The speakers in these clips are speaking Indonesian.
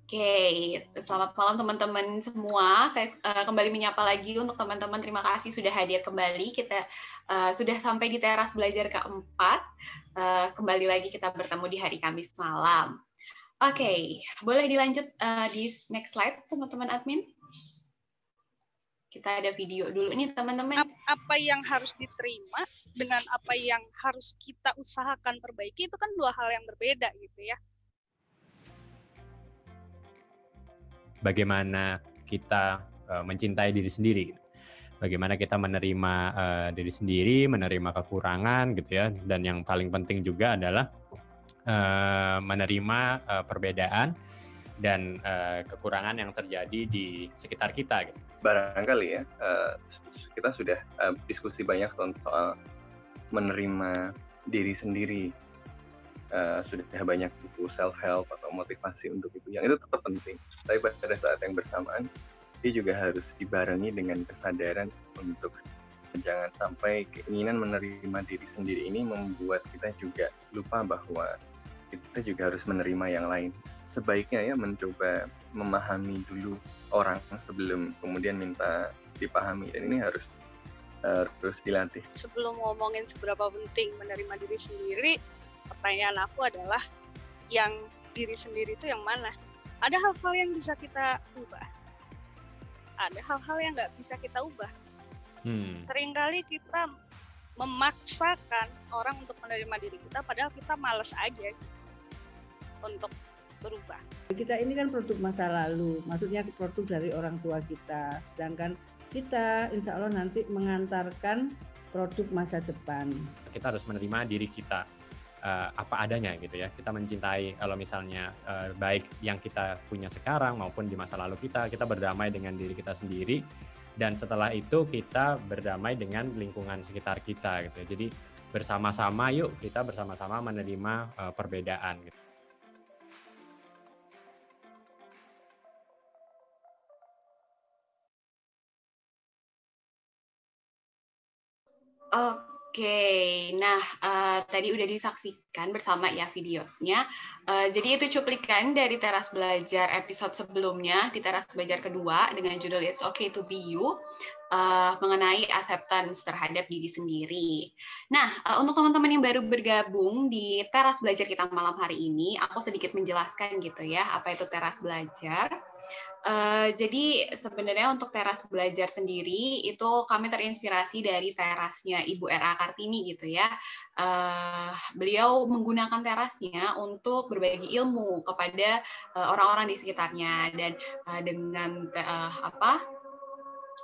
Oke, selamat malam teman-teman semua. Saya kembali menyapa lagi untuk teman-teman. Terima kasih sudah hadir kembali. Kita sudah sampai di teras belajar keempat. Kembali lagi kita bertemu di hari Kamis malam. Oke, boleh dilanjut di next slide, teman-teman admin. Kita ada video dulu nih, teman-teman. Apa yang harus diterima dengan apa yang harus kita usahakan perbaiki itu kan dua hal yang berbeda gitu ya. Bagaimana kita mencintai diri sendiri, bagaimana kita menerima diri sendiri, menerima kekurangan gitu ya, dan yang paling penting juga adalah menerima perbedaan dan kekurangan yang terjadi di sekitar kita. Gitu. Barangkali ya kita sudah diskusi banyak soal menerima diri sendiri. Sudah banyak buku self-help atau motivasi untuk itu, yang itu tetap penting. Tapi pada saat yang bersamaan, dia juga harus dibarengi dengan kesadaran untuk jangan sampai keinginan menerima diri sendiri ini membuat kita juga lupa bahwa kita juga harus menerima yang lain. Sebaiknya ya mencoba memahami dulu orang sebelum kemudian minta dipahami, dan ini harus dilatih. Sebelum ngomongin seberapa penting menerima diri sendiri, pertanyaan aku adalah yang diri sendiri itu yang mana? Ada hal-hal yang bisa kita ubah, ada hal-hal yang nggak bisa kita ubah. Seringkali kita memaksakan orang untuk menerima diri kita, padahal kita malas aja untuk berubah. Kita ini kan produk masa lalu, maksudnya produk dari orang tua kita, sedangkan kita insya Allah nanti mengantarkan produk masa depan. Kita harus menerima diri kita apa adanya gitu ya. Kita mencintai kalau misalnya baik yang kita punya sekarang maupun di masa lalu kita berdamai dengan diri kita sendiri, dan setelah itu kita berdamai dengan lingkungan sekitar kita gitu. Jadi bersama-sama yuk kita bersama-sama menerima perbedaan gitu. Oke, nah tadi udah disaksikan bersama ya videonya. Jadi itu cuplikan dari Teras Belajar episode sebelumnya, di Teras Belajar kedua dengan judul It's Okay to Be You, mengenai acceptance terhadap diri sendiri. Nah, untuk teman-teman yang baru bergabung di Teras Belajar kita malam hari ini, aku sedikit menjelaskan gitu ya, apa itu Teras Belajar. Jadi sebenarnya untuk teras belajar sendiri itu kami terinspirasi dari terasnya Ibu R.A. Kartini gitu ya. Beliau menggunakan terasnya untuk berbagi ilmu kepada orang-orang di sekitarnya, dan dengan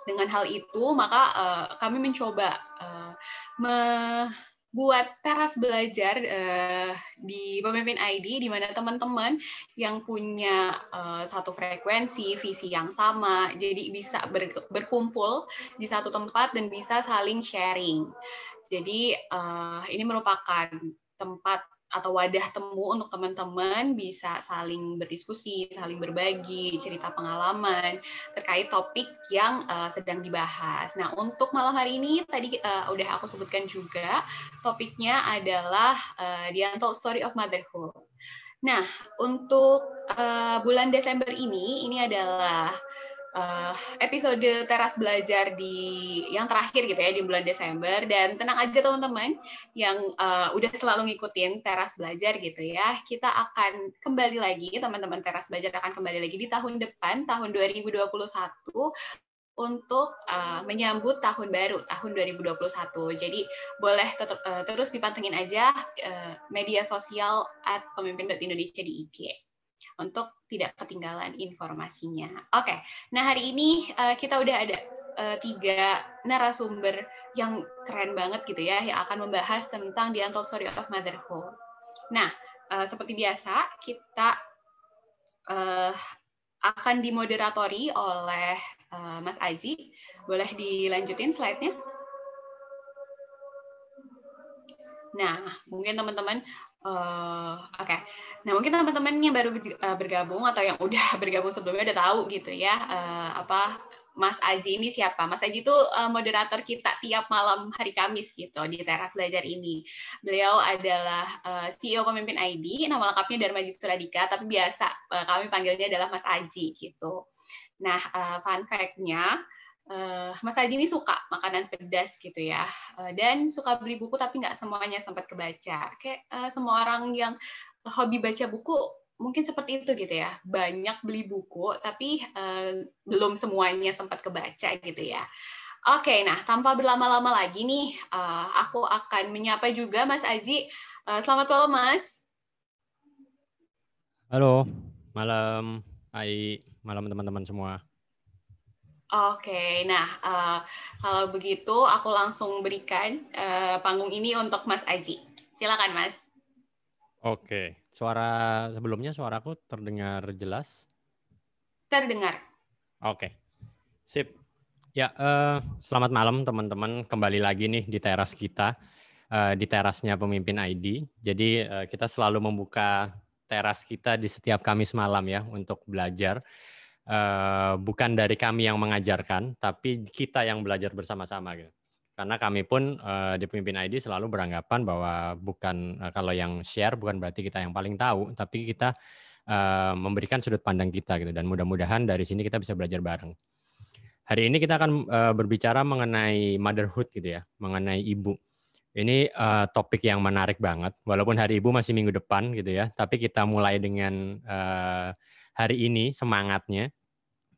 dengan hal itu maka kami mencoba buat teras belajar di Pemimpin ID, di mana teman-teman yang punya satu frekuensi, visi yang sama, jadi bisa berkumpul di satu tempat dan bisa saling sharing. Jadi ini merupakan tempat atau wadah temu untuk teman-teman bisa saling berdiskusi, saling berbagi cerita pengalaman terkait topik yang sedang dibahas. Nah, untuk malam hari ini tadi udah aku sebutkan juga, topiknya adalah The Untold Story of Motherhood. Nah, untuk bulan Desember ini adalah episode teras belajar yang terakhir gitu ya di bulan Desember, dan tenang aja teman-teman yang udah selalu ngikutin teras belajar gitu ya, kita akan kembali lagi, teman-teman teras belajar akan kembali lagi di tahun depan, tahun 2021, untuk menyambut tahun baru, tahun 2021. Jadi boleh terus dipantengin aja media sosial @pemimpin.indonesia di IG untuk tidak ketinggalan informasinya. Oke, nah hari ini kita udah ada 3 narasumber yang keren banget gitu ya, yang akan membahas tentang The Untold Story of Motherhood. Nah, seperti biasa kita akan dimoderatori oleh Mas Aji. Boleh dilanjutin slide-nya? Nah, mungkin teman-teman Oke. Nah, mungkin teman-teman yang baru bergabung atau yang udah bergabung sebelumnya udah tahu gitu ya, Mas Aji ini siapa? Mas Aji itu moderator kita tiap malam hari Kamis gitu di Teras Belajar ini. Beliau adalah CEO Pemimpin ID, nama lengkapnya Darmaji Suradika, tapi biasa kami panggilnya adalah Mas Aji gitu. Nah, fun fact-nya, Mas Aji ini suka makanan pedas gitu ya, dan suka beli buku tapi nggak semuanya sempat kebaca. Kayak semua orang yang hobi baca buku mungkin seperti itu gitu ya, banyak beli buku tapi belum semuanya sempat kebaca gitu ya. Oke, nah tanpa berlama-lama lagi nih, aku akan menyapa juga Mas Aji. Selamat malam Mas. Halo, malam. Hai, malam teman-teman semua. Oke, nah kalau begitu aku langsung berikan panggung ini untuk Mas Aji. Silakan Mas. Oke, sebelumnya suaraku terdengar jelas? Terdengar. Oke, sip. Ya, selamat malam teman-teman. Kembali lagi nih di teras kita, di terasnya Pemimpin ID. Jadi kita selalu membuka teras kita di setiap Kamis malam ya untuk belajar. Bukan dari kami yang mengajarkan, tapi kita yang belajar bersama-sama gitu. Karena kami pun di Pemimpin ID selalu beranggapan bahwa bukan kalau yang share bukan berarti kita yang paling tahu, tapi kita memberikan sudut pandang kita gitu. Dan mudah-mudahan dari sini kita bisa belajar bareng. Hari ini kita akan berbicara mengenai motherhood gitu ya, mengenai ibu. Ini topik yang menarik banget. Walaupun hari ibu masih minggu depan gitu ya, tapi kita mulai dengan hari ini semangatnya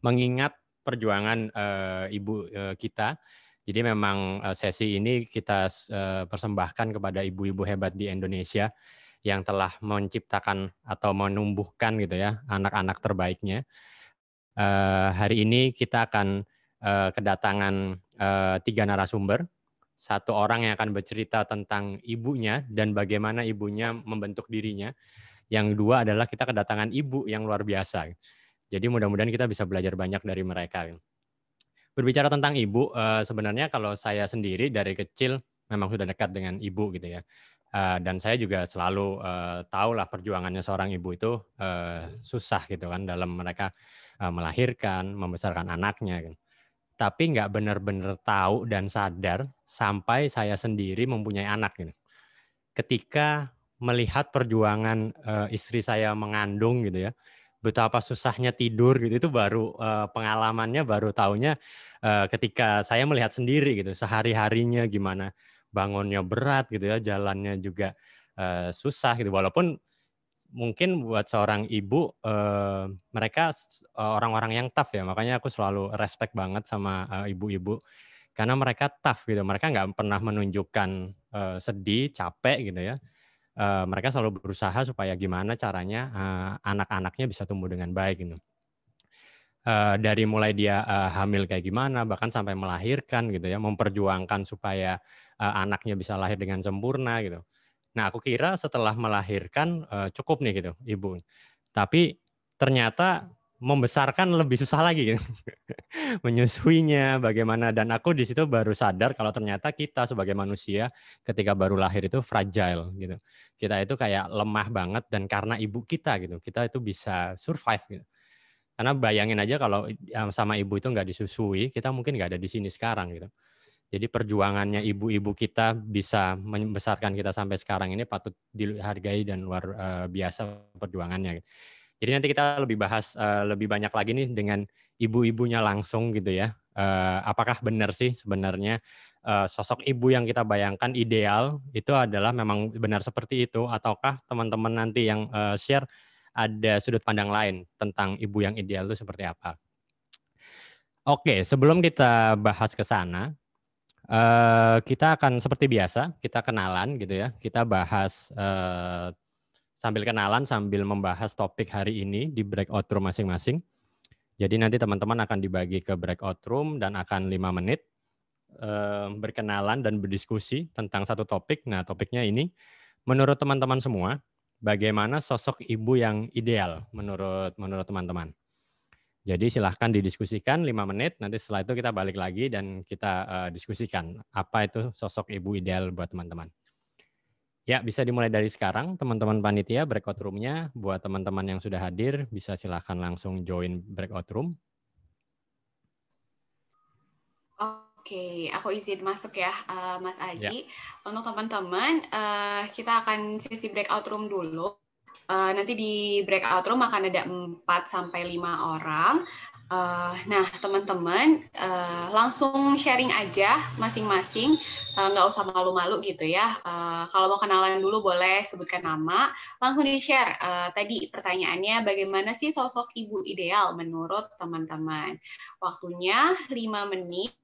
mengingat perjuangan ibu kita. Jadi memang sesi ini kita persembahkan kepada ibu-ibu hebat di Indonesia yang telah menciptakan atau menumbuhkan gitu ya anak-anak terbaiknya. Hari ini kita akan kedatangan 3 narasumber. Satu orang yang akan bercerita tentang ibunya dan bagaimana ibunya membentuk dirinya. Yang dua adalah kita kedatangan ibu yang luar biasa. Jadi mudah-mudahan kita bisa belajar banyak dari mereka. Berbicara tentang ibu, sebenarnya kalau saya sendiri dari kecil memang sudah dekat dengan ibu gitu ya. Dan saya juga selalu tahu lah perjuangannya seorang ibu itu susah gitu kan dalam mereka melahirkan, membesarkan anaknya. Gitu. Tapi nggak benar-benar tahu dan sadar sampai saya sendiri mempunyai anak. Gitu. Ketika melihat perjuangan istri saya mengandung gitu ya, betapa susahnya tidur gitu, itu baru pengalamannya baru taunya ketika saya melihat sendiri gitu, sehari-harinya gimana bangunnya berat gitu ya, jalannya juga susah gitu, walaupun mungkin buat seorang ibu mereka orang-orang yang tough ya, makanya aku selalu respect banget sama ibu-ibu karena mereka tough gitu, mereka nggak pernah menunjukkan sedih, capek gitu ya. Mereka selalu berusaha supaya gimana caranya anak-anaknya bisa tumbuh dengan baik gitu. Dari mulai dia hamil kayak gimana, bahkan sampai melahirkan gitu ya, memperjuangkan supaya anaknya bisa lahir dengan sempurna gitu. Nah, aku kira setelah melahirkan cukup nih gitu, ibu. Tapi ternyata membesarkan lebih susah lagi gitu. Menyusuinya bagaimana, dan aku di situ baru sadar kalau ternyata kita sebagai manusia ketika baru lahir itu fragile gitu. Kita itu kayak lemah banget dan karena ibu kita gitu, kita itu bisa survive gitu. Karena bayangin aja kalau sama ibu itu nggak disusui, kita mungkin nggak ada di sini sekarang gitu. Jadi perjuangannya ibu-ibu kita bisa membesarkan kita sampai sekarang ini patut dihargai dan luar biasa perjuangannya. Jadi nanti kita lebih bahas lebih banyak lagi nih dengan ibu-ibunya langsung gitu ya. Apakah benar sih sebenarnya sosok ibu yang kita bayangkan ideal itu adalah memang benar seperti itu, ataukah teman-teman nanti yang share ada sudut pandang lain tentang ibu yang ideal itu seperti apa? Oke, sebelum kita bahas ke sana, kita akan seperti biasa, kita kenalan gitu ya. Kita bahas sambil kenalan, sambil membahas topik hari ini di breakout room masing-masing. Jadi nanti teman-teman akan dibagi ke breakout room dan akan 5 menit berkenalan dan berdiskusi tentang satu topik. Nah, topiknya ini, menurut teman-teman semua, bagaimana sosok ibu yang ideal menurut teman-teman. Jadi silahkan didiskusikan 5 menit, nanti setelah itu kita balik lagi dan kita diskusikan apa itu sosok ibu ideal buat teman-teman. Ya, bisa dimulai dari sekarang, teman-teman panitia breakout room-nya. Buat teman-teman yang sudah hadir, bisa silahkan langsung join breakout room. Oke, aku izin masuk ya, Mas Ya. Aji. Untuk teman-teman, kita akan sesi breakout room dulu. Nanti di breakout room akan ada 4-5 orang. Nah, teman-teman langsung sharing aja masing-masing, nggak usah malu-malu gitu ya. Kalau mau kenalan dulu boleh sebutkan nama, langsung di-share. Tadi pertanyaannya, bagaimana sih sosok ibu ideal menurut teman-teman? Waktunya 5 menit.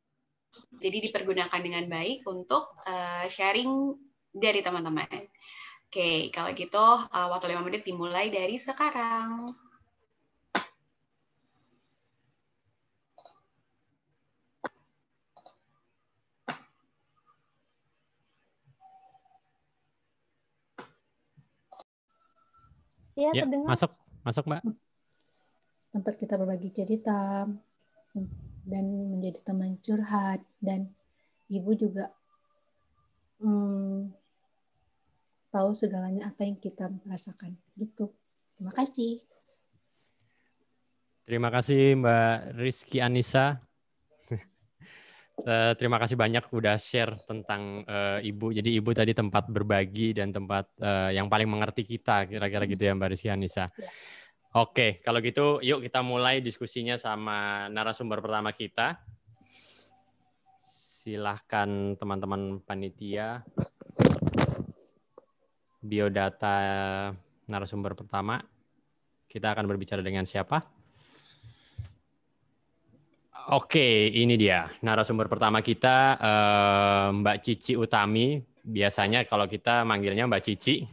Jadi dipergunakan dengan baik untuk sharing dari teman-teman. Oke, kalau gitu waktu 5 menit dimulai dari sekarang. Ya, Ya, terdengar. masuk Mbak. Tempat kita berbagi cerita dan menjadi teman curhat, dan ibu juga tahu segalanya apa yang kita rasakan gitu. Terima kasih. Terima kasih Mbak Rizky Anissa. Terima kasih banyak udah share tentang Ibu. Jadi Ibu tadi tempat berbagi dan tempat yang paling mengerti kita, kira-kira gitu ya Mbak Rizky Anissa. Ya. Oke, kalau gitu yuk kita mulai diskusinya sama narasumber pertama kita. Silahkan teman-teman panitia. Biodata narasumber pertama. Kita akan berbicara dengan siapa? Oke, ini dia narasumber pertama kita, Mbak Cici Utami. Biasanya kalau kita manggilnya Mbak Cici.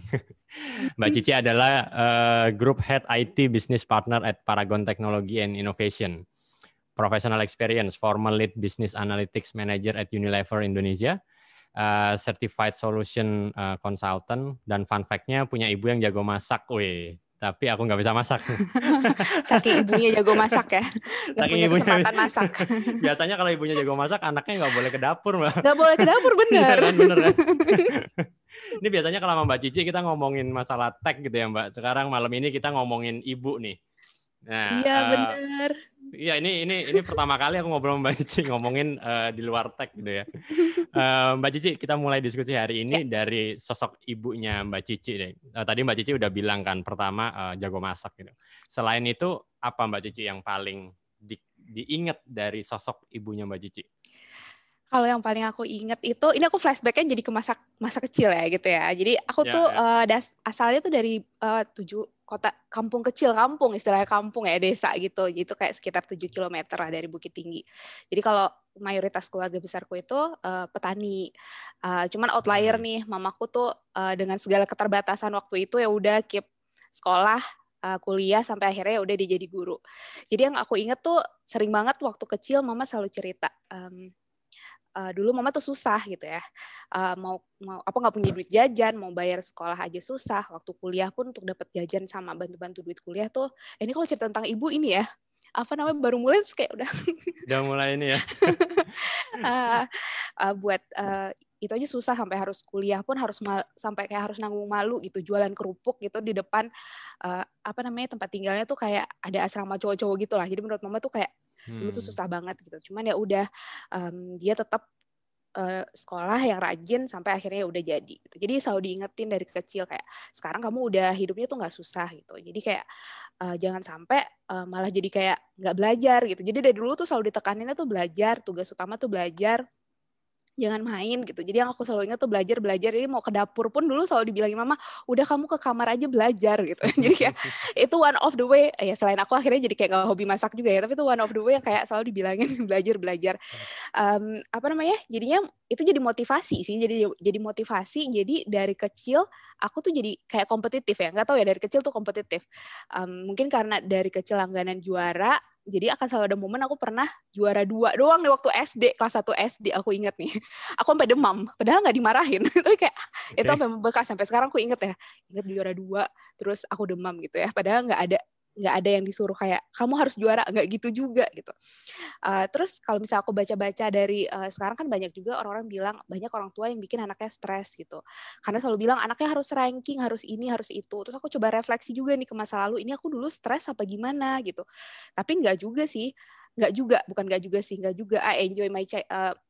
Mbak Cici adalah Group Head IT Business Partner at Paragon Technology and Innovation. Professional Experience, former Lead Business Analytics Manager at Unilever Indonesia. Certified Solution Consultant. Dan fun fact-nya punya ibu yang jago masak. Wih. Tapi aku nggak bisa masak. Saking ibunya jago masak ya, nggak Saking punya ibunya, kesempatan masak. Biasanya kalau ibunya jago masak, anaknya nggak boleh ke dapur, Mbak. Nggak boleh ke dapur, bener. Iya kan, bener kan? Ini biasanya kalau sama Mbak Cici kita ngomongin masalah tech gitu ya, Mbak. Sekarang malam ini kita ngomongin ibu nih. Nah, Iya, bener. Iya, ini pertama kali aku ngobrol sama Mbak Cici ngomongin di luar tech gitu ya. Mbak Cici, kita mulai diskusi hari ini dari sosok ibunya Mbak Cici deh. Tadi Mbak Cici udah bilang kan, pertama jago masak gitu. Selain itu, apa Mbak Cici yang paling diingat dari sosok ibunya Mbak Cici? Kalau yang paling aku inget itu, ini aku flashback-nya jadi ke masa kecil ya gitu ya. Jadi aku tuh asalnya tuh dari 7 kota, kampung kecil, istilahnya kampung ya, desa gitu. Jadi itu kayak sekitar 7 km lah dari Bukit Tinggi. Jadi kalau mayoritas keluarga besarku itu petani. Cuman outlier nih, mamaku tuh dengan segala keterbatasan waktu itu ya udah keep sekolah, kuliah sampai akhirnya ya udah dia jadi guru. Jadi yang aku inget tuh sering banget waktu kecil mama selalu cerita, dulu mama tuh susah gitu ya, mau apa nggak punya duit jajan, mau bayar sekolah aja susah, waktu kuliah pun untuk dapat jajan sama bantu-bantu duit kuliah tuh, ini kalau cerita tentang ibu ini ya, apa namanya, baru mulai terus kayak udah mulai ini ya. Buat itu aja susah, sampai harus kuliah pun sampai kayak harus nanggung malu gitu, jualan kerupuk gitu di depan apa namanya, tempat tinggalnya tuh kayak ada asrama cowok-cowok gitu lah. Jadi menurut mama tuh kayak dulu tuh susah banget gitu. Cuman ya udah, dia tetap sekolah yang rajin sampai akhirnya udah jadi gitu. Jadi selalu diingetin dari kecil kayak, sekarang kamu udah hidupnya tuh nggak susah gitu. Jadi kayak jangan sampai malah jadi kayak nggak belajar gitu. Jadi dari dulu tuh selalu ditekaninnya tuh belajar, tugas utama tuh belajar, jangan main gitu. Jadi yang aku selalu ingat tuh belajar. Jadi mau ke dapur pun dulu selalu dibilangin mama, udah kamu ke kamar aja belajar gitu. Jadi kayak itu one of the way, ya selain aku akhirnya jadi kayak nggak hobi masak juga ya, tapi itu one of the way yang kayak selalu dibilangin belajar. Apa namanya, jadinya itu jadi motivasi sih, jadi motivasi. Jadi dari kecil aku tuh jadi kayak kompetitif ya, nggak tahu ya, dari kecil tuh kompetitif. Mungkin karena dari kecil langganan juara, jadi akan selalu ada momen aku pernah juara 2 doang nih waktu SD, kelas 1 SD aku inget nih. Aku sampai demam, padahal nggak dimarahin. Itu kayak itu sampai membekas, sampai sekarang aku inget juara 2, terus aku demam gitu ya. Padahal nggak ada yang disuruh kayak kamu harus juara, nggak gitu juga gitu. Terus kalau misalnya aku baca-baca dari sekarang kan banyak juga orang-orang bilang, banyak orang tua yang bikin anaknya stres gitu, karena selalu bilang anaknya harus ranking, harus ini, harus itu. Terus aku coba refleksi juga nih ke masa lalu, ini aku dulu stres apa gimana gitu. Tapi nggak juga sih, bukan nggak juga sih, nggak juga. I enjoy my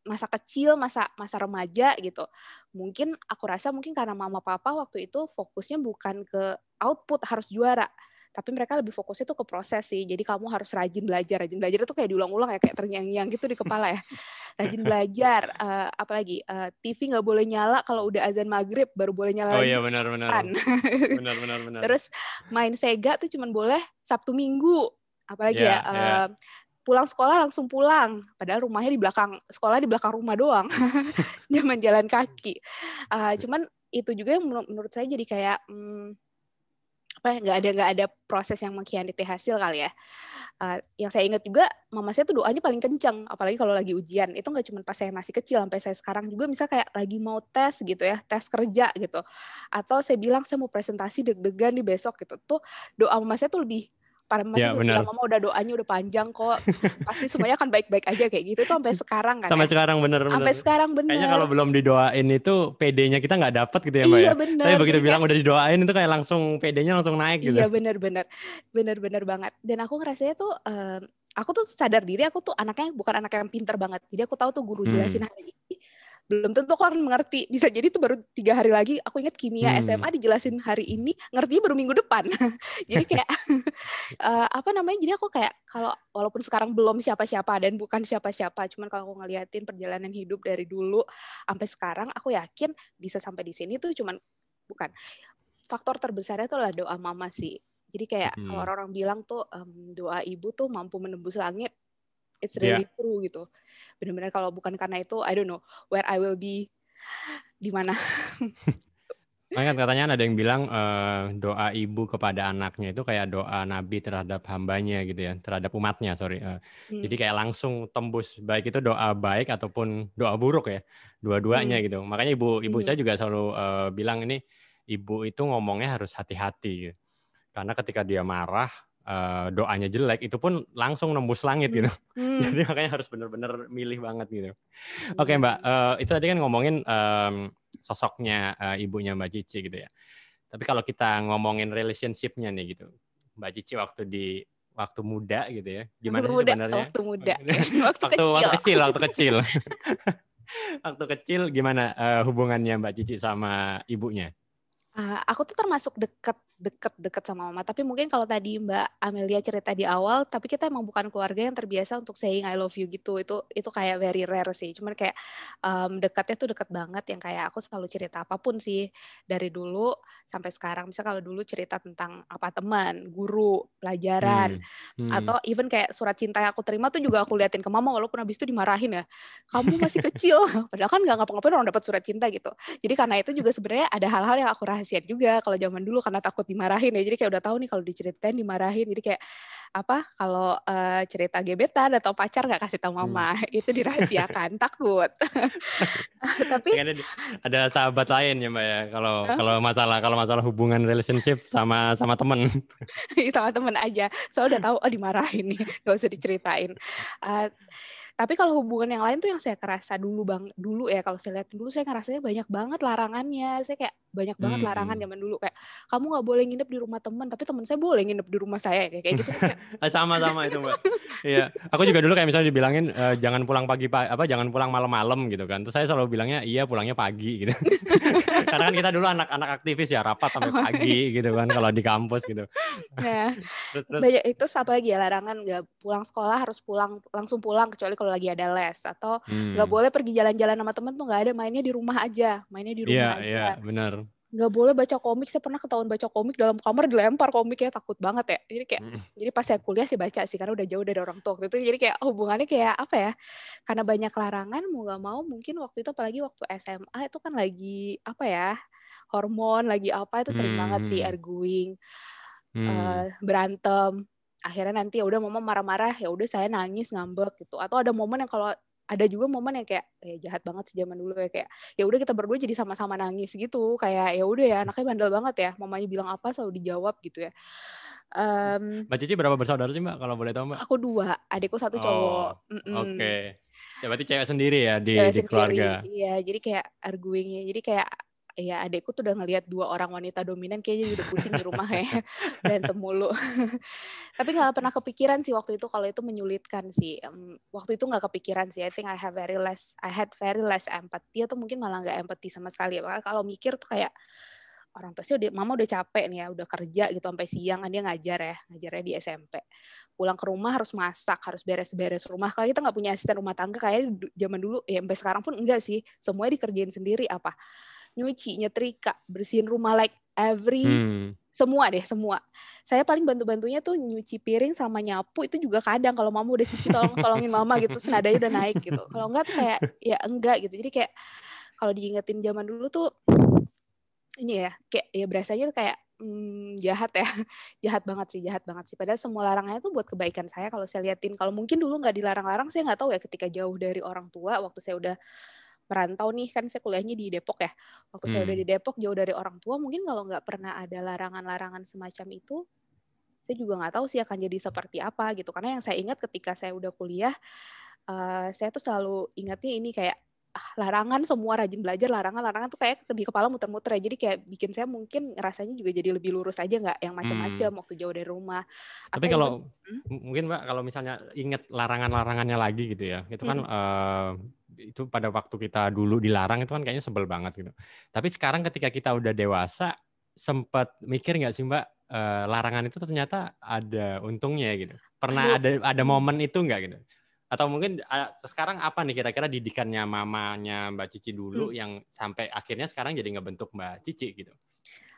masa kecil, masa remaja gitu. Mungkin aku rasa mungkin karena mama papa waktu itu fokusnya bukan ke output harus juara, tapi mereka lebih fokusnya tuh ke proses sih. Jadi kamu harus rajin belajar itu kayak diulang-ulang ya, kayak terngiang-ngiang gitu di kepala ya. Rajin belajar, apalagi TV nggak boleh nyala kalau udah azan maghrib, baru boleh nyala Oh lagi. iya benar. Benar. Terus main Sega tuh cuman boleh Sabtu Minggu, apalagi pulang sekolah langsung pulang, padahal rumahnya di belakang sekolah, di belakang rumah doang. Zaman jalan kaki. Cuman itu juga yang menurut saya jadi kayak nggak ada proses yang mengkhianati hasil kali ya. Yang saya ingat juga mama saya tuh doanya paling kenceng, apalagi kalau lagi ujian. Itu nggak cuma pas saya masih kecil, sampai saya sekarang juga misal kayak lagi mau tes gitu ya, tes kerja gitu, atau saya bilang saya mau presentasi deg-degan di besok gitu, tuh doa mama saya tuh lebih para mama saya bilang, mama udah doanya udah panjang kok, pasti semuanya akan baik-baik aja kayak gitu. Itu sampai sekarang kan. Sampai sekarang bener. Sampai sekarang bener. Kayaknya kalau belum didoain itu PD-nya kita nggak dapet gitu ya Mbak iya, ya. Bener. Tapi begitu bilang udah didoain itu kayak langsung PD-nya langsung naik gitu. Iya bener banget. Dan aku ngerasanya tuh aku tuh sadar diri aku tuh anaknya bukan anak yang pinter banget. Jadi aku tahu tuh guru jelasin hari ini belum tentu aku akan mengerti. Bisa jadi tuh baru 3 hari lagi. Aku ingat kimia SMA dijelasin hari ini, ngertinya baru minggu depan. Jadi kayak jadi aku kayak kalau walaupun sekarang belum siapa-siapa dan bukan siapa-siapa, cuman kalau aku ngeliatin perjalanan hidup dari dulu sampai sekarang, aku yakin bisa sampai di sini tuh cuman bukan faktor terbesarnya tuh adalah doa mama sih. Jadi kayak kalau orang-orang bilang tuh doa ibu tuh mampu menembus langit. It's really true gitu. Benar-benar kalau bukan karena itu, I don't know where I will be, di mana. Makanya katanya ada yang bilang doa ibu kepada anaknya itu kayak doa Nabi terhadap hambanya gitu ya, terhadap umatnya, Jadi kayak langsung tembus, baik itu doa baik ataupun doa buruk ya, dua-duanya gitu. Makanya ibu saya juga selalu bilang ini, ibu itu ngomongnya harus hati-hati gitu. Karena ketika dia marah, doanya jelek, itu pun langsung nembus langit gitu. Jadi makanya harus benar-benar milih banget gitu. Oke Mbak, itu tadi kan ngomongin sosoknya ibunya Mbak Cici gitu ya. Tapi kalau kita ngomongin relationship-nya nih gitu, Mbak Cici waktu muda gitu ya, gimana sih sebenarnya? Waktu muda. Waktu kecil. Waktu kecil gimana hubungannya Mbak Cici sama ibunya? Aku tuh termasuk deket sama mama, tapi mungkin kalau tadi Mbak Amelia cerita di awal, tapi kita emang bukan keluarga yang terbiasa untuk saying I love you gitu. Itu kayak very rare sih. Cuman kayak dekatnya tuh deket banget, yang kayak aku selalu cerita apapun sih dari dulu sampai sekarang. Misal kalau dulu cerita tentang apa teman, guru, pelajaran, atau even kayak surat cinta yang aku terima tuh juga aku liatin ke mama, walaupun habis itu dimarahin ya. Kamu masih kecil, padahal kan nggak ngapa-ngapain orang dapat surat cinta gitu. Jadi karena itu juga sebenarnya ada hal-hal yang aku rahasiain juga kalau zaman dulu karena takut dimarahin ya. Jadi kayak udah tahu nih kalau diceritain dimarahin. Jadi kayak kalau cerita gebetan atau pacar nggak kasih tahu mama, itu dirahasiakan, takut. Tapi ada sahabat lain ya Mbak ya, kalau masalah hubungan relationship sama teman. Sama teman aja. Soalnya udah tahu dimarahin nih, nggak usah diceritain. Tapi kalau hubungan yang lain tuh yang saya kerasa dulu ya, kalau saya lihat dulu saya ngerasanya banyak banget larangannya. Saya kayak banyak banget larangan zaman dulu, kayak kamu nggak boleh nginep di rumah teman, tapi teman saya boleh nginep di rumah saya kayak gitu. Sama itu Mbak. Iya, aku juga dulu kayak misalnya dibilangin jangan pulang jangan pulang malam-malam gitu kan. Terus saya selalu bilangnya iya pulangnya pagi gitu. Karena kan kita dulu anak-anak aktivis ya, rapat sampai pagi gitu kan kalau di kampus gitu. Nah, terus banyak itu apa lagi ya, larangan nggak pulang sekolah harus langsung pulang kecuali kalau lagi ada les, atau nggak boleh pergi jalan-jalan sama temen tuh, nggak ada, mainnya di rumah aja. Iya benar. Nggak boleh baca komik. Saya pernah ketahuan baca komik dalam kamar, dilempar komiknya, takut banget ya. Jadi kayak jadi pas saya kuliah sih baca sih karena udah jauh dari orang tua waktu itu. Jadi kayak hubungannya kayak apa ya, karena banyak larangan mau nggak mau, mungkin waktu itu apalagi waktu SMA itu kan lagi hormon lagi itu sering banget sih arguing, berantem. Akhirnya nanti ya udah mama marah-marah, ya udah saya nangis ngambek gitu. Atau ada momen yang ada juga momen yang kayak jahat banget sih zaman dulu ya, kayak ya udah kita berdua jadi sama-sama nangis gitu, kayak ya udah ya anaknya bandel banget ya, mamanya bilang apa selalu dijawab gitu ya. Mbak Cici berapa bersaudara sih Mbak kalau boleh tahu Mbak? Aku 2, adikku 1 cowok. Oke. Ya berarti cewek sendiri ya di sendiri, keluarga. Iya, jadi kayak arguingnya, jadi kayak ya adekku tuh udah ngelihat 2 orang wanita dominan kayaknya udah pusing di rumah kayak berantem mulu. Tapi nggak pernah kepikiran sih waktu itu kalau itu menyulitkan sih. Waktu itu nggak kepikiran sih. I think I had very less empathy atau mungkin malah nggak empathy sama sekali. Makanya kalau mikir tuh kayak orang tua sih mama udah capek nih ya, udah kerja gitu sampai siang, dia ngajarnya di SMP. Pulang ke rumah harus masak, harus beres-beres rumah. Kalau kita nggak punya asisten rumah tangga kayak zaman dulu, ya sampai sekarang pun enggak sih. Semuanya dikerjain sendiri apa? Nyuci, nyetrika, bersihin rumah like semua. Saya paling bantu-bantunya tuh nyuci piring sama nyapu, itu juga kadang kalau mama udah cuci tolongin mama gitu, terus nadanya udah naik gitu. Kalau enggak tuh kayak ya enggak gitu. Jadi kayak kalau diingetin zaman dulu tuh ini ya, kayak ya berasanya tuh kayak jahat ya, jahat banget sih. Padahal semua larangannya tuh buat kebaikan saya. Kalau saya liatin, kalau mungkin dulu nggak dilarang-larang, saya nggak tahu ya ketika jauh dari orang tua, waktu saya udah merantau nih, kan saya kuliahnya di Depok ya. Waktu saya udah di Depok, jauh dari orang tua, mungkin kalau nggak pernah ada larangan-larangan semacam itu, saya juga nggak tahu sih akan jadi seperti apa gitu. Karena yang saya ingat ketika saya udah kuliah, saya tuh selalu ingatnya ini kayak, larangan semua rajin belajar, larangan tuh kayak di kepala muter-muter ya. Jadi kayak bikin saya mungkin rasanya juga jadi lebih lurus aja, nggak yang macam-macam waktu jauh dari rumah. Tapi kalau mungkin Mbak, kalau misalnya inget larangan-larangannya lagi gitu ya, itu kan itu pada waktu kita dulu dilarang itu kan kayaknya sebel banget gitu. Tapi sekarang ketika kita udah dewasa, sempat mikir nggak sih Mbak, larangan itu ternyata ada untungnya gitu. Pernah ada momen itu nggak gitu? Atau mungkin sekarang apa nih kira-kira didikannya mamanya Mbak Cici dulu yang sampai akhirnya sekarang jadi ngebentuk Mbak Cici gitu?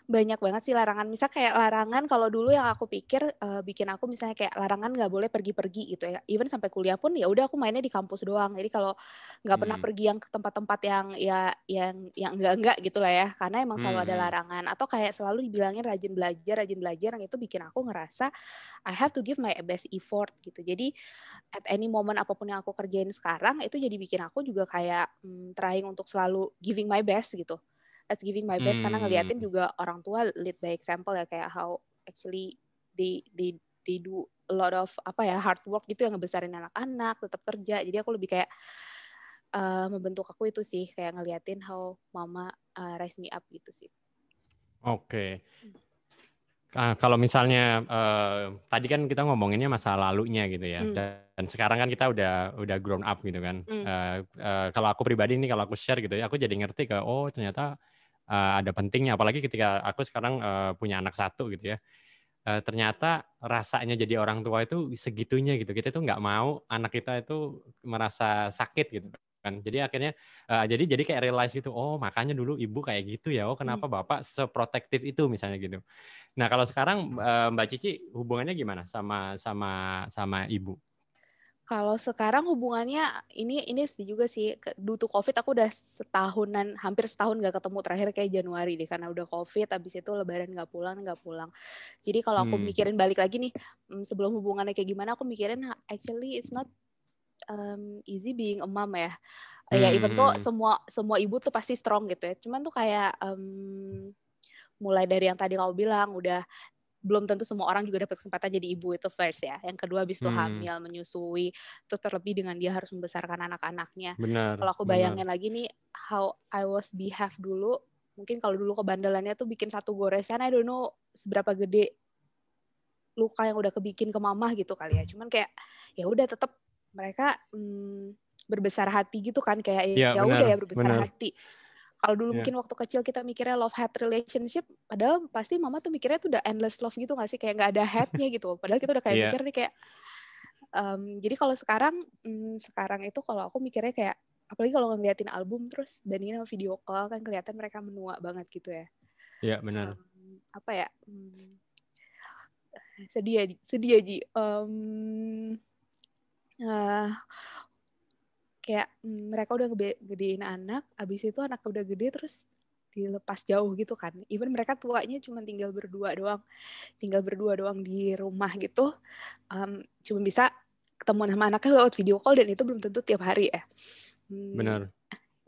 Banyak banget sih larangan. Misal kayak larangan kalau dulu yang aku pikir bikin aku misalnya kayak larangan nggak boleh pergi-pergi gitu ya. Even sampai kuliah pun ya udah aku mainnya di kampus doang. Jadi kalau nggak pernah pergi yang ke tempat-tempat yang enggak gitu lah ya. Karena emang selalu ada larangan. Atau kayak selalu dibilangin rajin belajar yang itu bikin aku ngerasa I have to give my best effort gitu. Jadi at any moment apapun yang aku kerjain sekarang itu jadi bikin aku juga kayak trying untuk selalu giving my best gitu. That's giving my best karena ngeliatin juga orang tua lead by example ya, kayak how actually they do a lot of hard work gitu yang ngebesarin anak-anak, tetap kerja. Jadi aku lebih kayak membentuk aku itu sih, kayak ngeliatin how mama raise me up gitu sih. Oke. Kalau misalnya tadi kan kita ngomonginnya masa lalunya gitu ya, dan sekarang kan kita udah grown up gitu kan. Kalau aku pribadi nih, kalau aku share gitu ya, aku jadi ngerti ternyata ada pentingnya, apalagi ketika aku sekarang punya anak 1 gitu ya. Ternyata rasanya jadi orang tua itu segitunya gitu. Kita tuh nggak mau anak kita itu merasa sakit gitu kan. Jadi akhirnya jadi kayak realize gitu, makanya dulu ibu kayak gitu ya, kenapa bapak seprotektif itu misalnya gitu. Nah kalau sekarang Mbak Cici hubungannya gimana sama ibu? Kalau sekarang hubungannya ini sih juga sih, due to COVID aku udah hampir setahun nggak ketemu, terakhir kayak Januari deh karena udah COVID, habis itu lebaran nggak pulang. Jadi kalau aku mikirin balik lagi nih, sebelum hubungannya kayak gimana, aku mikirin actually it's not easy being a mom ya. Ya even tuh semua ibu tuh pasti strong gitu ya. Cuman tuh kayak mulai dari yang tadi kamu bilang, udah belum tentu semua orang juga dapat kesempatan jadi ibu, itu first ya. Yang kedua habis itu hamil, menyusui, terus terlebih dengan dia harus membesarkan anak-anaknya. Kalau aku bayangin lagi nih how I was behave dulu, mungkin kalau dulu kebandelannya tuh bikin satu goresan, I don't know seberapa gede luka yang udah kebikin ke mama gitu kali ya. Cuman kayak ya udah tetap mereka berbesar hati gitu kan, kayak ya udah ya berbesar hati. Kalau dulu mungkin waktu kecil kita mikirnya love-hate relationship, padahal pasti mama tuh mikirnya tuh udah endless love gitu nggak sih? Kayak nggak ada hate-nya gitu. Padahal kita udah kayak mikir nih kayak, jadi kalau sekarang itu kalau aku mikirnya kayak, apalagi kalau ngeliatin album terus bandingin sama video call, kan kelihatan mereka menua banget gitu ya. Iya, benar. Sedih Ji. Kayak mereka udah gedein anak, abis itu anaknya udah gede terus dilepas jauh gitu kan. Even mereka tuanya cuma tinggal berdua doang di rumah gitu. Cuma bisa ketemu sama anaknya lewat video call, dan itu belum tentu tiap hari ya. Benar.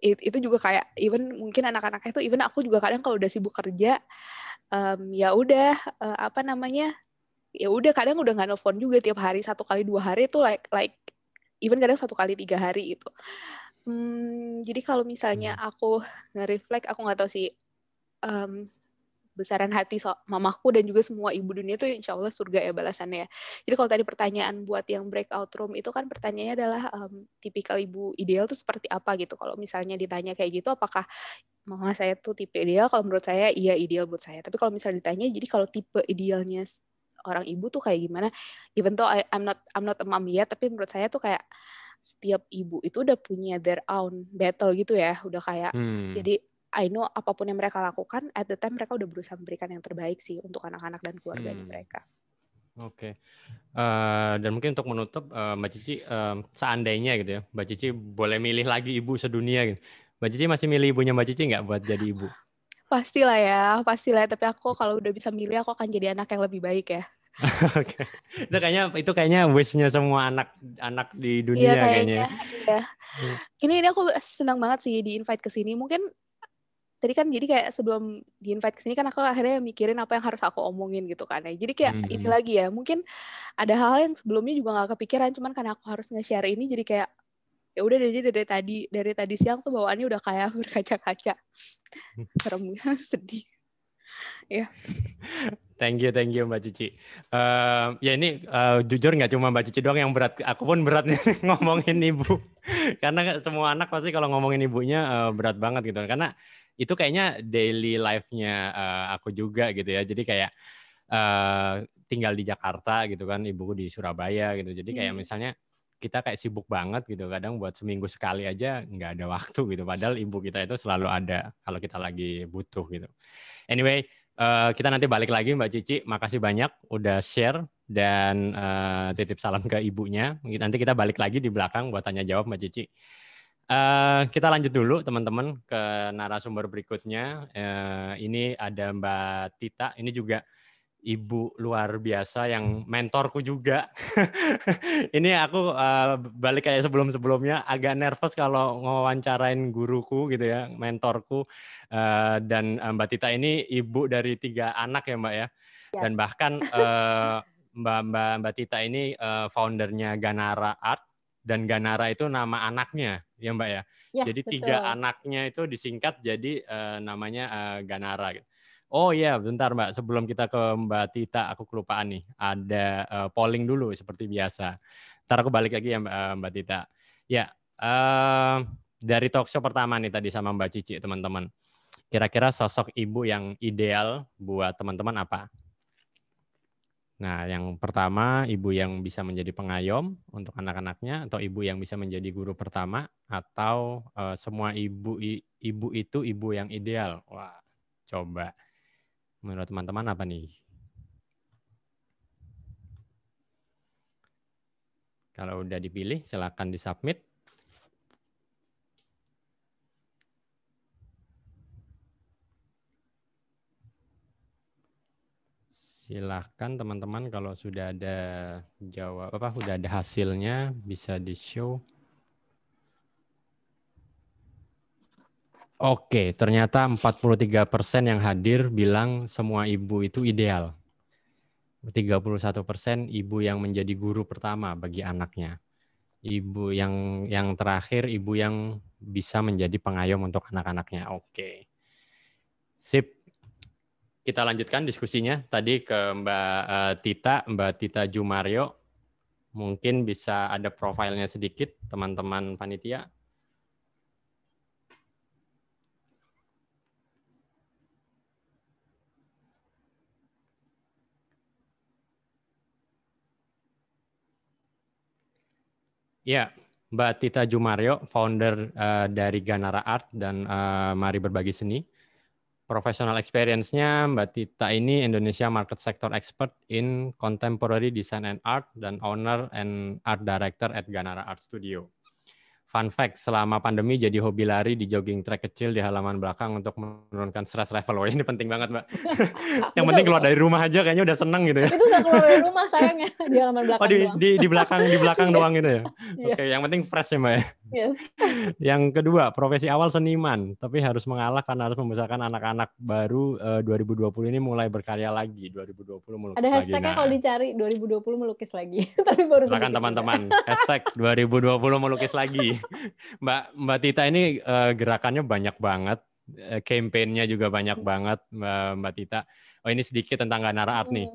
Itu juga kayak even mungkin anak-anaknya itu, even aku juga kadang kalau udah sibuk kerja, ya udah ya udah kadang udah nggak nelfon juga tiap hari, 1 kali 2 hari itu like even kadang 1 kali 3 hari gitu. Jadi kalau misalnya aku nge-reflect, aku nggak tahu sih besaran hati mamaku dan juga semua ibu dunia itu insya Allah surga ya balasannya. Jadi kalau tadi pertanyaan buat yang breakout room itu kan pertanyaannya adalah tipikal ibu ideal itu seperti apa gitu. Kalau misalnya ditanya kayak gitu, apakah mama saya tuh tipe ideal? Kalau menurut saya iya ideal buat saya. Tapi kalau misalnya ditanya, jadi kalau tipe idealnya orang ibu tuh kayak gimana? Even though I'm not a mom yet, tapi menurut saya tuh kayak setiap ibu itu udah punya their own battle gitu ya. Udah kayak jadi I know apapun yang mereka lakukan, at the time mereka udah berusaha memberikan yang terbaik sih untuk anak-anak dan keluarganya mereka. Oke. Dan mungkin untuk menutup, Mbak Cici, seandainya gitu ya, Mbak Cici boleh milih lagi ibu sedunia gitu. Mbak Cici masih milih ibunya Mbak Cici nggak buat jadi ibu? Pastilah ya. Tapi aku kalau udah bisa milih, aku akan jadi anak yang lebih baik ya. Oke. Itu kayaknya wish-nya semua anak di dunia kayaknya. Iya. Ini aku senang banget sih di-invite ke sini. Mungkin tadi kan jadi kayak sebelum di-invite ke sini kan aku akhirnya mikirin apa yang harus aku omongin gitu kan ya. Jadi kayak ini lagi ya, mungkin ada hal yang sebelumnya juga nggak kepikiran, cuman karena aku harus nge-share ini jadi kayak ya udah dari tadi siang tuh bawaannya udah kayak berkaca-kaca. Serem, sedih. Ya. Thank you Mbak Cici. Ya ini jujur nggak cuma Mbak Cici doang yang berat, aku pun berat nih ngomongin ibu. Karena semua anak pasti kalau ngomongin ibunya berat banget gitu. Karena itu kayaknya daily life-nya aku juga gitu ya. Jadi kayak tinggal di Jakarta gitu kan, ibuku di Surabaya gitu. Jadi kayak misalnya kita kayak sibuk banget gitu. Kadang buat seminggu sekali aja nggak ada waktu gitu. Padahal ibu kita itu selalu ada kalau kita lagi butuh gitu. Anyway, kita nanti balik lagi Mbak Cici. Makasih banyak udah share dan titip salam ke ibunya. Nanti kita balik lagi di belakang buat tanya jawab Mbak Cici. Kita lanjut dulu teman-teman ke narasumber berikutnya. Ini ada Mbak Tita. Ini juga ibu luar biasa yang mentorku juga. Ini aku balik kayak sebelum-sebelumnya agak nervous kalau ngewawancarain guruku gitu ya, mentorku. Dan Mbak Tita ini ibu dari 3 anak ya Mbak ya. Dan bahkan Mbak Tita ini foundernya Ganara Art. Dan Ganara itu nama anaknya, ya Mbak ya. Jadi betul. 3 anaknya itu disingkat jadi namanya Ganara. Oh iya, bentar Mbak. Sebelum kita ke Mbak Tita, aku kelupaan nih. Ada polling dulu seperti biasa. Ntar aku balik lagi ya Mbak Tita. Ya, dari talkshow pertama nih tadi sama Mbak Cici, teman-teman. Kira-kira sosok ibu yang ideal buat teman-teman apa? Nah, yang pertama, ibu yang bisa menjadi pengayom untuk anak-anaknya, atau ibu yang bisa menjadi guru pertama, atau semua ibu itu ibu yang ideal. Wah, coba. Menurut teman-teman apa nih? Kalau udah dipilih, silakan disubmit. Silahkan teman-teman kalau sudah ada udah ada hasilnya bisa di-show. Oke, ternyata 43% yang hadir bilang semua ibu itu ideal. 31% ibu yang menjadi guru pertama bagi anaknya. Ibu yang terakhir ibu yang bisa menjadi pengayom untuk anak-anaknya. Oke. Sip. Kita lanjutkan diskusinya tadi ke Mbak Tita Jumario. Mungkin bisa ada profilnya sedikit, teman-teman panitia. Ya, Mbak Tita Jumario, founder dari Ganara Art dan Mari Berbagi Seni. Professional experience-nya Mbak Tita ini Indonesia Market Sector Expert in Contemporary Design and Art dan owner and art director at Ganara Art Studio. Fun fact, selama pandemi jadi hobi lari di jogging track kecil di halaman belakang untuk menurunkan stress level. Wah, ini penting banget, Mbak. Yang penting keluar dari rumah aja kayaknya udah seneng gitu ya. Itu nggak keluar dari rumah sayangnya, di halaman belakang doang. Di belakang doang gitu ya. Oke, yang penting fresh ya, Mbak ya. Yes. Yang kedua, profesi awal seniman, tapi harus mengalah karena harus membesarkan anak-anak baru 2020 ini mulai berkarya lagi. 2020 melukis lagi. Ada hashtagnya kalau dicari 2020 melukis lagi. Tapi baru silakan teman-teman, hashtag 2020 melukis lagi. Mbak Tita ini gerakannya banyak banget Campaign-nya juga banyak banget, Mbak Tita. Oh, ini sedikit tentang Ganara Art nih.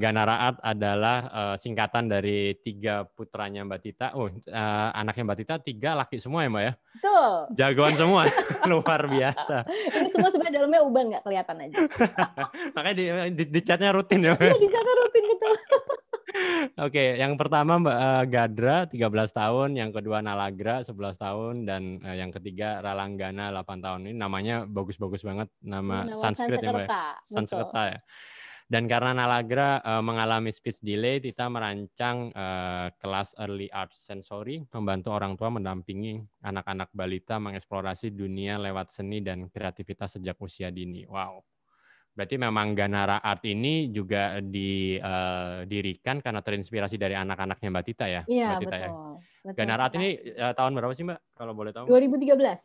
Ganara Art adalah singkatan dari 3 putranya Mbak Tita. Anaknya Mbak Tita 3 laki semua ya Mbak ya? Betul. Jagoan semua, luar biasa. Ini semua sebenarnya dalamnya uban nggak kelihatan aja. Makanya di chatnya rutin ya Mbak? Iya, di chatnya rutin betul. Oke, yang pertama Mbak Gadra 13 tahun, yang kedua Nalagra 11 tahun, dan yang ketiga Ralanggana 8 tahun. Ini namanya bagus-bagus banget, nama Sanskrit ya Mbak ya? Sanskerta ya. Dan karena Nalagra mengalami speech delay, Tita merancang kelas Early Art Sensory, membantu orang tua mendampingi anak-anak balita mengeksplorasi dunia lewat seni dan kreativitas sejak usia dini. Wow. Berarti memang Ganara Art ini juga didirikan karena terinspirasi dari anak-anaknya Mbak Tita ya? Iya, Mbak Tita, betul. ya? Ganara Art ini tahun berapa sih Mbak, kalau boleh tahu? 2013.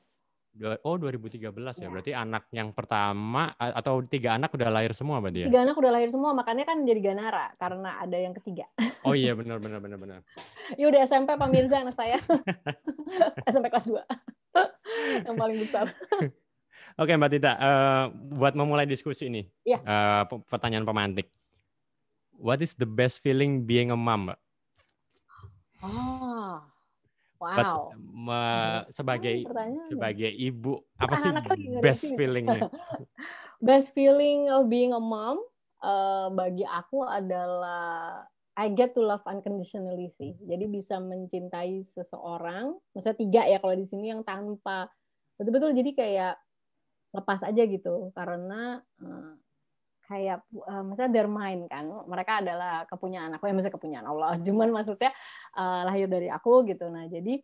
Oh, 2013 ya. Berarti anak yang pertama atau 3 anak udah lahir semua berarti ya? 3 anak udah lahir semua, makanya kan jadi Ganara karena ada yang ketiga. Oh iya, benar. Ya udah SMP Pak Mirza anak saya. SMP kelas 2. Yang paling besar. Oke Mbak Tita, buat memulai diskusi ini, pertanyaan pemantik. What is the best feeling being a mom, Mbak? Wow. Sebagai ibu, apa sih best feelingnya? Best feeling of being a mom bagi aku adalah I get to love unconditionally sih. Jadi bisa mencintai seseorang, maksudnya 3 ya kalau di sini, yang tanpa betul-betul jadi kayak lepas aja gitu, karena kayak maksudnya their mind kan, mereka adalah kepunyaan aku, ya maksudnya kepunyaan Allah, cuman maksudnya lahir dari aku gitu. Nah jadi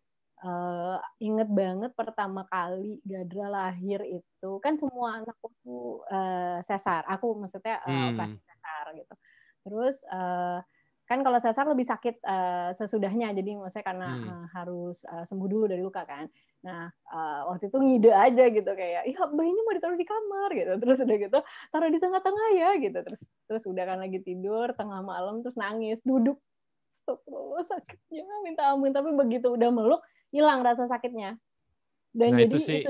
inget banget pertama kali Gadra lahir itu kan semua anakku tuh sesar, aku maksudnya operasi sesar gitu. Terus kan kalau sesar lebih sakit sesudahnya, jadi maksudnya karena harus sembuh dulu dari luka kan. Nah waktu itu ngide aja gitu kayak, ya bayinya mau ditaruh di kamar gitu, terus udah gitu taruh di tengah-tengah ya gitu, terus udah kan lagi tidur tengah malam terus nangis duduk, stop sakitnya minta ampun, tapi begitu udah meluk hilang rasa sakitnya. Dan nah, jadi itu sih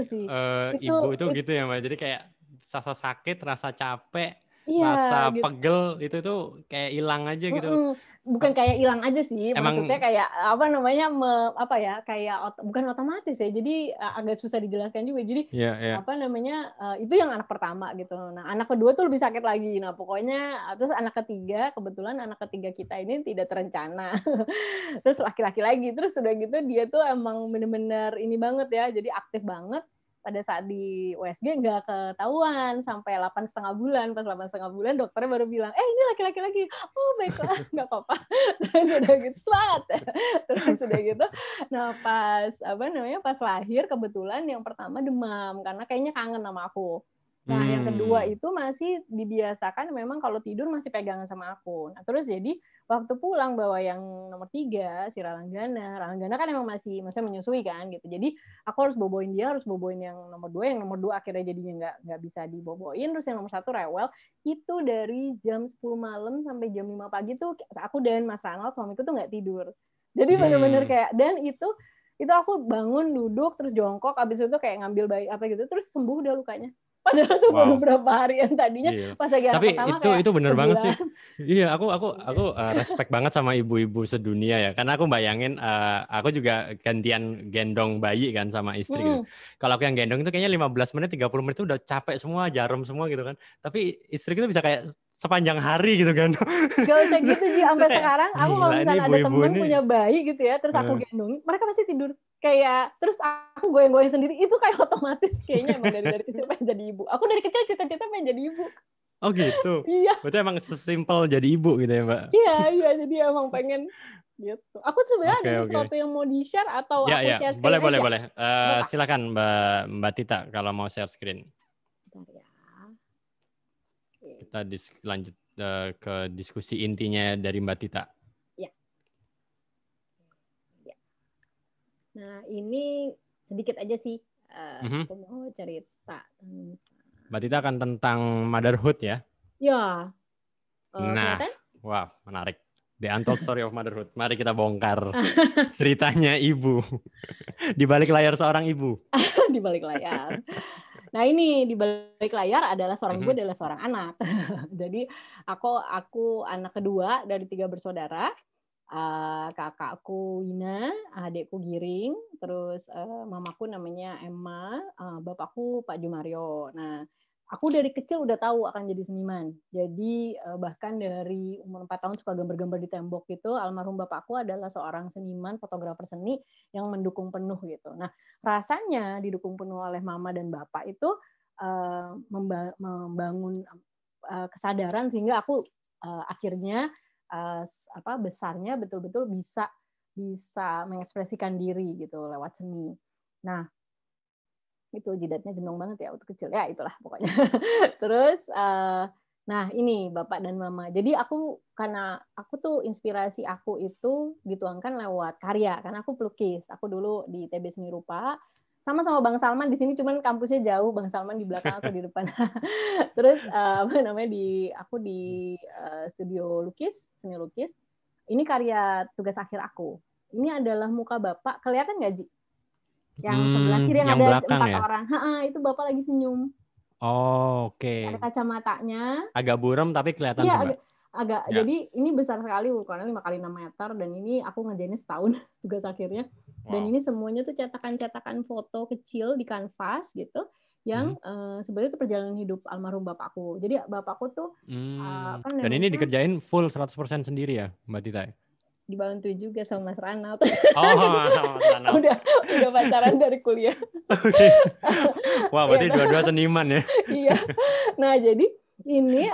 ibu itu gitu ya Mbak, jadi kayak rasa sakit, rasa capek, rasa gitu. Pegel itu tuh kayak hilang aja gitu. Bukan kayak hilang aja sih, maksudnya kayak apa namanya kayak bukan otomatis ya, jadi agak susah dijelaskan juga. Jadi apa namanya itu yang anak pertama gitu. Nah anak kedua tuh lebih sakit lagi. Nah pokoknya terus anak ketiga, kebetulan anak ketiga kita ini tidak terencana. Terus laki-laki lagi, terus udah gitu dia tuh emang bener-bener ini banget ya, jadi aktif banget. Pada saat di USG nggak ketahuan sampai 8,5 bulan. Pas 8,5 bulan dokternya baru bilang, ini laki-laki lagi. Oh baiklah, nggak apa-apa. Terus udah gitu semangat. Terus udah gitu. Nah pas lahir kebetulan yang pertama demam karena kayaknya kangen sama aku. Nah yang kedua itu masih dibiasakan memang kalau tidur masih pegangan sama aku. Nah terus jadi waktu pulang bawa yang nomor 3 si Ralanggana kan emang masih menyusui kan gitu. Jadi aku harus boboin dia, harus boboin yang nomor 2. Yang nomor 2 akhirnya jadinya nggak bisa diboboin. Terus yang nomor 1 rewel. Itu dari jam 10 malam sampai jam 5 pagi tuh aku dan Mas Ranald suamiku tuh nggak tidur. Jadi benar-benar kayak, dan itu aku bangun duduk terus jongkok, abis itu kayak ngambil bayi apa gitu terus sembuh udah lukanya. Padahal tuh baru berapa hari yang tadinya pas lagi anak pertama. Tapi itu bener banget sih. Iya, aku respect banget sama ibu-ibu sedunia ya. Karena aku bayangin aku juga gantian gendong bayi kan sama istri gitu. Kalau aku yang gendong itu kayaknya 15 menit, 30 menit itu udah capek semua, jarum semua gitu kan. Tapi istri itu bisa kayak sepanjang hari gitu kan. Gak usah gitu sih, sampai sekarang aku kalau misalnya ada temen punya bayi gitu ya, terus aku gendong, mereka pasti tidur. Kayak terus aku goyang-goyang sendiri, itu kayak otomatis kayaknya emang dari kecil pengen jadi ibu. Aku dari kecil cita-cita pengen jadi ibu. Oh gitu. Iya. Berarti emang sesimpel jadi ibu gitu ya Mbak? Iya, jadi emang pengen gitu. Aku sebenarnya ada sesuatu yang mau di-share atau aku share screen aja? Boleh. Silakan Mbak Tita kalau mau share screen. Bentar ya. Kita lanjut ke diskusi intinya dari Mbak Tita. Nah, ini sedikit aja sih. Aku mau cerita. Mbak Tita akan tentang motherhood ya? Ya. Nah, wow, menarik. The Untold Story of Motherhood. Mari kita bongkar ceritanya ibu. Di balik layar seorang ibu. Di balik layar. Nah ini di balik layar adalah seorang ibu, adalah seorang anak. Jadi aku anak kedua dari 3 bersaudara. Kakakku Wina, adikku Giring, terus mamaku namanya Emma, bapakku Pak Jumario. Nah, aku dari kecil udah tahu akan jadi seniman. Jadi bahkan dari umur 4 tahun suka gambar-gambar di tembok gitu. Almarhum bapakku adalah seorang seniman, fotografer seni yang mendukung penuh gitu. Nah, rasanya didukung penuh oleh mama dan bapak itu membangun kesadaran sehingga aku akhirnya besarnya betul-betul bisa mengekspresikan diri gitu lewat seni. Nah, itu jidatnya jendong banget ya waktu kecil ya, itulah pokoknya. Terus nah ini bapak dan mama. Jadi karena aku tuh inspirasi aku itu dituangkan lewat karya, karena aku pelukis. Aku dulu di ITB Seni Rupa sama Bang Salman di sini, cuman kampusnya jauh, Bang Salman di belakang, aku di depan. Terus aku di studio seni lukis. Ini karya tugas akhir aku. Ini adalah muka bapak, kelihatan nggak Ji? Yang sebelah kiri yang ada 4 orang. Itu bapak lagi senyum. Oh, oke. Ada kacamatanya. Agak buram tapi kelihatan sih, Mbak. Agak. Ya. Jadi ini besar sekali, ukurannya 5 x 6 meter, dan ini aku ngerjainnya setahun tugas akhirnya. Dan ini semuanya tuh cetakan-cetakan foto kecil di kanvas gitu, yang sebenarnya itu perjalanan hidup almarhum bapakku. Jadi bapakku tuh dan ini dikerjain full 100% sendiri ya, Mbak Tita? Dibantu juga sama Mas Ranald. Oh, Mas Ranald. udah pacaran dari kuliah. Okay. Wah, berarti dua-dua seniman ya. Iya. Nah, jadi ini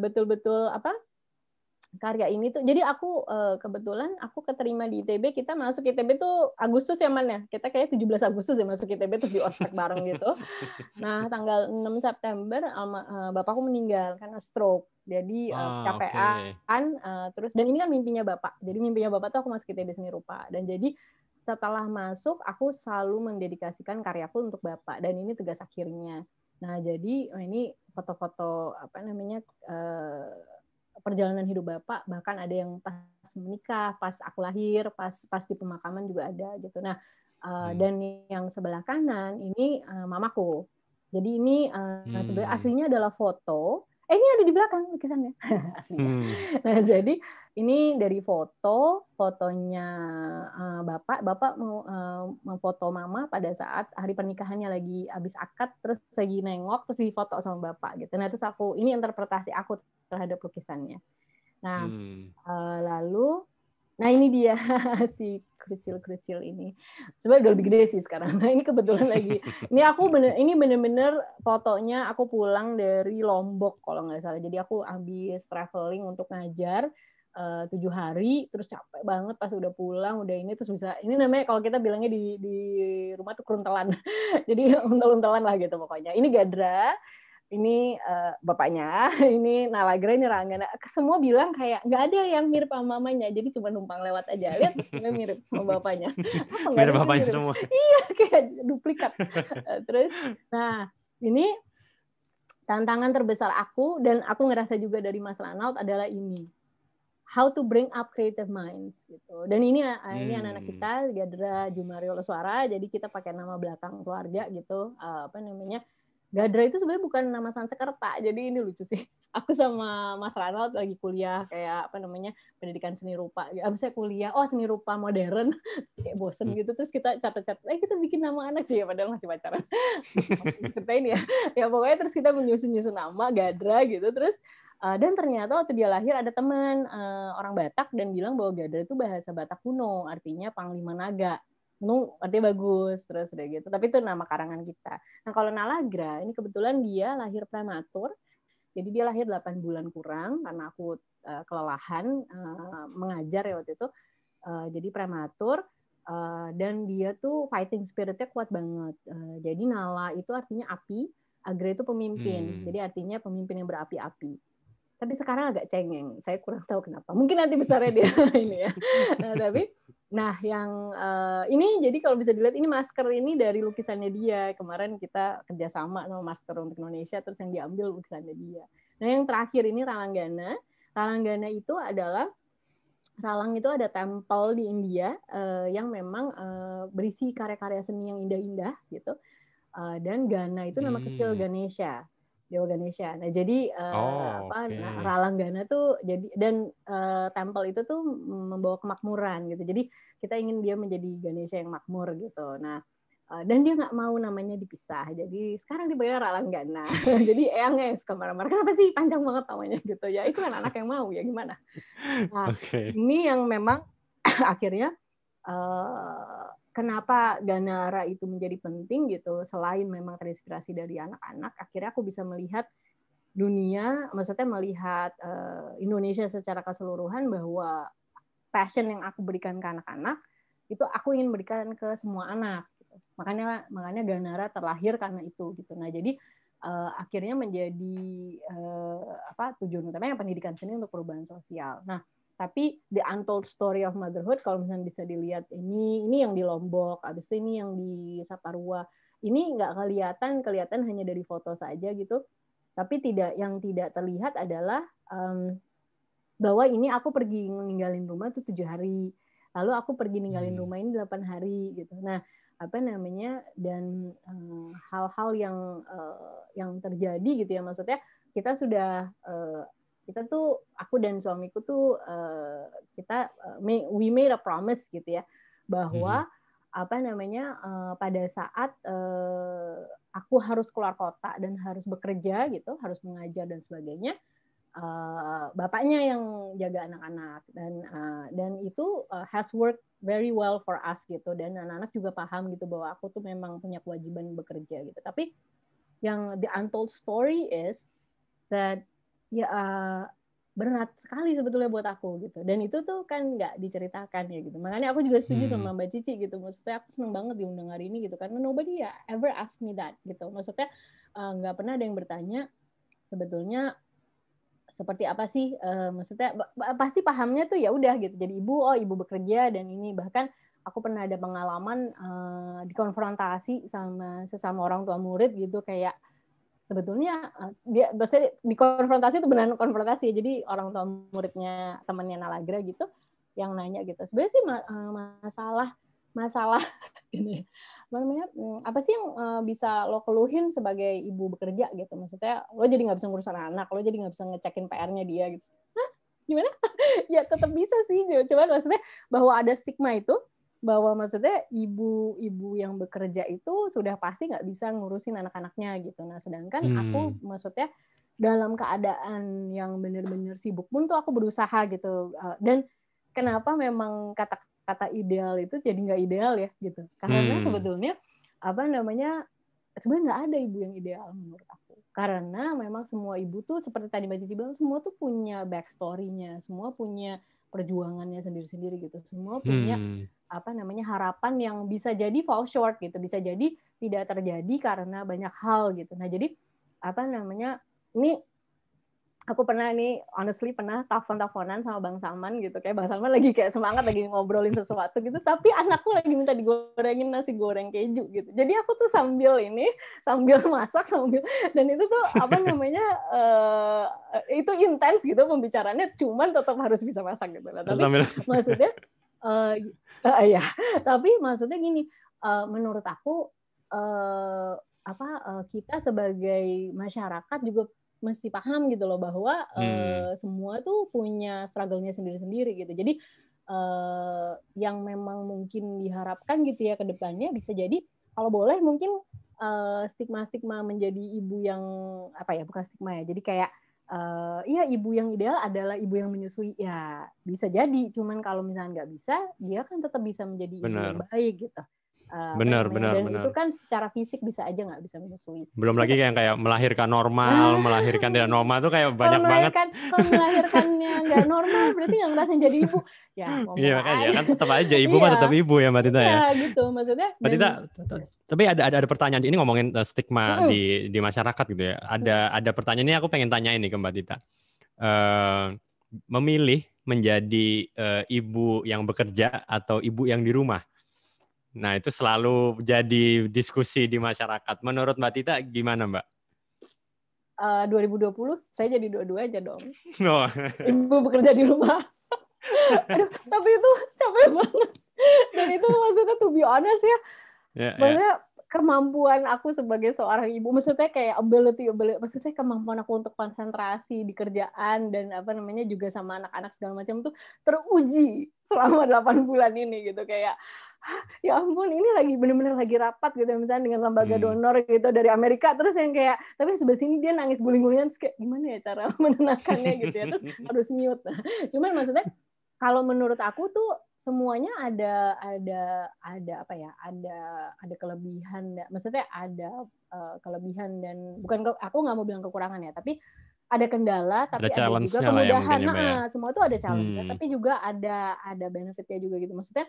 betul-betul karya ini tuh. Jadi aku kebetulan aku keterima di ITB. Kita masuk ITB tuh Agustus ya, Man ya. Kita kayak 17 Agustus ya masuk ITB, terus di ospek bareng gitu. Nah, tanggal 6 September bapakku meninggal karena stroke. Jadi capean terus, dan ini kan mimpinya bapak. Jadi mimpinya bapak tuh aku masuk ITB Seni Rupa. Dan jadi setelah masuk aku selalu mendedikasikan karyaku untuk bapak, dan ini tugas akhirnya. Nah, jadi ini foto-foto perjalanan hidup bapak, bahkan ada yang pas menikah, pas aku lahir, pas di pemakaman juga ada gitu. Nah, dan yang sebelah kanan ini mamaku. Jadi ini sebenarnya aslinya adalah foto. Ini ada di belakang lukisannya. Nah, jadi ini dari fotonya bapak mau memfoto mama pada saat hari pernikahannya, lagi habis akad, terus lagi nengok, terus difoto sama bapak gitu. Nah, terus ini interpretasi aku terhadap lukisannya. Nah, lalu ini dia si kerucil ini. Sebenarnya udah lebih gede sih sekarang. Nah, ini kebetulan lagi. Ini bener-bener fotonya aku pulang dari Lombok kalau nggak salah. Jadi aku habis traveling untuk ngajar 7 hari, terus capek banget pas udah pulang, udah ini terus bisa. Ini namanya kalau kita bilangnya di rumah tuh keruntelan. Jadi untel-untelan lah gitu pokoknya. Ini Gadra. Ini bapaknya, ini Nalagra, ini Ranggana. Semua bilang kayak nggak ada yang mirip sama mamanya, jadi cuma numpang lewat aja. Lihat, nggak mirip sama bapaknya. Mirip bapaknya semua. Iya, kayak duplikat. Terus, nah ini tantangan terbesar aku, dan aku ngerasa juga dari Mas Ranald adalah ini. How to bring up creative minds gitu. Dan ini anak-anak kita, Gadra, Jumario, Leswara, jadi kita pakai nama belakang keluarga gitu. Gadra itu sebenarnya bukan nama Sansekerta, jadi ini lucu sih. Aku sama Mas Ranald lagi kuliah kayak pendidikan seni rupa. Abisnya kuliah, seni rupa modern, kayak bosen gitu. Terus kita catat-catat, kita bikin nama anak sih ya, padahal masih pacaran. Ceritain ya pokoknya terus kita menyusun nama Gadra gitu. Terus dan ternyata waktu dia lahir ada teman orang Batak dan bilang bahwa Gadra itu bahasa Batak kuno, artinya Panglima Naga. Artinya bagus, terus udah gitu. Tapi itu nama karangan kita. Nah, kalau Nalagra, ini kebetulan dia lahir prematur. Jadi dia lahir 8 bulan kurang, karena aku kelelahan mengajar ya waktu itu. Jadi prematur, dan dia tuh fighting spirit-nya kuat banget. Jadi Nala itu artinya api, Agra itu pemimpin. Jadi artinya pemimpin yang berapi-api. Tapi sekarang agak cengeng. Saya kurang tahu kenapa. Mungkin nanti besarnya dia ini ya. Nah, yang ini jadi kalau bisa dilihat ini masker ini dari lukisannya dia. Kemarin kita kerjasama sama Masker untuk Indonesia, terus yang diambil lukisannya dia. Nah, yang terakhir ini Ralanggana. Ralanggana itu adalah Ralang itu ada tempel di India yang memang berisi karya-karya seni yang indah-indah gitu. Dan Gana itu nama kecil Ganesha, dewa Ganesha. Nah jadi Ralang Gana tuh jadi, dan tempel itu tuh membawa kemakmuran gitu. Jadi kita ingin dia menjadi Ganesha yang makmur gitu. Nah dan dia nggak mau namanya dipisah. Jadi sekarang dipanggil Ralang Gana. Jadi eyangnya suka marah-marah. Kenapa sih panjang banget namanya gitu ya? Itu kan anak yang mau ya gimana? Nah ini yang memang akhirnya kenapa Ganara itu menjadi penting gitu, selain memang terinspirasi dari anak-anak, akhirnya aku bisa melihat dunia, maksudnya melihat Indonesia secara keseluruhan, bahwa passion yang aku berikan ke anak-anak itu aku ingin berikan ke semua anak gitu. Makanya Ganara terlahir karena itu gitu. Nah jadi akhirnya menjadi tujuan utamanya pendidikan seni untuk perubahan sosial. Nah tapi the untold story of motherhood, kalau misalnya bisa dilihat, ini yang di Lombok, habis itu ini yang di Saparua, ini nggak kelihatan hanya dari foto saja gitu. Tapi yang tidak terlihat adalah bahwa ini aku pergi ninggalin rumah tuh 7 hari, lalu aku pergi ninggalin rumah ini 8 hari gitu. Nah dan hal-hal yang terjadi gitu ya, maksudnya kita sudah aku dan suamiku tuh we made a promise gitu ya, bahwa pada saat aku harus keluar kota dan harus bekerja gitu, harus mengajar dan sebagainya, bapaknya yang jaga anak-anak, dan itu has worked very well for us gitu, dan anak-anak juga paham gitu bahwa aku tuh memang punya kewajiban bekerja gitu. Tapi yang the untold story is that berat sekali sebetulnya buat aku gitu, dan itu tuh kan nggak diceritakan ya gitu. Makanya aku juga setuju sama Mbak Cici gitu, maksudnya aku seneng banget diundang hari ini gitu, karena nobody ever asked me that gitu. Maksudnya nggak pernah ada yang bertanya sebetulnya seperti apa sih, maksudnya pasti pahamnya tuh ya udah gitu, jadi ibu bekerja dan ini. Bahkan aku pernah ada pengalaman dikonfrontasi sama sesama orang tua murid gitu, kayak sebetulnya dia biasanya dikonfrontasi itu benar konfrontasi. Jadi orang tua muridnya temannya Nalagra gitu yang nanya gitu, sebenarnya sih masalah ini apa sih yang bisa lo keluhin sebagai ibu bekerja gitu, maksudnya lo jadi nggak bisa ngurus anak, lo jadi nggak bisa ngecekin PR-nya dia gitu. Hah, gimana? Ya tetap bisa sih, cuman maksudnya bahwa ada stigma itu, bahwa maksudnya ibu yang bekerja itu sudah pasti nggak bisa ngurusin anak-anaknya gitu. Nah sedangkan aku maksudnya dalam keadaan yang benar-benar sibuk pun tuh aku berusaha gitu. Dan kenapa memang kata ideal itu jadi nggak ideal ya gitu, karena sebetulnya sebenarnya nggak ada ibu yang ideal menurut aku, karena memang semua ibu tuh seperti tadi Mbak Cici bilang, semua tuh punya backstory-nya, semua punya perjuangannya sendiri-sendiri gitu, semua punya harapan yang bisa jadi fall short gitu, bisa jadi tidak terjadi karena banyak hal gitu. Nah jadi ini aku pernah telepon-teleponan sama Bang Salman gitu, kayak Bang Salman lagi kayak semangat lagi ngobrolin sesuatu gitu, tapi anakku lagi minta digorengin nasi goreng keju gitu. Jadi aku tuh sambil masak dan itu tuh itu intens gitu pembicaranya, cuman tetap harus bisa masak gitu. Nah, tapi maksudnya ya, tapi maksudnya gini, menurut aku kita sebagai masyarakat juga mesti paham gitu loh, bahwa semua tuh punya struggle-nya sendiri-sendiri gitu. Jadi yang memang mungkin diharapkan gitu ya ke depannya, bisa jadi kalau boleh mungkin stigma-stigma menjadi ibu yang bukan stigma ya. Jadi kayak ibu yang ideal adalah ibu yang menyusui. Ya, bisa jadi. Cuman kalau misalnya nggak bisa, dia kan tetap bisa menjadi ibu yang baik gitu. Benar. Itu kan secara fisik bisa aja nggak bisa menyusui. Belum lagi kayak melahirkan normal, melahirkan tidak normal tuh kayak banyak banget. Kalau melahirkannya nggak normal, berarti nggak ngerasain jadi ibu. Ya, iya kan tetap aja ibu mah tetap ibu ya Mbak Tita ya. Iya gitu maksudnya. Mbak Tita, tapi ada pertanyaan, ini ngomongin stigma di masyarakat gitu ya. Ada pertanyaan ini aku pengen tanya ini ke Mbak Tita. Memilih menjadi ibu yang bekerja atau ibu yang di rumah. Nah, itu selalu jadi diskusi di masyarakat. Menurut Mbak Tita gimana, Mbak? 2020 saya jadi dua-dua aja dong. Ibu bekerja di rumah. Aduh, tapi itu capek banget. Dan itu maksudnya to be honest ya. Maksudnya kemampuan aku sebagai seorang ibu, maksudnya kayak ability, maksudnya kemampuan aku untuk konsentrasi di kerjaan dan apa namanya juga sama anak-anak segala macam tuh teruji selama 8 bulan ini gitu. Kayak ya ampun, ini lagi bener-bener lagi rapat gitu misalnya dengan lembaga donor gitu dari Amerika, terus yang kayak tapi sebelah sini dia nangis guling-gulingan, terus kayak gimana ya cara menenangkannya gitu ya, terus harus mute. Cuman maksudnya kalau menurut aku tuh semuanya ada apa ya, ada kelebihan, maksudnya ada kelebihan dan bukan aku nggak mau bilang kekurangan ya, tapi ada kendala, tapi ada juga kemudahan. Ya, semua itu ada challenge, tapi juga ada benefitnya juga gitu. Maksudnya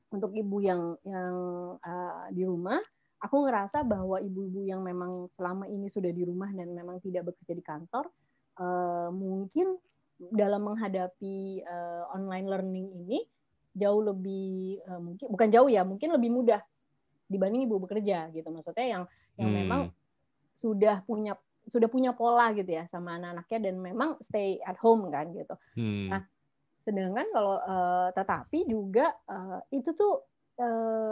untuk ibu yang di rumah, aku ngerasa bahwa ibu-ibu yang memang selama ini sudah di rumah dan memang tidak bekerja di kantor, mungkin dalam menghadapi online learning ini jauh lebih mungkin bukan jauh ya, mungkin lebih mudah dibanding ibu bekerja gitu. Maksudnya yang memang sudah punya pola gitu ya sama anak-anaknya dan memang stay at home kan gitu. Nah, sedangkan kalau tetapi juga itu tuh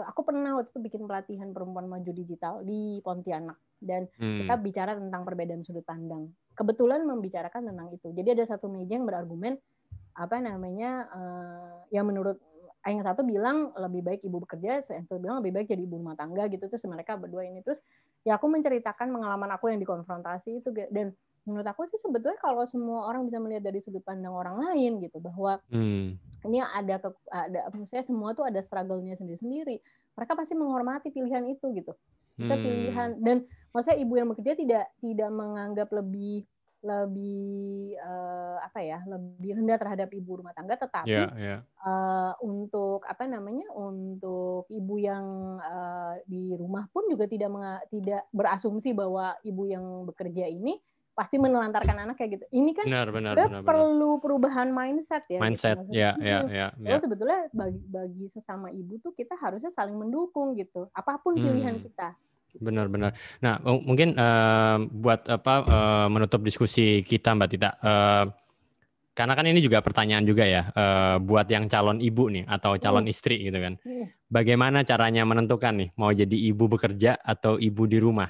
aku pernah waktu itu bikin pelatihan perempuan maju digital di Pontianak dan kita bicara tentang perbedaan sudut pandang. Kebetulan membicarakan tentang itu. Jadi ada satu meja yang berargumen apa namanya yang menurut yang satu bilang lebih baik ibu bekerja, yang satu bilang lebih baik jadi ibu rumah tangga gitu. Terus mereka berdua ini terus ya aku menceritakan pengalaman aku yang dikonfrontasi itu dan menurut aku sih sebetulnya kalau semua orang bisa melihat dari sudut pandang orang lain gitu bahwa ini ada maksudnya semua tuh ada struggle-nya sendiri-sendiri. Mereka pasti menghormati pilihan itu gitu. Bisa pilihan dan maksudnya ibu yang bekerja tidak menganggap lebih apa ya, lebih rendah terhadap ibu rumah tangga, tetapi untuk apa namanya, untuk ibu yang di rumah pun juga tidak berasumsi bahwa ibu yang bekerja ini pasti menelantarkan anak kayak gitu. Ini kan benar, perlu perubahan mindset ya. Mindset, gitu. Terus sebetulnya bagi sesama ibu tuh kita harusnya saling mendukung gitu, apapun pilihan kita. Benar-benar. Nah, mungkin buat menutup diskusi kita, Mbak Tita, karena kan ini juga pertanyaan juga ya, buat yang calon ibu nih atau calon istri gitu kan. Bagaimana caranya menentukan nih mau jadi ibu bekerja atau ibu di rumah?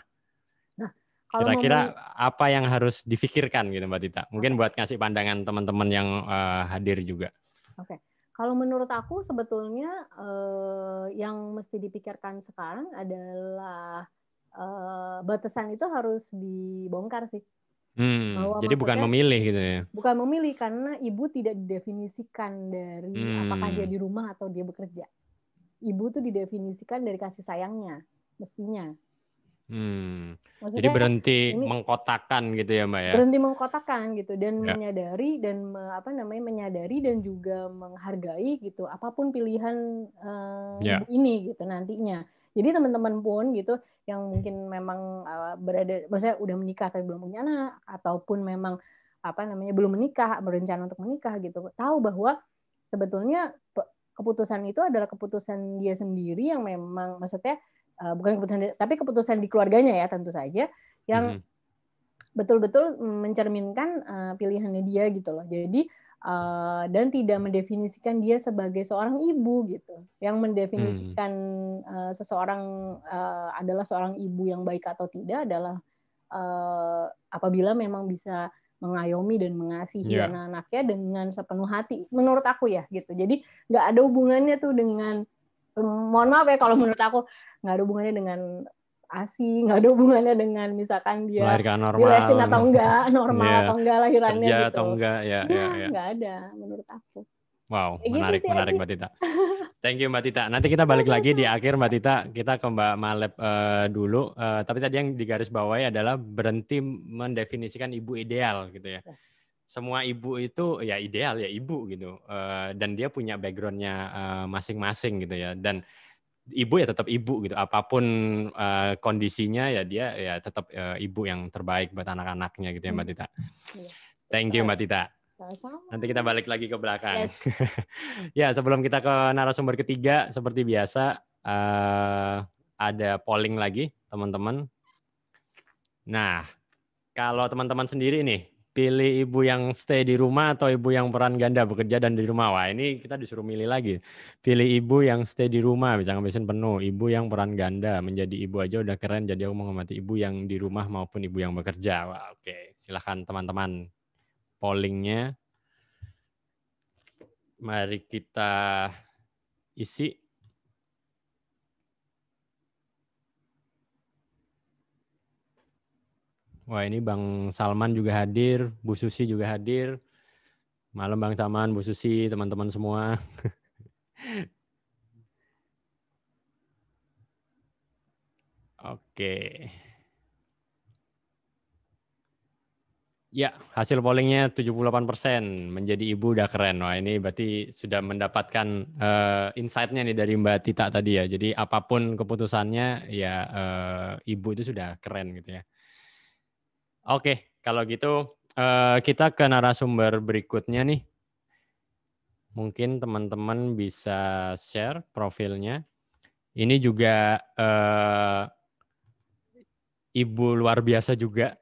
Kira-kira apa yang harus difikirkan gitu Mbak Tita? Mungkin buat ngasih pandangan teman-teman yang hadir juga. Oke. Kalau menurut aku sebetulnya yang mesti dipikirkan sekarang adalah batasan itu harus dibongkar sih. Jadi bukan memilih gitu ya? Bukan memilih karena ibu tidak didefinisikan dari apakah dia di rumah atau dia bekerja. Ibu tuh didefinisikan dari kasih sayangnya mestinya. Jadi berhenti mengkotakkan gitu ya Mbak ya? Berhenti mengkotakkan gitu dan menyadari dan menyadari dan juga menghargai gitu apapun pilihan ibu ini gitu nantinya. Jadi teman-teman pun gitu yang mungkin memang maksudnya udah menikah tapi belum punya anak ataupun memang belum menikah, berencana untuk menikah gitu, tahu bahwa sebetulnya keputusan itu adalah keputusan dia sendiri yang memang maksudnya bukan keputusan tapi keputusan di keluarganya ya tentu saja yang betul-betul mencerminkan pilihannya dia gitu loh. Jadi dan tidak mendefinisikan dia sebagai seorang ibu gitu. Yang mendefinisikan seseorang adalah seorang ibu yang baik atau tidak adalah apabila memang bisa mengayomi dan mengasihi anak-anaknya dengan sepenuh hati. Menurut aku ya gitu. Jadi nggak ada hubungannya tuh dengan mohon maaf ya kalau menurut aku nggak ada hubungannya dengan ASI, nggak ada hubungannya dengan misalkan dia dilesin atau enggak, normal atau enggak lahirannya kerja gitu. Atau enggak, nggak ada menurut aku. Wow, menarik Mbak Tita. Thank you Mbak Tita. Nanti kita balik lagi di akhir Mbak Tita, kita ke Mbak Malep dulu. Tapi tadi yang digarisbawahi adalah berhenti mendefinisikan ibu ideal gitu ya. Semua ibu itu ya ideal ya ibu gitu, dan dia punya backgroundnya masing-masing gitu ya, dan ibu ya tetap ibu gitu, apapun kondisinya ya dia ya tetap ibu yang terbaik buat anak-anaknya gitu ya Mbak Tita. Thank you Mbak Tita. Nanti kita balik lagi ke belakang. Ya sebelum kita ke narasumber ketiga seperti biasa ada polling lagi teman-teman. Nah kalau teman-teman sendiri nih pilih ibu yang stay di rumah atau ibu yang peran ganda bekerja dan di rumah? Wah, ini kita disuruh milih lagi. Pilih ibu yang stay di rumah bisa ngabisin penuh. Ibu yang peran ganda menjadi ibu aja udah keren. Jadi aku mengamati ibu yang di rumah maupun ibu yang bekerja. Wah, oke. Silahkan teman-teman pollingnya. Mari kita isi. Wah, ini Bang Salman juga hadir, Bu Susi juga hadir. Malam Bang Salman, Bu Susi, teman-teman semua. Oke. Ya, hasil pollingnya 78% menjadi ibu udah keren. Wah, ini berarti sudah mendapatkan insight-nya nih dari Mbak Tita tadi ya. Jadi apapun keputusannya, ya ibu itu sudah keren gitu ya. Oke, kalau gitu kita ke narasumber berikutnya nih. Mungkin teman-teman bisa share profilnya. Ini juga ibu luar biasa juga.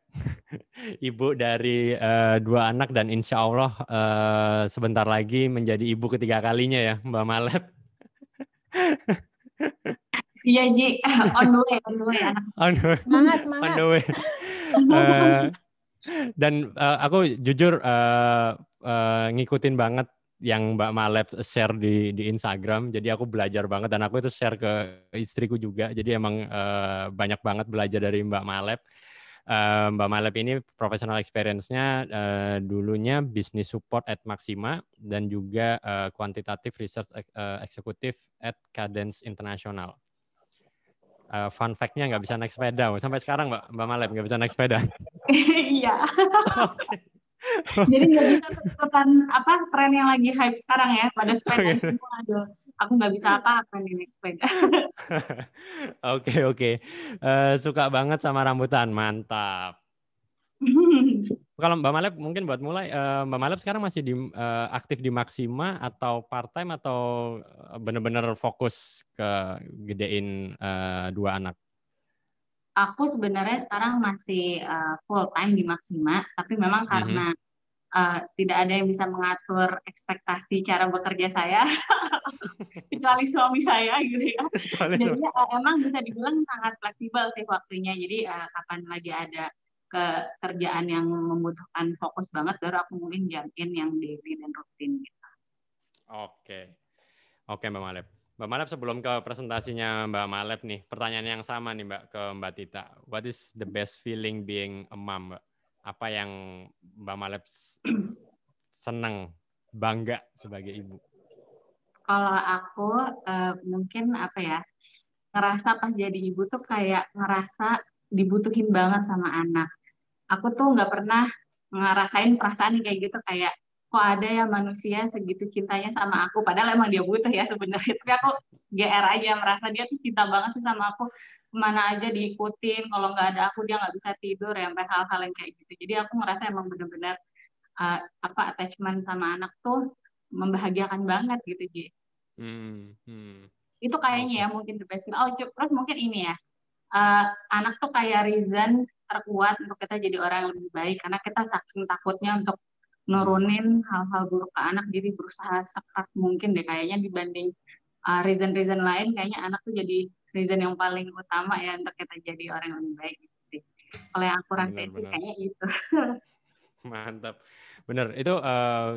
Ibu dari 2 anak dan insya Allah sebentar lagi menjadi ibu ketiga kalinya ya, Mbak Malep. Iya Ji, on the way. Semangat. On the way. Dan aku jujur ngikutin banget yang Mbak Malep share di Instagram. Jadi aku belajar banget dan aku itu share ke istriku juga. Jadi emang banyak banget belajar dari Mbak Malep. Mbak Malep ini professional experience-nya dulunya business support at Maxima dan juga quantitative research executive at Cadence International. Fun fact-nya nggak bisa naik sepeda. Sampai sekarang Mbak Malep nggak bisa naik sepeda. Iya. Oke. Jadi nggak bisa ikutan tren yang lagi hype sekarang ya. Pada sepeda semua, aduh. Aku nggak bisa apa-apa nih naik sepeda. Oke. Suka banget sama rambutan. Mantap. Kalau Mbak Malep mungkin buat mulai, Mbak Malep sekarang masih aktif di Maxima atau part time atau benar-benar fokus ke gedein 2 anak? Aku sebenarnya sekarang masih full time di Maxima, tapi memang karena tidak ada yang bisa mengatur ekspektasi cara bekerja saya, kecuali suami saya gitu ya. Jadi emang bisa dibilang sangat fleksibel sih waktunya. Jadi kapan lagi ada kerjaan yang membutuhkan fokus banget, baru aku mungkin jam-in yang daily dan rutin gitu. Oke Mbak Malep. Mbak Malep, sebelum ke presentasinya Mbak Malep nih, pertanyaan yang sama nih Mbak ke Mbak Tita. What is the best feeling being a mom, Mbak? Apa yang Mbak Malep senang, bangga sebagai ibu? Kalau aku mungkin ngerasa pas jadi ibu tuh kayak ngerasa dibutuhin banget sama anak. Aku tuh nggak pernah ngerasain perasaan kayak gitu, kayak kok ada ya manusia segitu cintanya sama aku, padahal emang dia butuh ya sebenarnya, tapi aku GR aja, merasa dia tuh cinta banget sih sama aku, kemana aja diikutin, kalau nggak ada aku dia nggak bisa tidur, sampai hal-hal yang kayak gitu. Jadi aku ngerasa emang benar-benar attachment sama anak tuh membahagiakan banget gitu, Ji. Itu kayaknya ya mungkin the best. Terus mungkin ini ya, anak tuh kayak reason terkuat untuk kita jadi orang yang lebih baik, karena kita saking takutnya untuk nurunin hal-hal buruk ke anak, jadi berusaha sekeras mungkin deh kayaknya dibanding reason-reason lain. Kayaknya anak tuh jadi reason yang paling utama ya untuk kita jadi orang yang lebih baik gitu sih. Kalau yang aku rasain sih kayaknya itu. Mantap. Bener, itu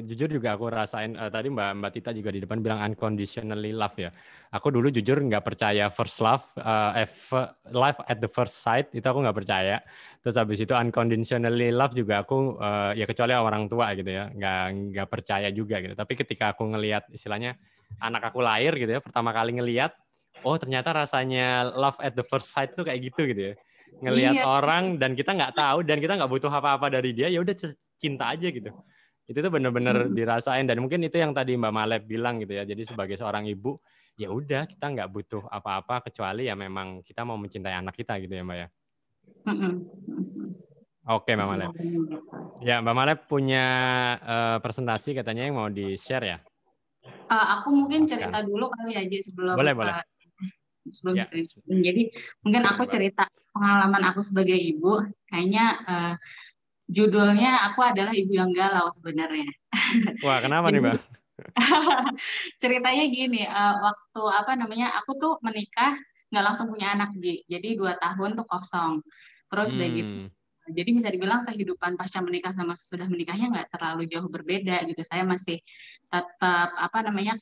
jujur juga aku rasain, tadi Mbak Tita juga di depan bilang unconditionally love ya. Aku dulu jujur nggak percaya first love, love at the first sight, itu aku nggak percaya. Terus habis itu unconditionally love juga aku, ya kecuali orang tua gitu ya, nggak percaya juga gitu. Tapi ketika aku ngelihat istilahnya anak aku lahir gitu ya, pertama kali ngelihat, oh ternyata rasanya love at the first sight tuh kayak gitu ya. Ngelihat orang dan kita nggak tahu dan kita nggak butuh apa-apa dari dia, ya udah cinta aja gitu. Itu tuh bener-bener dirasain, dan mungkin itu yang tadi Mbak Malep bilang gitu ya. Jadi sebagai seorang ibu, ya udah kita nggak butuh apa-apa kecuali ya memang kita mau mencintai anak kita gitu ya Mbak ya. Oke Mbak Malep. Ya Mbak Malep punya presentasi katanya yang mau di-share ya. Aku mungkin cerita dulu kali ya Ji sebelum. Boleh. Sebelum screen. Jadi mungkin aku cerita pengalaman aku sebagai ibu. Kayaknya Judulnya Aku Adalah Ibu Yang Galau sebenarnya. Wah, kenapa nih, Mbak? Ceritanya gini, waktu aku tuh menikah nggak langsung punya anak, Ji. Jadi 2 tahun tuh kosong. Terus udah gitu. Jadi bisa dibilang kehidupan pasca menikah sama sudah menikahnya nggak terlalu jauh berbeda gitu. Saya masih tetap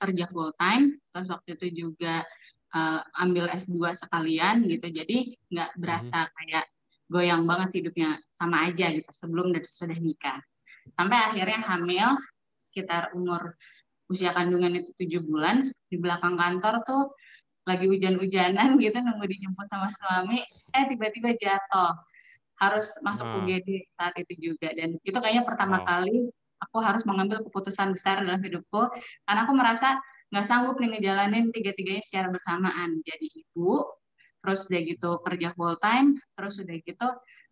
kerja full time. Terus waktu itu juga ambil S2 sekalian gitu. Jadi nggak berasa kayak goyang banget hidupnya, sama aja gitu sebelum dan sudah nikah. Sampai akhirnya hamil sekitar usia kandungan itu 7 bulan, di belakang kantor tuh lagi hujan-hujanan gitu, nunggu dijemput sama suami, tiba-tiba jatuh. Harus masuk UGD saat itu juga. Dan itu kayaknya pertama kali aku harus mengambil keputusan besar dalam hidupku, karena aku merasa nggak sanggup nih ngejalanin 3-tiganya secara bersamaan. Jadi ibu, terus udah gitu kerja full time, terus udah gitu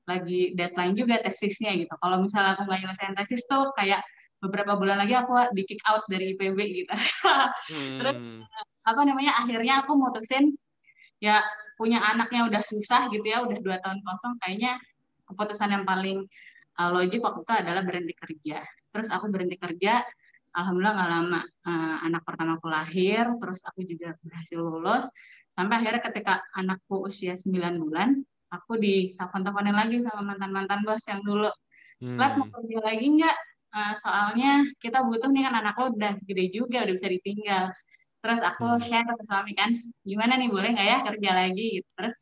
lagi deadline juga tesisnya gitu. Kalau misalnya aku nggak nyelesain tesis tuh kayak beberapa bulan lagi aku di kick out dari IPB gitu. Terus akhirnya aku mutusin ya, punya anaknya udah susah gitu ya, udah 2 tahun kosong, kayaknya keputusan yang paling logik waktu itu adalah berhenti kerja. Terus aku berhenti kerja, alhamdulillah nggak lama anak pertama aku lahir, terus aku juga berhasil lulus. Sampai akhirnya ketika anakku usia 9 bulan, aku ditelepon-teleponin lagi sama mantan-mantan bos yang dulu. Lat, mau kerja lagi nggak? Soalnya kita butuh nih, kan anak lo udah gede juga, udah bisa ditinggal. Terus aku share ke suami kan, gimana nih, boleh nggak ya kerja lagi? Gitu. Terus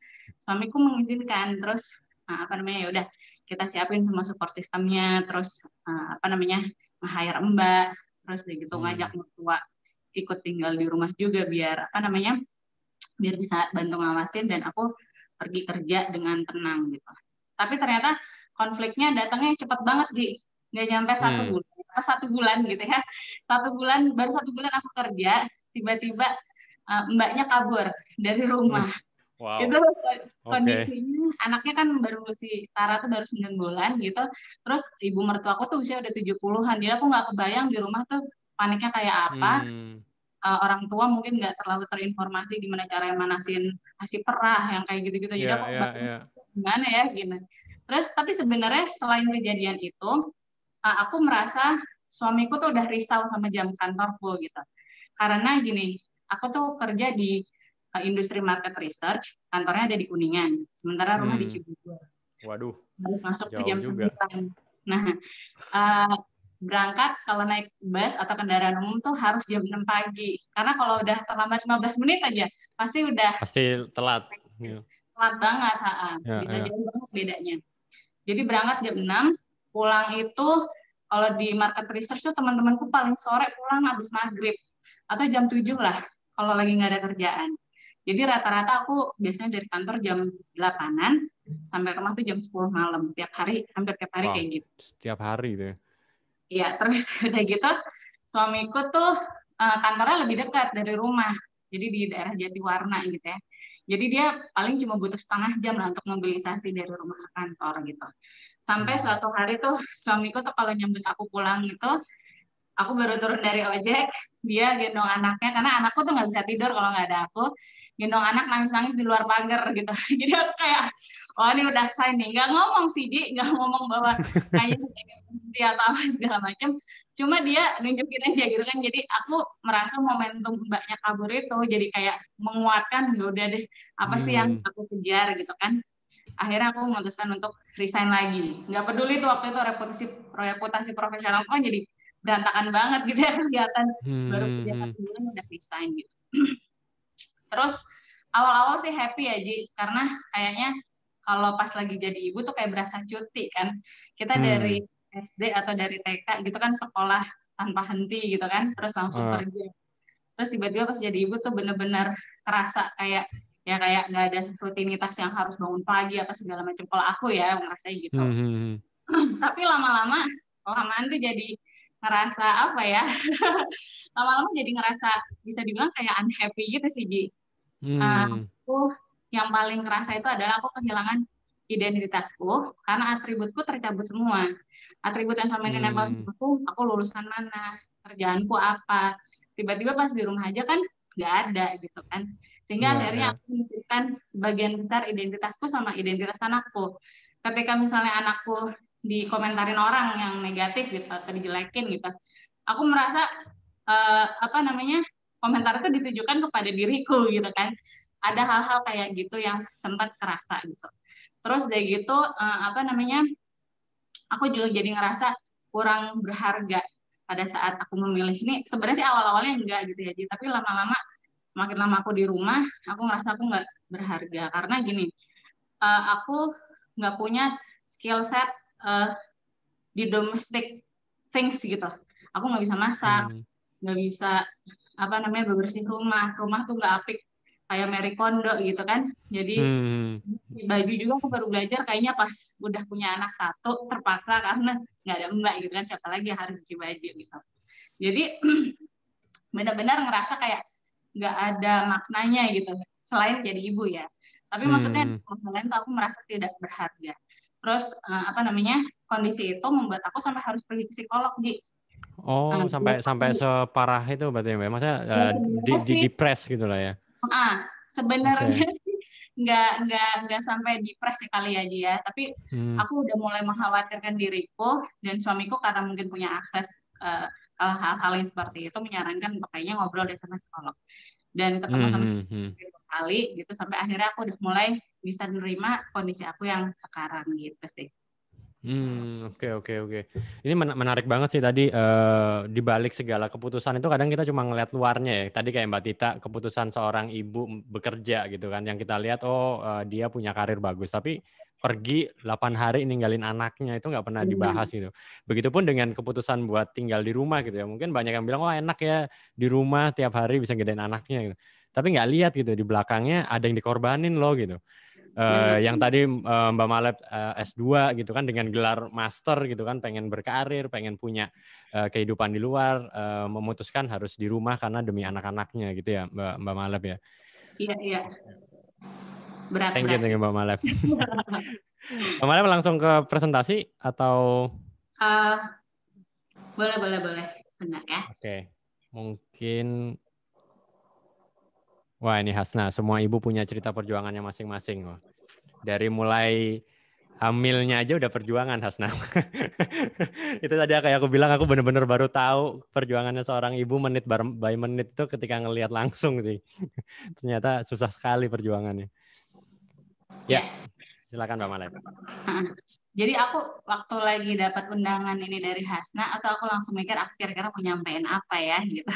suamiku mengizinkan. Terus ya udah kita siapin semua support sistemnya. Terus nge-hire mbak. Terus gitu ngajak mertua ikut tinggal di rumah juga biar biar bisa bantu ngawasin, dan aku pergi kerja dengan tenang gitu. Tapi ternyata konfliknya datangnya cepet banget, Ji. Nggak nyampe 1 bulan gitu ya. 1 bulan, baru 1 bulan aku kerja, tiba-tiba mbaknya kabur dari rumah. Wow. Itu kondisinya, anaknya kan si Tara tuh baru 9 bulan gitu. Terus ibu mertua aku tuh usia udah 70-an. Jadi aku nggak kebayang di rumah tuh paniknya kayak apa. Orang tua mungkin nggak terlalu terinformasi gimana cara manasin asi perah yang kayak gitu-gitu. Jadi aku gimana ya gini. Terus tapi sebenarnya selain kejadian itu, aku merasa suamiku tuh udah risau sama jam kantorku gitu. Karena gini, aku tuh kerja di industri market research, kantornya ada di Kuningan, sementara rumah di Cibubur. Waduh. Harus masuk ke jam 9. Nah, berangkat kalau naik bus atau kendaraan umum tuh harus jam 6 pagi. Karena kalau udah terlambat 15 menit aja, pasti telat. Telat banget, bisa jauh banget bedanya. Jadi berangkat jam 6, pulang itu kalau di market research tuh teman-temanku paling sore pulang habis maghrib atau jam 7 lah kalau lagi nggak ada kerjaan. Jadi rata-rata aku biasanya dari kantor jam 8-an sampai rumah tuh jam 10 malam tiap hari, hampir tiap hari kayak gitu. Setiap hari tuh. Iya, terus udah gitu suamiku tuh kantornya lebih dekat dari rumah. Jadi di daerah Jatiwarna gitu ya. Jadi dia paling cuma butuh setengah jam lah untuk mobilisasi dari rumah ke kantor gitu. Sampai suatu hari tuh suamiku tuh kalau nyambut aku pulang gitu, aku baru turun dari ojek, dia gendong anaknya, karena anakku tuh nggak bisa tidur kalau nggak ada aku, gendong anak nangis-nangis di luar pagar gitu. Jadi aku kayak, oh ini udah sign nih. Nggak ngomong sih, Di, nggak ngomong bahwa kayaknya atau segala macam. Cuma dia nunjukin aja gitu kan. Jadi aku merasa momentum mbaknya kabur itu jadi kayak menguatkan, ya udah deh, apa sih yang aku kejar gitu kan. Akhirnya aku memutuskan untuk resign lagi. Nggak peduli tuh waktu itu reputasi profesional kan jadi berantakan banget gitu ya, kelihatan baru kerja 1 bulan udah resign gitu. Terus awal-awal sih happy ya, Ji, karena kayaknya kalau pas lagi jadi ibu tuh kayak berasa cuti kan. Kita dari SD atau dari TK gitu kan sekolah tanpa henti gitu kan, terus langsung kerja. Terus tiba-tiba pas jadi ibu tuh bener-bener kerasa kayak nggak ada rutinitas yang harus bangun pagi atau segala macam. Kalau aku ya ngerasain gitu. Tapi lama-lama tuh jadi ngerasa apa ya? Lama-lama jadi ngerasa bisa dibilang kayak unhappy gitu sih, Ji. Aku yang paling ngerasa itu adalah aku kehilangan identitasku karena atributku tercabut semua. Atribut yang selama ini nempel sama aku lulusan mana, kerjaanku apa. Tiba-tiba pas di rumah aja kan nggak ada gitu kan. Sehingga akhirnya aku menunjukkan sebagian besar identitasku sama identitas anakku. Ketika misalnya anakku dikomentarin orang yang negatif gitu atau dijelekin gitu. Aku merasa komentar itu ditujukan kepada diriku gitu kan. Ada hal-hal kayak gitu yang sempat kerasa gitu. Terus dari gitu aku juga jadi ngerasa kurang berharga pada saat aku memilih. Ini sebenarnya sih awal-awalnya enggak gitu ya, tapi lama-lama semakin lama aku di rumah, aku ngerasa aku nggak berharga karena gini, aku nggak punya skill set di domestic things gitu. Aku nggak bisa masak, nggak bisa bebersih rumah tuh nggak apik kayak Marie Kondo gitu kan. Jadi baju juga aku baru belajar kayaknya pas udah punya anak satu, terpaksa karena nggak ada mbak gitu kan, siapa lagi yang harus cuci baju gitu. Jadi benar-benar ngerasa kayak nggak ada maknanya gitu selain jadi ibu ya. Tapi maksudnya lain tuh aku merasa tidak berharga. Terus kondisi itu membuat aku sampai harus pergi ke psikolog sampai separah itu berarti Mbak. Maksudnya depres gitu lah ya. Sebenarnya nggak sampai depres kali aja ya, tapi aku udah mulai mengkhawatirkan diriku dan suamiku karena mungkin punya akses hal-hal yang seperti itu, menyarankan untuk kayaknya ngobrol deh sama psikolog dan ketemu sama kali gitu, sampai akhirnya aku udah mulai bisa menerima kondisi aku yang sekarang gitu sih. Oke. Ini menarik banget sih tadi, di balik segala keputusan itu kadang kita cuma ngeliat luarnya ya. Tadi kayak Mbak Tita, keputusan seorang ibu bekerja gitu kan, yang kita lihat dia punya karir bagus, tapi pergi 8 hari ninggalin anaknya itu nggak pernah dibahas gitu. Begitupun dengan keputusan buat tinggal di rumah gitu ya. Mungkin banyak yang bilang, wah enak ya di rumah tiap hari bisa gedein anaknya gitu. Tapi nggak lihat gitu di belakangnya ada yang dikorbanin loh gitu. Yang tadi Mbak Malep S2 gitu kan dengan gelar master gitu kan, pengen berkarir, pengen punya kehidupan di luar, memutuskan harus di rumah karena demi anak-anaknya gitu ya Mbak Malep ya. Iya. Berat. Thank you Mbak Malep. Mbak Malep langsung ke presentasi atau? Boleh. Sebentar ya. Oke. Mungkin. Wah ini Hasna, semua ibu punya cerita perjuangannya masing-masing. Dari mulai hamilnya aja udah perjuangan Hasna. Itu tadi kayak aku bilang, aku benar-benar baru tahu perjuangannya seorang ibu menit by menit itu ketika ngelihat langsung sih. Ternyata susah sekali perjuangannya. Ya, silakan Mbak Malep. Jadi aku waktu lagi dapat undangan ini dari Hasna, atau aku langsung mikir aku kira-kira mau nyampein apa ya gitu.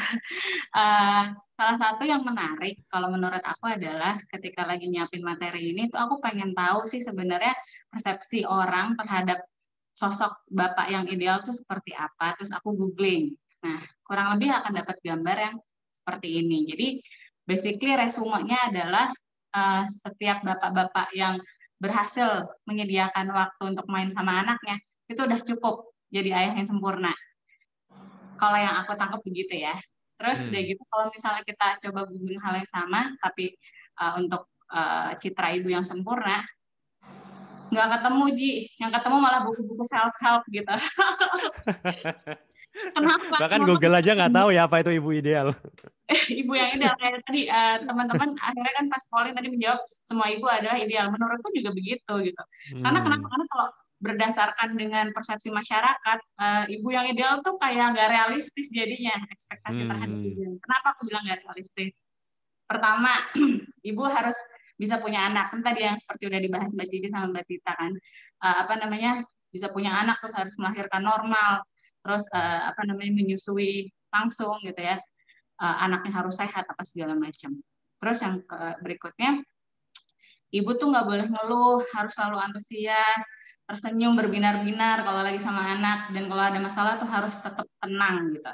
Salah satu yang menarik kalau menurut aku adalah ketika lagi nyiapin materi ini tuh aku pengen tahu sih sebenarnya persepsi orang terhadap sosok bapak yang ideal tuh seperti apa. Terus aku googling. Nah, kurang lebih akan dapat gambar yang seperti ini. Jadi basically resumenya adalah setiap bapak-bapak yang berhasil menyediakan waktu untuk main sama anaknya, itu udah cukup jadi ayah yang sempurna. Kalau yang aku tangkap begitu ya. Terus udah gitu, kalau misalnya kita coba googling hal yang sama, tapi untuk citra ibu yang sempurna, nggak ketemu, Ji. Yang ketemu malah buku-buku self-help gitu. Kenapa? Bahkan Google aja nggak tahu ya apa itu ibu ideal. Ibu yang ideal, kayak tadi teman-teman akhirnya kan pas polling tadi menjawab semua ibu adalah ideal. Menurutku juga begitu gitu. Karena kenapa? Karena kalau berdasarkan dengan persepsi masyarakat, ibu yang ideal tuh kayak nggak realistis jadinya ekspektasi terhadap ibu. Kenapa aku bilang nggak realistis? Pertama, ibu harus bisa punya anak. Kan tadi yang seperti udah dibahas Mbak Cici sama Mbak Tita kan, bisa punya anak terus harus melahirkan normal, terus menyusui langsung gitu ya. Anaknya harus sehat apa segala macam. Terus yang berikutnya, ibu tuh nggak boleh ngeluh, harus selalu antusias, tersenyum berbinar-binar kalau lagi sama anak, dan kalau ada masalah tuh harus tetap tenang gitu.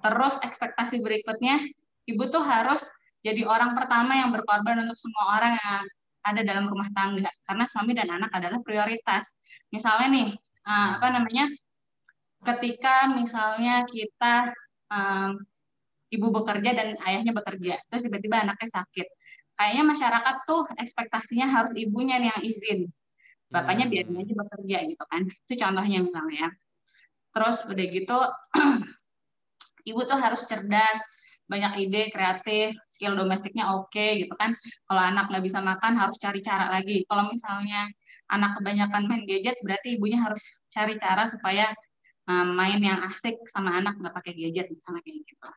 Terus ekspektasi berikutnya, ibu tuh harus jadi orang pertama yang berkorban untuk semua orang yang ada dalam rumah tangga, karena suami dan anak adalah prioritas. Misalnya nih, ketika misalnya kita ibu bekerja dan ayahnya bekerja, terus tiba-tiba anaknya sakit. Kayaknya masyarakat tuh ekspektasinya harus ibunya nih yang izin. Bapaknya biarin aja bekerja gitu kan. Itu contohnya misalnya. Terus udah gitu, ibu tuh harus cerdas, banyak ide kreatif, skill domestiknya oke gitu kan. Kalau anak nggak bisa makan harus cari cara lagi. Kalau misalnya anak kebanyakan main gadget, berarti ibunya harus cari cara supaya main yang asik sama anak, nggak pakai gadget misalnya kayak gitu.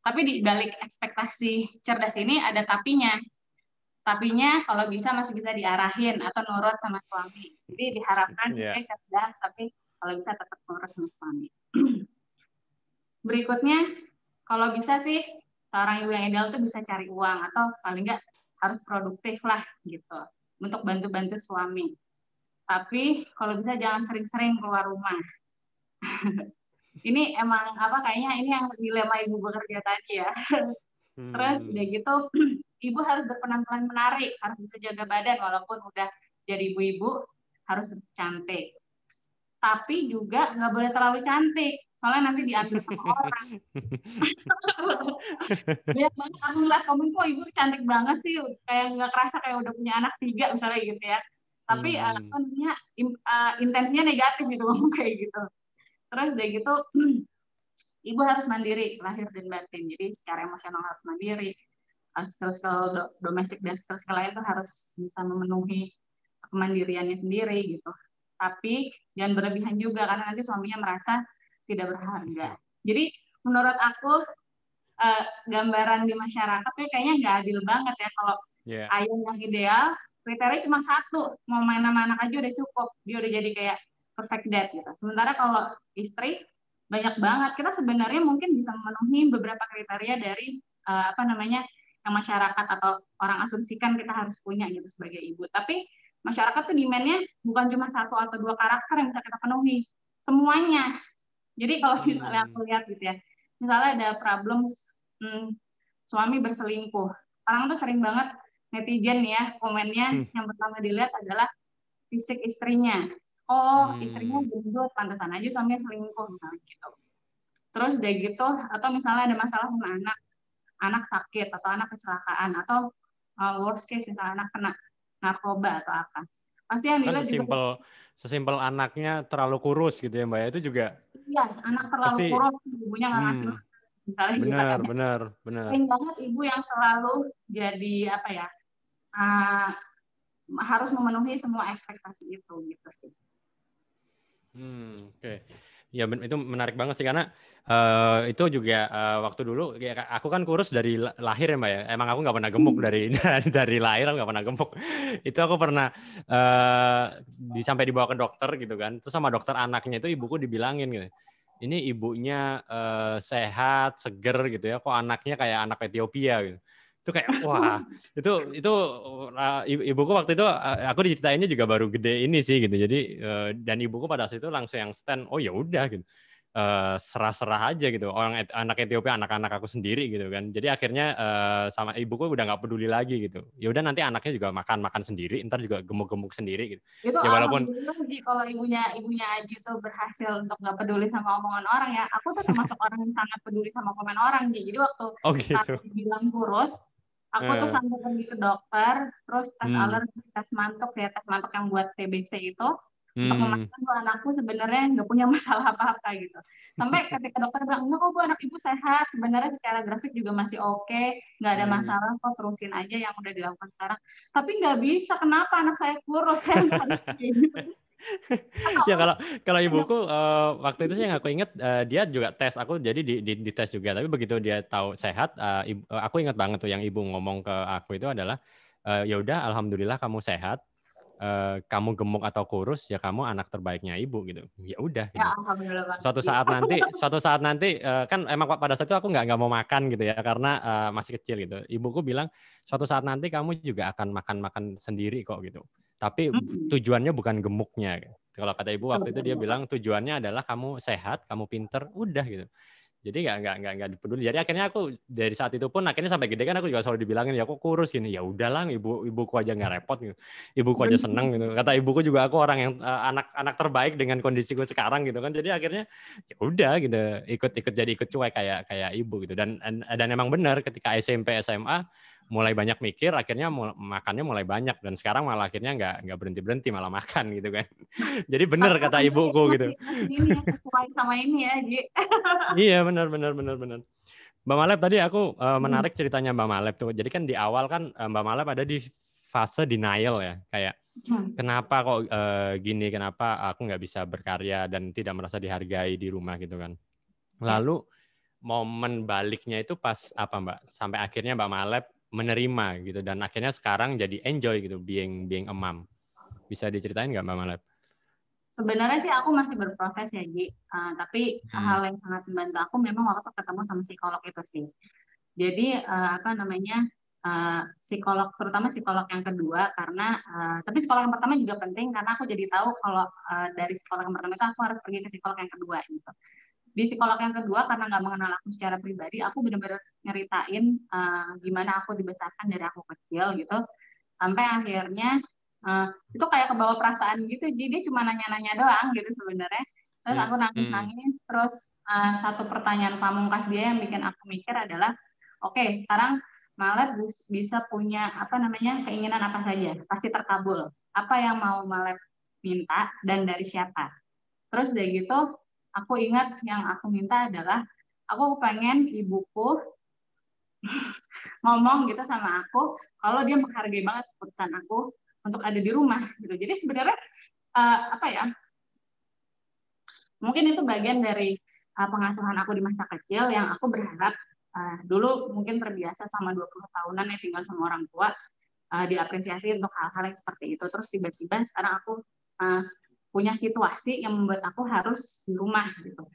Tapi di balik ekspektasi cerdas ini ada tapinya. Tapinya kalau bisa masih bisa diarahin atau nurut sama suami. Jadi diharapkan cerdas, tapi kalau bisa tetap nurut sama suami. Berikutnya, kalau bisa sih seorang ibu yang ideal tuh bisa cari uang atau paling nggak harus produktif lah gitu untuk bantu-bantu suami. Tapi kalau bisa jangan sering-sering keluar rumah. Ini emang kayaknya ini yang dilema ibu bekerja tadi ya. Terus udah gitu ibu harus berpenampilan menarik, harus bisa jaga badan walaupun udah jadi ibu-ibu, harus cantik. Tapi juga nggak boleh terlalu cantik, soalnya nanti diambil sama orang. Banyak banget aku ngeliat komen, kok ibu cantik banget sih, kayak nggak kerasa kayak udah punya anak 3 misalnya gitu ya. Tapi intensinya negatif gitu ngomong kayak gitu. Terus udah gitu ibu harus mandiri lahir dan batin, jadi secara emosional harus mandiri, skill-skill domestik dan skill-skill lain itu harus bisa memenuhi kemandiriannya sendiri gitu. Tapi jangan berlebihan juga karena nanti suaminya merasa tidak berharga. Jadi menurut aku gambaran di masyarakat tuh kayaknya nggak adil banget ya kalau ayah yang ideal kriteria cuma 1, mau main sama anak aja udah cukup, dia udah jadi kayak perfect dad gitu. Sementara kalau istri banyak banget, kita sebenarnya mungkin bisa memenuhi beberapa kriteria dari yang masyarakat atau orang asumsikan kita harus punya gitu sebagai ibu. Tapi masyarakat tuh demand-nya bukan cuma 1 atau 2 karakter yang bisa kita penuhi, semuanya. Jadi kalau misalnya aku lihat gitu ya, misalnya ada problem suami berselingkuh, orang tuh sering banget netizen ya komennya yang pertama dilihat adalah fisik istrinya. Oh, istrinya gendut, pantesan aja suaminya selingkuh misalnya gitu. Terus udah gitu, atau misalnya ada masalah sama anak sakit atau anak kecelakaan atau worst case misalnya anak kena narkoba atau apa. Pasti yang dilihat juga sesimpel anaknya terlalu kurus gitu ya Mbak, itu juga. Iya, anak terlalu kurus, ibunya nggak ngasih misalnya benar. Sering banget ibu yang selalu jadi harus memenuhi semua ekspektasi itu gitu sih. Oke. Ya itu menarik banget sih karena itu juga waktu dulu ya, aku kan kurus dari lahir ya Mbak ya. Emang aku nggak pernah gemuk dari lahir, aku nggak pernah gemuk. Itu aku pernah sampai dibawa ke dokter gitu kan. Terus sama dokter anaknya itu ibuku dibilangin gitu. Ini ibunya sehat, seger gitu ya. Kok anaknya kayak anak Ethiopia gitu. Itu kayak wah, itu ibuku waktu itu aku diceritainnya juga baru gede ini sih gitu. Jadi dan ibuku pada saat itu langsung yang stand, oh ya udah gitu. Serah-serah aja gitu. Orang anak Ethiopia, anak-anak aku sendiri gitu kan. Jadi akhirnya sama ibuku udah nggak peduli lagi gitu. Ya udah nanti anaknya juga makan sendiri, ntar juga gemuk-gemuk sendiri gitu. Itu ya walaupun kalau ibunya Aji tuh berhasil untuk nggak peduli sama omongan orang ya. Aku tuh termasuk orang yang sangat peduli sama komen orang. Jadi waktu aku bilang kurus, aku tuh sampai pergi ke dokter, terus tes alergi, tes mantok yang buat TBC itu, untuk memastikan bahwa anakku sebenarnya nggak punya masalah apa-apa gitu. Sampai ketika dokter bilang, enggak kok Bu, anak ibu sehat, sebenarnya secara grafik juga masih oke, nggak ada masalah kok, terusin aja yang udah dilakukan sekarang. Tapi nggak bisa, kenapa anak saya kurus? Ya kalau ibuku waktu itu sih yang aku ingat dia juga tes aku, jadi di tes juga, tapi begitu dia tahu sehat, aku ingat banget tuh yang ibu ngomong ke aku itu adalah ya udah alhamdulillah kamu sehat, kamu gemuk atau kurus ya kamu anak terbaiknya ibu gitu. Ya udah gitu. Ya, suatu saat nanti kan emang pada saat itu aku nggak mau makan gitu ya karena masih kecil gitu. Ibuku bilang suatu saat nanti kamu juga akan makan sendiri kok gitu. Tapi tujuannya bukan gemuknya. Kalau kata ibu waktu itu dia bilang tujuannya adalah kamu sehat, kamu pinter, udah gitu. Jadi nggak dipeduli. Jadi akhirnya aku dari saat itu pun akhirnya sampai gede kan aku juga selalu dibilangin ya kok kurus gini. Ya udahlah, ibuku aja nggak repot gitu. Ibuku aja seneng gitu. Kata ibuku juga aku orang yang anak terbaik dengan kondisiku sekarang gitu kan. Jadi akhirnya ya udah gitu, ikut cuek kayak ibu gitu. Dan emang benar ketika SMP SMA mulai banyak mikir, akhirnya makannya mulai banyak, dan sekarang malah akhirnya nggak berhenti malah makan gitu kan. Jadi benar kata ibuku gitu. Ini sesuai sama ini ya, Ji. Iya benar. Mbak Malep tadi aku menarik ceritanya Mbak Malep tuh. Jadi kan di awal kan Mbak Malep ada di fase denial ya, kayak kenapa kok gini, kenapa aku nggak bisa berkarya dan tidak merasa dihargai di rumah gitu kan. Lalu momen baliknya itu pas apa Mbak? Sampai akhirnya Mbak Malep menerima gitu dan akhirnya sekarang jadi enjoy gitu being a mom. Bisa diceritain nggak Mbak Malep? Sebenarnya sih aku masih berproses ya, Ji. Tapi hal yang sangat membantu aku memang waktu ketemu sama psikolog itu sih. Jadi psikolog, terutama psikolog yang kedua, karena tapi psikolog yang pertama juga penting karena aku jadi tahu kalau dari psikolog yang pertama itu aku harus pergi ke psikolog yang kedua gitu. Di psikolog yang kedua karena nggak mengenal aku secara pribadi, aku benar-benar nyeritain gimana aku dibesarkan dari aku kecil gitu, sampai akhirnya itu kayak kebawa perasaan gitu, jadi dia cuma nanya-nanya doang gitu sebenarnya. Terus aku nangis-nangis, terus satu pertanyaan pamungkas dia yang bikin aku mikir adalah, oke, sekarang Malep bisa punya keinginan apa saja, pasti terkabul. Apa yang mau Malep minta dan dari siapa? Terus dari gitu, aku ingat yang aku minta adalah, aku pengen ibuku ngomong gitu sama aku, kalau dia menghargai banget keputusan aku untuk ada di rumah gitu. Jadi sebenarnya mungkin itu bagian dari pengasuhan aku di masa kecil yang aku berharap dulu mungkin terbiasa sama 20 tahunan ya tinggal sama orang tua, diapresiasi untuk hal-hal yang seperti itu. Terus tiba-tiba sekarang aku punya situasi yang membuat aku harus di rumah gitu.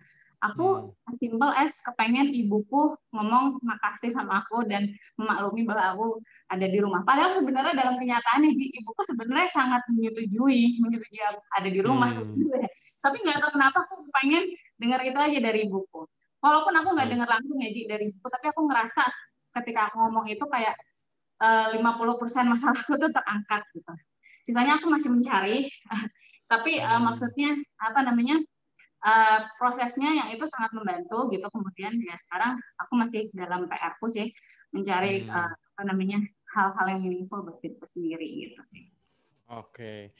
Aku simple as kepengen ibuku ngomong makasih sama aku dan memaklumi bahwa aku ada di rumah. Padahal sebenarnya dalam kenyataannya ibuku sebenarnya sangat menyetujui ada di rumah sebenarnya. Tapi nggak tahu kenapa aku pengen dengar itu aja dari ibuku. Walaupun aku nggak dengar langsung ya dari ibuku, tapi aku ngerasa ketika aku ngomong itu kayak 50% masalahku tuh terangkat gitu. Sisanya aku masih mencari. Tapi maksudnya prosesnya yang itu sangat membantu gitu. Kemudian ya sekarang aku masih dalam PR-ku sih mencari hal-hal yang meaningful buat diriku sendiri gitu sih. Oke.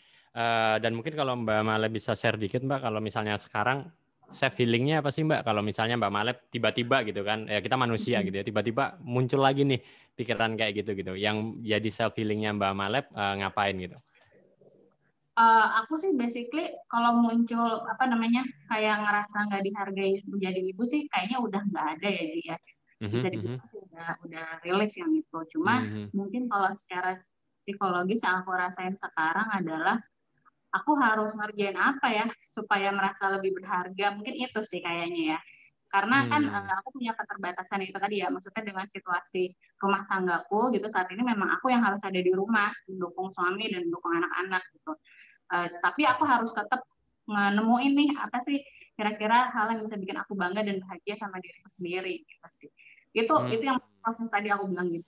Dan mungkin kalau Mbak Malep bisa share dikit Mbak, kalau misalnya sekarang self healingnya apa sih Mbak? Kalau misalnya Mbak Malep tiba-tiba gitu kan, ya kita manusia gitu ya, tiba-tiba muncul lagi nih pikiran kayak gitu. Yang jadi self healingnya Mbak Malep ngapain gitu? Aku sih basically kalau muncul kayak ngerasa nggak dihargai menjadi ibu sih kayaknya udah nggak ada ya Ji ya, bisa dibilang sih udah relief yang itu. Cuma mungkin kalau secara psikologis yang aku rasain sekarang adalah aku harus ngerjain apa ya supaya merasa lebih berharga, mungkin itu sih kayaknya ya. Karena kan aku punya keterbatasan itu tadi ya, maksudnya dengan situasi rumah tanggaku gitu saat ini memang aku yang harus ada di rumah, mendukung suami dan mendukung anak-anak gitu. Tapi aku harus tetap nemuin nih apa sih kira-kira hal yang bisa bikin aku bangga dan bahagia sama diriku sendiri gitu sih. Itu yang proses tadi aku bilang gitu.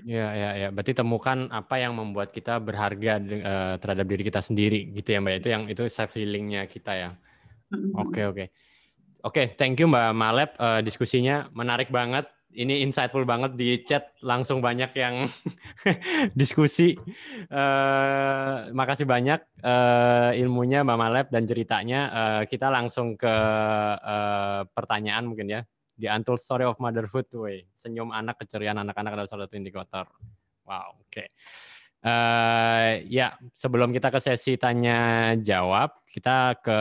Ya. Berarti temukan apa yang membuat kita berharga terhadap diri kita sendiri gitu ya Mbak. Itu self healingnya kita ya. Oke, thank you Mbak Malep, diskusinya menarik banget. Ini insightful banget, di chat langsung banyak yang diskusi. Makasih banyak ilmunya Mbak Malep dan ceritanya. Kita langsung ke pertanyaan mungkin ya. The Untold Story of Motherhood, senyum anak, keceriaan anak-anak adalah salah satu indikator. Wow, oke. Ya, sebelum kita ke sesi tanya jawab, kita ke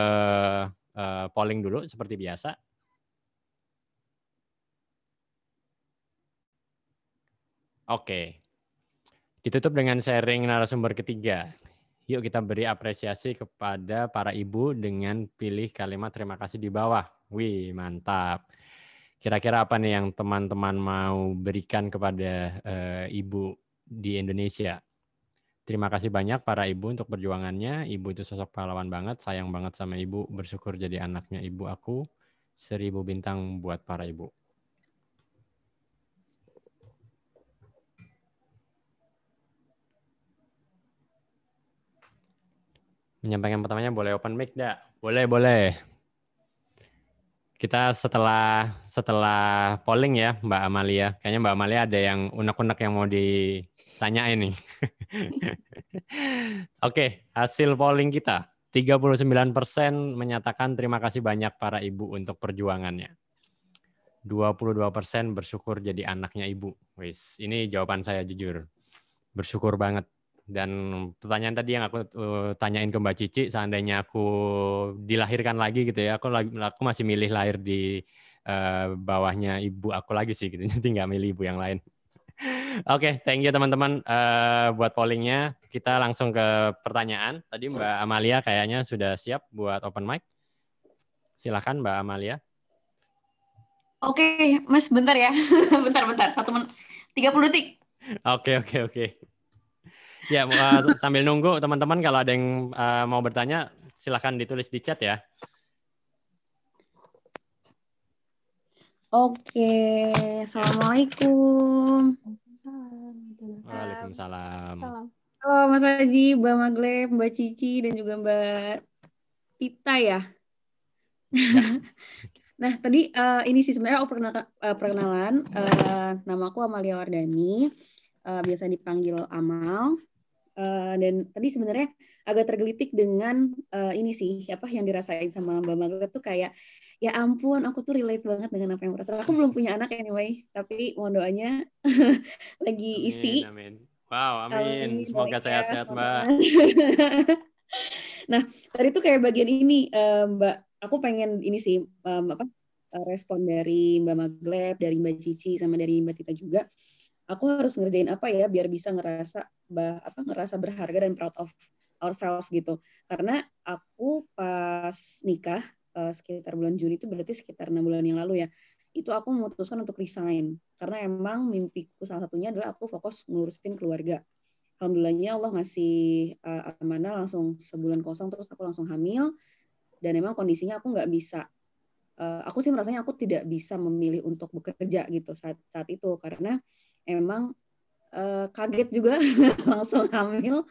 polling dulu seperti biasa. Oke. Ditutup dengan sharing narasumber ketiga. Yuk kita beri apresiasi kepada para ibu dengan pilih kalimat terima kasih di bawah. Wih, mantap. Kira-kira apa nih yang teman-teman mau berikan kepada ibu di Indonesia? Terima kasih banyak para ibu untuk perjuangannya. Ibu itu sosok pahlawan banget, sayang banget sama ibu, bersyukur jadi anaknya ibu aku. 1000 bintang buat para ibu. Menyampaikan pertanyaannya boleh open mic enggak? Boleh. Kita setelah polling ya Mbak Amalia. Kayaknya Mbak Amalia ada yang unek-unek yang mau ditanyain nih. Oke, hasil polling kita. 39% menyatakan terima kasih banyak para ibu untuk perjuangannya. 22% bersyukur jadi anaknya ibu. Wis, ini jawaban saya jujur. Bersyukur banget. Dan pertanyaan tadi yang aku tanyain ke Mbak Cici, seandainya aku dilahirkan lagi gitu ya, aku masih milih lahir di bawahnya ibu aku lagi sih gitu. Jadi nggak milih ibu yang lain. Oke, thank you teman-teman buat pollingnya. Kita langsung ke pertanyaan. Tadi Mbak Amalia kayaknya sudah siap buat open mic. Silakan Mbak Amalia. Oke, Mas, bentar ya. Bentar. 30 detik. Oke. Ya, sambil nunggu teman-teman kalau ada yang mau bertanya, silakan ditulis di chat ya. Oke, Assalamualaikum. Waalaikumsalam. Halo Mas Haji, Mbak Magleb, Mbak Cici, dan juga Mbak Tita ya. Nah, tadi ini sih sebenarnya aku perkenalan. Nama aku Amalia Wardani, biasa dipanggil Amal. Dan tadi sebenarnya agak tergelitik dengan ini sih, apa yang dirasain sama Mbak Magleb tuh kayak, ya ampun, aku tuh relate banget dengan apa yang merasa. Aku belum punya anak anyway, tapi mohon doanya lagi isi. Amin. Wow, amin. Semoga sehat-sehat, Mbak. Nah, tadi tuh kayak bagian ini, Mbak, aku pengen ini sih, respon dari Mbak Magleb, dari Mbak Cici, sama dari Mbak Tita juga. Aku harus ngerjain apa ya biar bisa ngerasa berharga dan proud of ourselves gitu. Karena aku pas nikah sekitar bulan Juni itu berarti sekitar 6 bulan yang lalu ya. Itu aku memutuskan untuk resign karena emang mimpiku salah satunya adalah aku fokus ngurusin keluarga. Alhamdulillahnya Allah ngasih amanah langsung sebulan kosong terus aku langsung hamil dan emang kondisinya aku nggak bisa. Aku sih merasanya aku tidak bisa memilih untuk bekerja gitu saat itu karena emang kaget juga langsung hamil.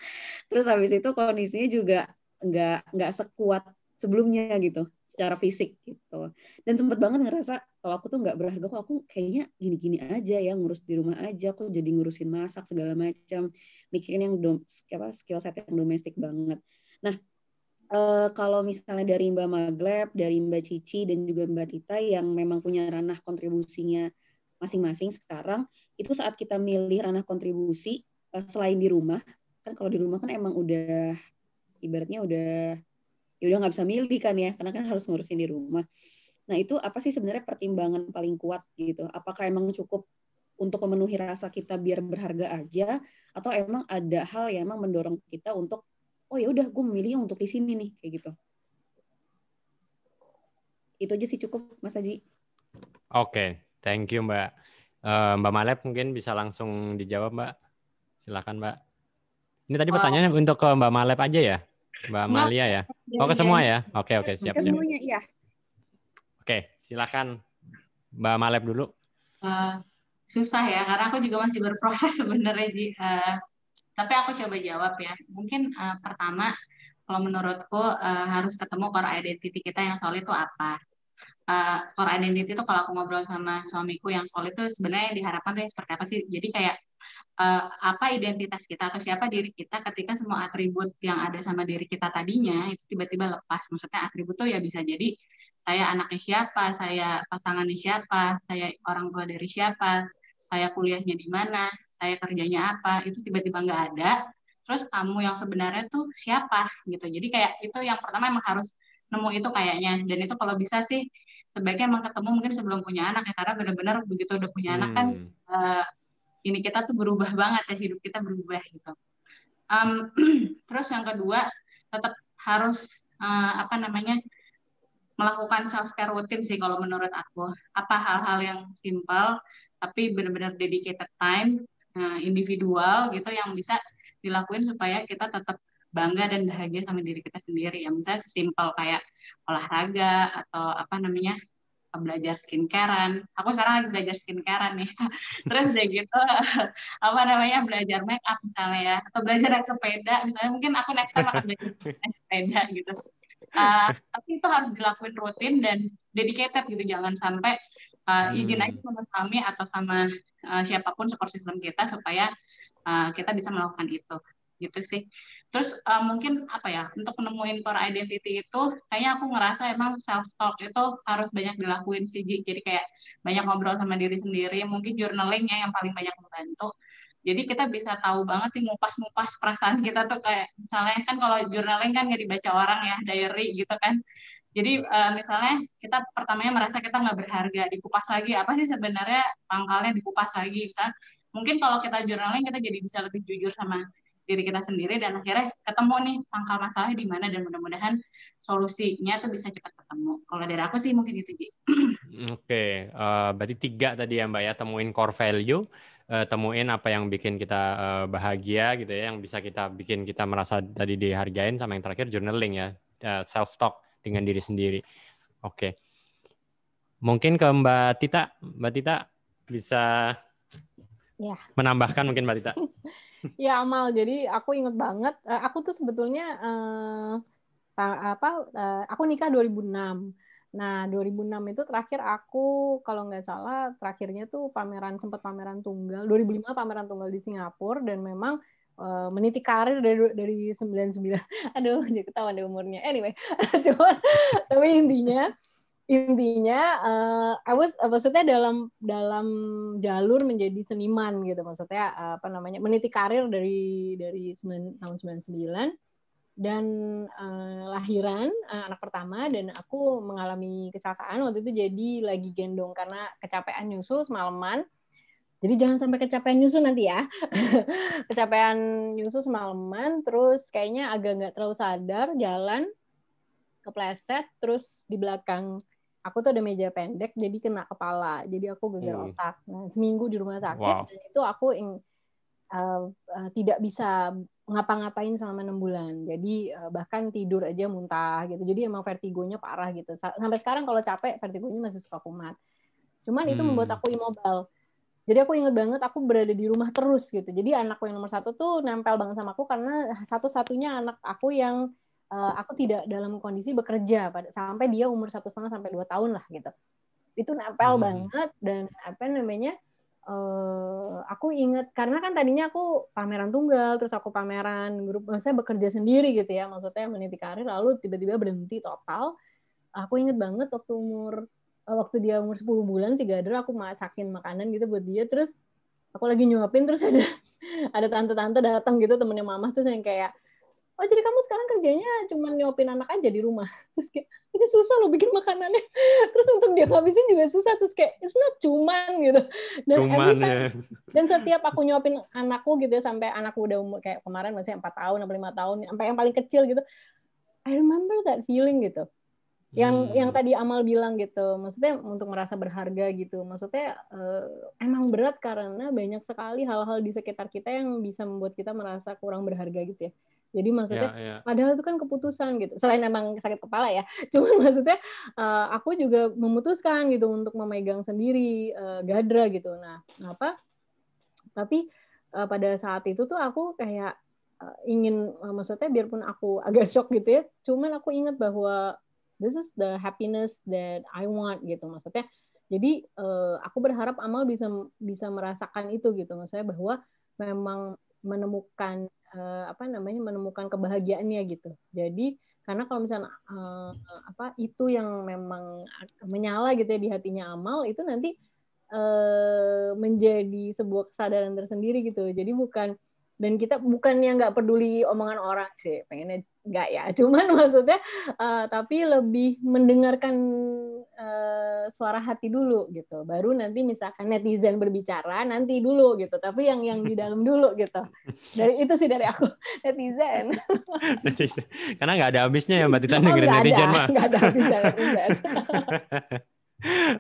Terus habis itu kondisinya juga nggak sekuat sebelumnya gitu secara fisik gitu. Dan sempat banget ngerasa kalau aku tuh nggak berharga, kok aku kayaknya gini-gini aja ya, ngurus di rumah aja, aku jadi ngurusin masak segala macam, mikirin yang skill set yang domestik banget. Nah, kalau misalnya dari Mbak Magleb, dari Mbak Cici dan juga Mbak Tita yang memang punya ranah kontribusinya masing-masing sekarang, itu saat kita milih ranah kontribusi selain di rumah, kan kalau di rumah kan emang udah ibaratnya udah nggak bisa milih kan ya, karena kan harus ngurusin di rumah. Nah itu apa sih sebenarnya pertimbangan paling kuat gitu? Apakah emang cukup untuk memenuhi rasa kita biar berharga aja, atau emang ada hal yang emang mendorong kita untuk oh ya udah gue memilih untuk di sini nih kayak gitu? Itu aja sih cukup Mas Haji. Oke, thank you Mbak. Mbak Malep mungkin bisa langsung dijawab Mbak. Silakan Mbak. Ini tadi pertanyaannya untuk ke Mbak Malep aja ya? Mbak Amalia ya? Oh ke semua ya? Oke, siap. Semuanya iya. Oke, silakan Mbak Malep dulu. Susah ya, karena aku juga masih berproses sebenarnya, Ji. Tapi aku coba jawab ya. Mungkin pertama, kalau menurutku harus ketemu core identity kita yang solid itu apa. Core identity itu kalau aku ngobrol sama suamiku yang solid itu sebenarnya yang diharapkan tuh seperti apa sih? Jadi kayak apa identitas kita atau siapa diri kita ketika semua atribut yang ada sama diri kita tadinya itu tiba-tiba lepas. Maksudnya atribut tuh ya bisa jadi saya anaknya siapa, saya pasangannya siapa, saya orang tua dari siapa, saya kuliahnya di mana, saya kerjanya apa, itu tiba-tiba nggak ada. Terus kamu yang sebenarnya tuh siapa gitu. Jadi kayak itu yang pertama emang harus nemu itu kayaknya. Dan itu kalau bisa sih sebaiknya emang ketemu mungkin sebelum punya anak ya, karena benar-benar begitu udah punya anak kan ini kita tuh berubah banget ya, hidup kita berubah gitu. Terus yang kedua tetap harus melakukan self care rutin sih kalau menurut aku. Apa hal-hal yang simpel tapi benar-benar dedicated time individual gitu yang bisa dilakuin supaya kita tetap bangga dan bahagia sama diri kita sendiri ya. Misalnya sesimpel kayak olahraga atau belajar skincarean. Aku sekarang lagi belajar skincarean nih. Terus udah gitu belajar make up misalnya ya, atau belajar naik sepeda misalnya. Mungkin aku next time akan belajar naik sepeda gitu. Tapi itu harus dilakuin rutin dan dedicated gitu. Jangan sampai izin aja sama suami atau sama siapapun support system kita supaya kita bisa melakukan itu. gitu sih. Terus mungkin apa ya, untuk menemuin core identity itu kayaknya aku ngerasa emang self talk itu harus banyak dilakuin sih. Jadi kayak banyak ngobrol sama diri sendiri, mungkin journalingnya yang paling banyak membantu. Jadi kita bisa tahu banget nih ngupas-ngupas perasaan kita tuh, kayak misalnya kan kalau journaling kan nggak dibaca orang ya, diary gitu kan. Jadi misalnya kita pertamanya merasa kita nggak berharga, dikupas lagi apa sih sebenarnya pangkalnya, dikupas lagi. Misalnya mungkin kalau kita journaling kita jadi bisa lebih jujur sama diri kita sendiri, dan akhirnya ketemu nih pangkal masalahnya di mana, dan mudah-mudahan solusinya tuh bisa cepat ketemu. Kalau dari aku sih mungkin itu, Ji. Oke, berarti 3 tadi ya Mbak ya, temuin core value, temuin apa yang bikin kita bahagia gitu ya, yang bisa bikin kita merasa tadi dihargain, sama yang terakhir journaling ya, self talk dengan diri sendiri. Oke. Mungkin ke Mbak Tita. Mbak Tita bisa menambahkan mungkin Mbak Tita. Ya Amal, jadi aku inget banget, aku tuh sebetulnya aku nikah 2006. Nah 2006 itu terakhir aku kalau nggak salah terakhirnya tuh sempat pameran tunggal. 2005 pameran tunggal di Singapura, dan memang meniti karir dari 99. Aduh, jadi ketahuan deh umurnya. Anyway, tapi intinya maksudnya dalam jalur menjadi seniman gitu, maksudnya meniti karir dari tahun 99, dan lahiran anak pertama, dan aku mengalami kecelakaan waktu itu, jadi lagi gendong karena kecapean nyusu semalaman. Jadi jangan sampai kecapean nyusu nanti ya. Kecapean nyusu semalaman, terus kayaknya agak nggak terlalu sadar, jalan kepleset, terus di belakang aku tuh ada meja pendek, jadi kena kepala, jadi aku gegar otak. Nah, seminggu di rumah sakit, dan itu aku tidak bisa ngapa-ngapain selama 6 bulan. Jadi bahkan tidur aja muntah gitu. Jadi emang vertigonya parah gitu. Sampai sekarang kalau capek, vertigonya masih suka kumat. Cuman itu membuat aku immobile. Jadi aku inget banget aku berada di rumah terus gitu. Jadi anakku yang nomor 1 tuh nempel banget sama aku, karena satu-satunya anak aku yang aku tidak dalam kondisi bekerja sampai dia umur 1,5 sampai 2 tahun lah gitu. Itu nempel banget, dan aku inget karena kan tadinya aku pameran tunggal, terus aku pameran grup, maksudnya bekerja sendiri gitu ya, maksudnya meniti karir, lalu tiba-tiba berhenti total. Aku inget banget waktu dia umur 10 bulan, 3 hari aku masakin makanan gitu buat dia, terus aku lagi nyuapin, terus ada tante-tante datang gitu, temennya mama, terus yang kayak, oh jadi kamu sekarang kerjanya cuma nyuapin anak aja di rumah. Terus kayak, ini susah loh bikin makanannya. Terus untuk dia ngabisin juga susah. Terus kayak, it's not cuman gitu. Dan setiap aku nyuapin anakku gitu ya, sampai anakku udah umur kayak kemarin masih 4 tahun, 5 tahun, sampai yang paling kecil gitu, I remember that feeling gitu. Yang tadi Amal bilang gitu, maksudnya untuk merasa berharga gitu. Maksudnya emang berat karena banyak sekali hal-hal di sekitar kita yang bisa membuat kita merasa kurang berharga gitu ya. Jadi maksudnya padahal itu kan keputusan gitu. Selain emang sakit kepala ya, cuman maksudnya aku juga memutuskan gitu untuk memegang sendiri Gadra gitu. Nah, tapi pada saat itu tuh aku kayak ingin, maksudnya biarpun aku agak shock gitu ya, cuman aku ingat bahwa this is the happiness that I want gitu. Maksudnya jadi aku berharap Amal bisa merasakan itu gitu. Maksudnya bahwa memang menemukan menemukan kebahagiaannya gitu. Jadi karena kalau misalnya itu yang memang menyala gitu ya di hatinya Amal, itu nanti menjadi sebuah kesadaran tersendiri gitu. Jadi bukannya nggak peduli omongan orang sih, pengennya nggak ya, cuman maksudnya tapi lebih mendengarkan suara hati dulu gitu, baru nanti misalkan netizen berbicara nanti dulu gitu, tapi yang di dalam dulu gitu. Dari aku netizen. Karena nggak ada habisnya ya Mbak Tita dengerin netizen mah. Nggak ada habisnya netizen.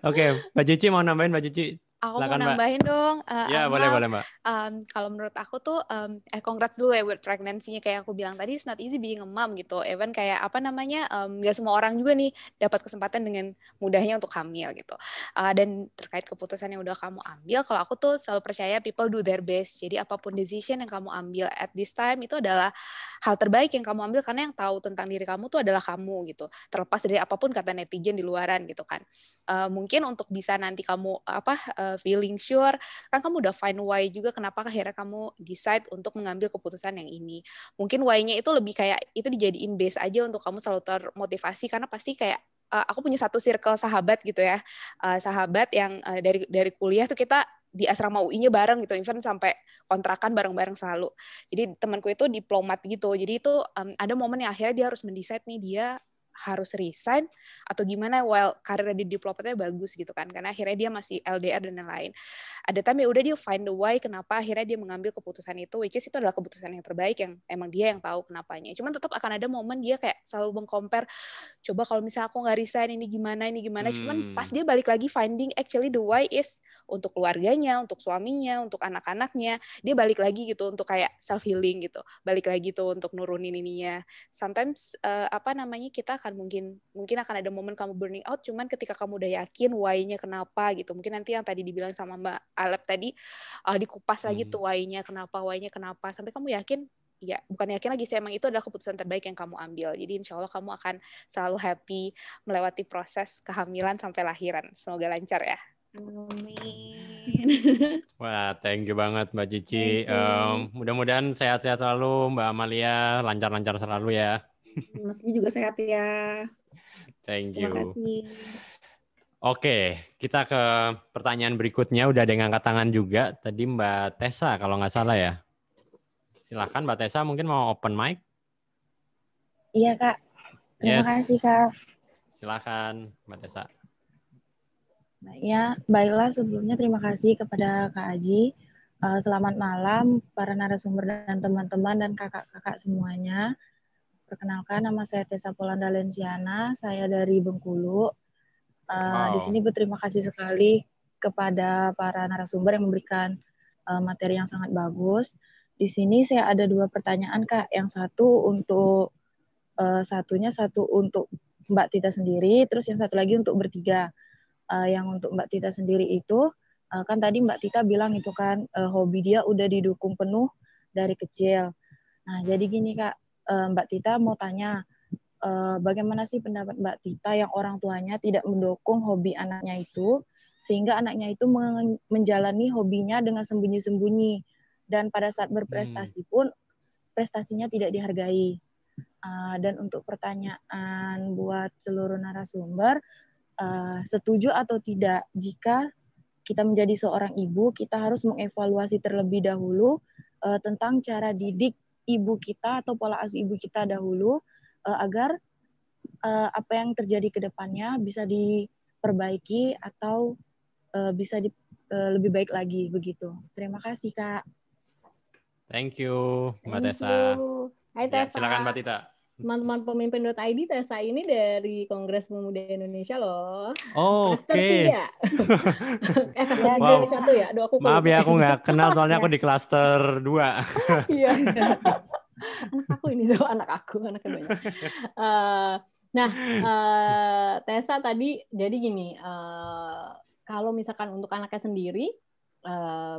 Oke, Mbak Cici mau nambahin, Mbak Cici? Aku mau nambahin dong. Ya, boleh Mbak. Kalau menurut aku tuh, congrats dulu ya buat pregnancy-nya. Kayak aku bilang tadi, it's not easy being a mom gitu. Even kayak nggak semua orang juga nih dapat kesempatan dengan mudahnya untuk hamil gitu. Dan terkait keputusan yang udah kamu ambil, kalau aku tuh selalu percaya people do their best. Jadi apapun decision yang kamu ambil at this time itu adalah hal terbaik yang kamu ambil, karena yang tahu tentang diri kamu tuh adalah kamu gitu. Terlepas dari apapun kata netizen di luaran gitu kan. Mungkin untuk bisa nanti kamu feeling sure, kan kamu udah find why juga kenapa akhirnya kamu decide untuk mengambil keputusan yang ini. Mungkin why-nya itu lebih kayak itu dijadiin base aja untuk kamu selalu termotivasi, karena pasti kayak aku punya satu circle sahabat gitu ya, sahabat yang dari kuliah tuh kita di asrama UI-nya bareng gitu, even sampai kontrakan bareng-bareng selalu. Jadi temanku itu diplomat gitu, jadi itu ada momen yang akhirnya dia harus mendesain nih dia harus resign atau gimana while karir di diplomatnya bagus gitu kan, karena akhirnya dia masih LDR dan lain-lain. Ada time ya udah dia find the why kenapa akhirnya dia mengambil keputusan itu, which is itu adalah keputusan yang terbaik yang emang dia yang tahu kenapanya. Cuman tetap akan ada momen dia kayak selalu meng-compare, coba kalau misalnya aku nggak resign ini gimana. Cuman pas dia balik lagi finding actually the why is untuk keluarganya, untuk suaminya, untuk anak-anaknya, dia balik lagi gitu untuk kayak self healing gitu, balik lagi tuh untuk nurunin ininya. Sometimes kita akan mungkin akan ada momen kamu burning out, cuman ketika kamu udah yakin why-nya kenapa gitu, mungkin nanti yang tadi dibilang sama Mbak Alep tadi dikupas lagi tuh why-nya kenapa, sampai kamu yakin, ya bukan yakin lagi sih, emang itu adalah keputusan terbaik yang kamu ambil. Jadi insya Allah kamu akan selalu happy melewati proses kehamilan sampai lahiran. Semoga lancar ya. Amin. Wah, thank you banget Mbak Cici. Mudah-mudahan sehat-sehat selalu Mbak Amalia, lancar-lancar selalu ya. Mas Cici juga sehat ya. Thank you. Terima kasih. Oke, kita ke pertanyaan berikutnya. Udah ada yang angkat tangan juga. Tadi Mbak Tessa kalau nggak salah ya. Silakan Mbak Tessa, mungkin mau open mic. Iya Kak. Terima kasih Kak. Silakan Mbak Tessa. Nah, ya, baiklah sebelumnya terima kasih kepada Kak Aji. Selamat malam para narasumber dan teman-teman dan kakak-kakak semuanya. Perkenalkan, nama saya Tessa Polanda Lensiana, saya dari Bengkulu. Di sini berterima kasih sekali kepada para narasumber yang memberikan materi yang sangat bagus. Di sini saya ada 2 pertanyaan Kak. Yang satu untuk satu untuk Mbak Tita sendiri, terus yang satu lagi untuk bertiga. Yang untuk Mbak Tita sendiri itu, kan tadi Mbak Tita bilang itu kan hobi dia udah didukung penuh dari kecil. Nah, jadi gini Kak, Mbak Tita mau tanya, bagaimana sih pendapat Mbak Tita yang orang tuanya tidak mendukung hobi anaknya itu, sehingga anaknya itu menjalani hobinya dengan sembunyi-sembunyi, dan pada saat berprestasi pun prestasinya tidak dihargai. Dan untuk pertanyaan buat seluruh narasumber, setuju atau tidak jika kita menjadi seorang ibu, kita harus mengevaluasi terlebih dahulu tentang cara didik ibu kita atau pola asuh ibu kita dahulu, agar apa yang terjadi ke depannya bisa diperbaiki atau bisa lebih baik lagi begitu. Terima kasih Kak. Thank you Mbak Tessa. Hai Tessa. Ya, silakan Mbak Tita. Teman-teman pemimpin.id, Tessa ini dari Kongres Pemuda Indonesia loh. Oke. Klaster 1 ya? Aduh, maaf ya, aku nggak kenal soalnya aku di klaster 2. Iya. Anak aku ini, anak keduanya. Tessa tadi, jadi gini, kalau misalkan untuk anaknya sendiri,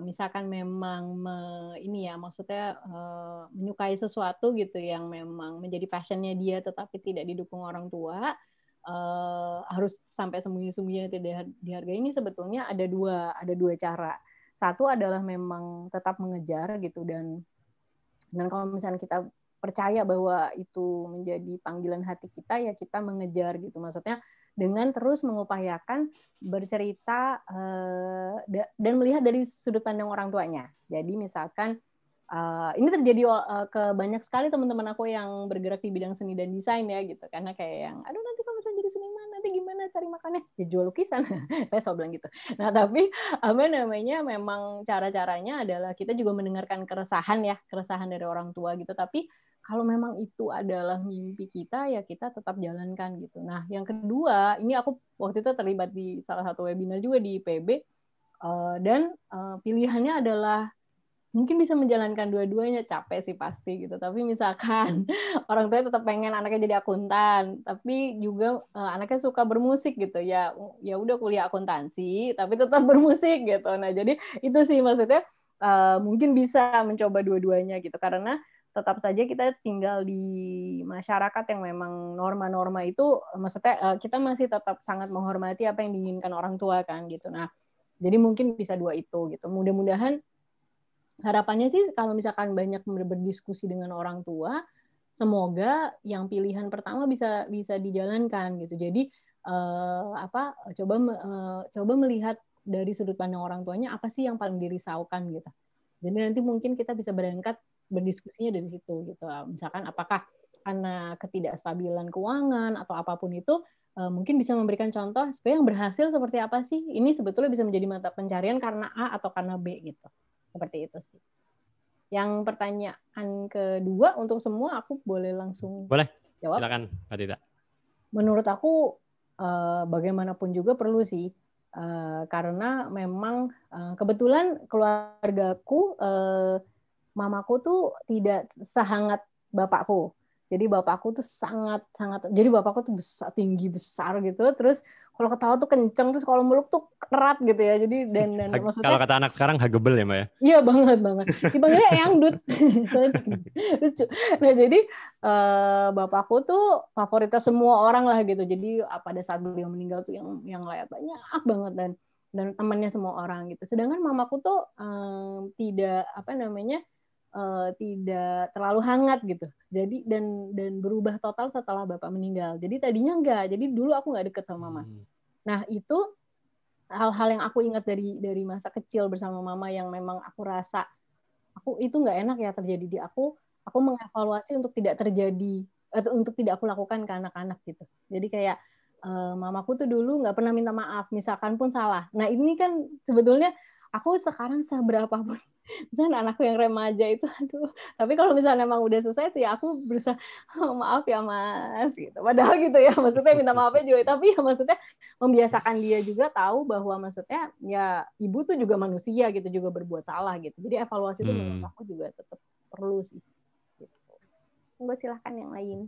misalkan memang maksudnya menyukai sesuatu gitu yang memang menjadi passionnya dia tetapi tidak didukung orang tua, harus sampai sembunyi-sembunyi tidak dihargai, ini sebetulnya ada dua cara. Satu adalah memang tetap mengejar gitu, dan kalau misalnya kita percaya bahwa itu menjadi panggilan hati kita, ya kita mengejar gitu, maksudnya dengan terus mengupayakan bercerita dan melihat dari sudut pandang orang tuanya. Jadi misalkan ini terjadi ke banyak sekali teman-teman aku yang bergerak di bidang seni dan desain ya gitu, karena kayak yang aduh nanti kalau misalnya jadi seniman nanti gimana cari makannya, ya jual lukisan. Saya selalu bilang gitu. Nah tapi memang cara-caranya adalah kita juga mendengarkan keresahan dari orang tua gitu, tapi kalau memang itu adalah mimpi kita, ya kita tetap jalankan gitu. Nah, yang kedua, ini aku waktu itu terlibat di salah satu webinar juga di PB, dan pilihannya adalah mungkin bisa menjalankan dua-duanya, capek sih pasti gitu. Tapi misalkan orang tua tetap pengen anaknya jadi akuntan, tapi juga anaknya suka bermusik gitu, ya udah kuliah akuntansi, tapi tetap bermusik gitu. Nah, jadi itu sih maksudnya mungkin bisa mencoba dua-duanya gitu, karena tetap saja kita tinggal di masyarakat yang memang norma-norma itu, maksudnya kita masih tetap sangat menghormati apa yang diinginkan orang tua kan gitu. Nah, Jadi mungkin bisa 2 itu gitu. Mudah-mudahan harapannya sih kalau misalkan banyak berdiskusi dengan orang tua, semoga yang pilihan pertama bisa dijalankan gitu. Jadi coba melihat dari sudut pandang orang tuanya apa sih yang paling dirisaukan gitu. Jadi nanti mungkin kita bisa berangkat berdiskusinya dari situ gitu. Misalkan apakah karena ketidakstabilan keuangan atau apapun itu, mungkin bisa memberikan contoh supaya yang berhasil seperti apa sih? Ini sebetulnya bisa menjadi mata pencarian karena A atau karena B gitu. Seperti itu sih. Yang pertanyaan kedua untuk semua aku boleh langsung jawab. Silakan Mbak Tita. Menurut aku bagaimanapun juga perlu sih. Karena memang kebetulan keluargaku, mamaku tuh tidak sehangat bapakku. Jadi bapakku tuh jadi bapakku tuh tinggi besar gitu. Terus kalau ketawa tuh kenceng, terus kalau meluk tuh erat gitu ya. Jadi dan maksudnya kalau kata anak sekarang hagebel ya Mbak ya? Iya banget. Dipanggilnya Eyang Dut. Lucu. Nah jadi bapakku tuh favoritnya semua orang lah gitu. Jadi pada saat beliau meninggal tuh yang layak banyak banget dan temannya semua orang gitu. Sedangkan mamaku tuh tidak tidak terlalu hangat gitu. Jadi dan berubah total setelah bapak meninggal. Jadi tadinya enggak. Jadi dulu aku nggak deket sama mama. Nah itu hal-hal yang aku ingat dari masa kecil bersama mama yang memang aku rasa itu nggak enak ya terjadi di aku. Aku mengevaluasi untuk tidak terjadi atau untuk tidak aku lakukan ke anak-anak gitu. Jadi kayak mamaku tuh dulu nggak pernah minta maaf, misalkan pun salah. Nah ini kan sebetulnya aku sekarang seberapapun misalnya anakku yang remaja itu, aduh. Tapi kalau misalnya emang udah selesai tuh ya aku berusaha, maaf ya mas, gitu. Padahal gitu ya, maksudnya minta maafnya juga. Tapi ya maksudnya membiasakan dia juga tahu bahwa maksudnya ya ibu tuh juga manusia gitu, juga berbuat salah gitu. Jadi evaluasi itu menurut aku juga tetap perlu sih. Gitu. Tunggu silahkan yang lain.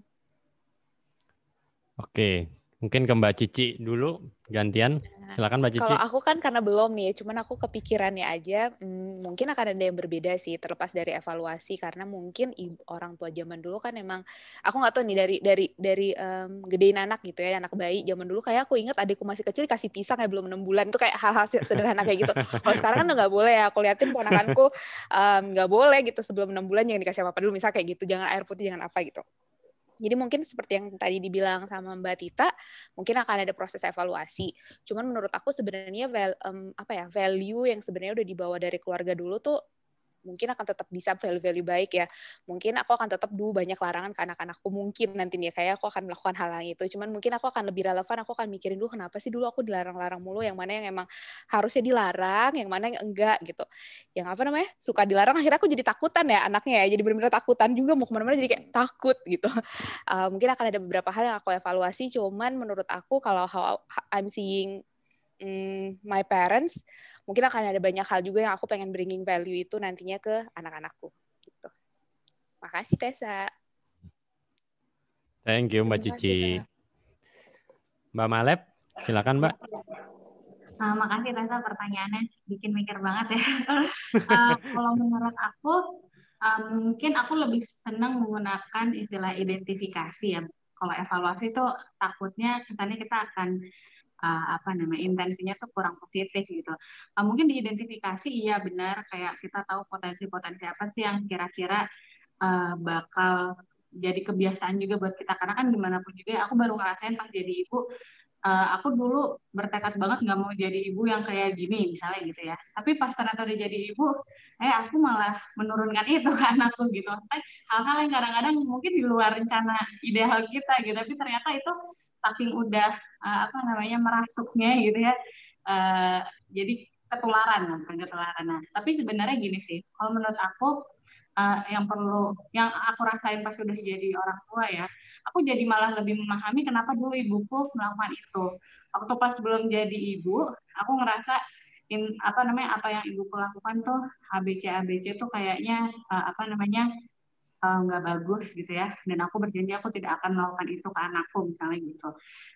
Oke. Mungkin ke Mbak Cici dulu, gantian. Silakan Mbak Cici. Kalau aku kan karena belum nih, cuman aku kepikirannya aja, mungkin akan ada yang berbeda sih, terlepas dari evaluasi, karena mungkin orang tua zaman dulu kan emang, aku nggak tahu nih dari gedein anak gitu ya, anak bayi zaman dulu kayak aku ingat adikku masih kecil kasih pisang kayak belum 6 bulan, itu kayak hal-hal sederhana kayak gitu. Kalau sekarang kan udah nggak boleh ya, aku liatin ponakanku nggak boleh gitu sebelum 6 bulan jangan dikasih apa-apa dulu, misalnya kayak gitu, jangan air putih, jangan apa gitu. Jadi mungkin seperti yang tadi dibilang sama Mbak Tita, mungkin akan ada proses evaluasi. Cuman menurut aku sebenarnya value yang sebenarnya udah dibawa dari keluarga dulu tuh mungkin akan tetap bisa value-value baik ya. Mungkin aku akan tetap banyak larangan ke anak-anakku mungkin nantinya, kayak aku akan melakukan hal yang itu. Cuman mungkin aku akan lebih relevan, aku akan mikirin dulu kenapa sih dulu aku dilarang-larang mulu, yang mana yang emang harusnya dilarang, yang mana yang enggak gitu. Yang suka dilarang, akhirnya aku jadi takutan ya anaknya ya, jadi benar-benar takutan juga, mau kemana-mana jadi kayak takut gitu. Mungkin akan ada beberapa hal yang aku evaluasi, cuman menurut aku kalau how I'm seeing my parents, mungkin akan ada banyak hal juga yang aku pengen bringing value itu nantinya ke anak-anakku. Gitu. Makasih Tessa. Thank you Mbak Cici. Mbak Malep, silakan Mbak. Makasih Tessa, pertanyaannya bikin mikir banget ya. Kalau menurut aku, mungkin aku lebih senang menggunakan istilah identifikasi ya. Kalau evaluasi itu takutnya kesannya kita akan intensinya tuh kurang positif gitu. Mungkin diidentifikasi iya benar, kayak kita tahu potensi-potensi apa sih yang kira-kira bakal jadi kebiasaan juga buat kita, karena kan gimana pun juga aku baru ngerasain pas jadi ibu, aku dulu bertekad banget nggak mau jadi ibu yang kayak gini misalnya gitu ya, tapi pas ternyata udah jadi ibu aku malah menurunkan itu ke anakku gitu. Hal-hal yang kadang-kadang mungkin di luar rencana ideal kita gitu, tapi ternyata itu saking udah merasuknya gitu ya, jadi ketularan. Nah, tapi sebenarnya gini sih, kalau menurut aku yang aku rasain pas udah jadi orang tua ya, aku jadi malah lebih memahami kenapa dulu ibuku melakukan itu. Waktu pas belum jadi ibu, aku ngerasa apa yang ibuku lakukan tuh ABC tuh kayaknya nggak bagus gitu ya, dan aku berjanji aku tidak akan melakukan itu ke anakku misalnya gitu.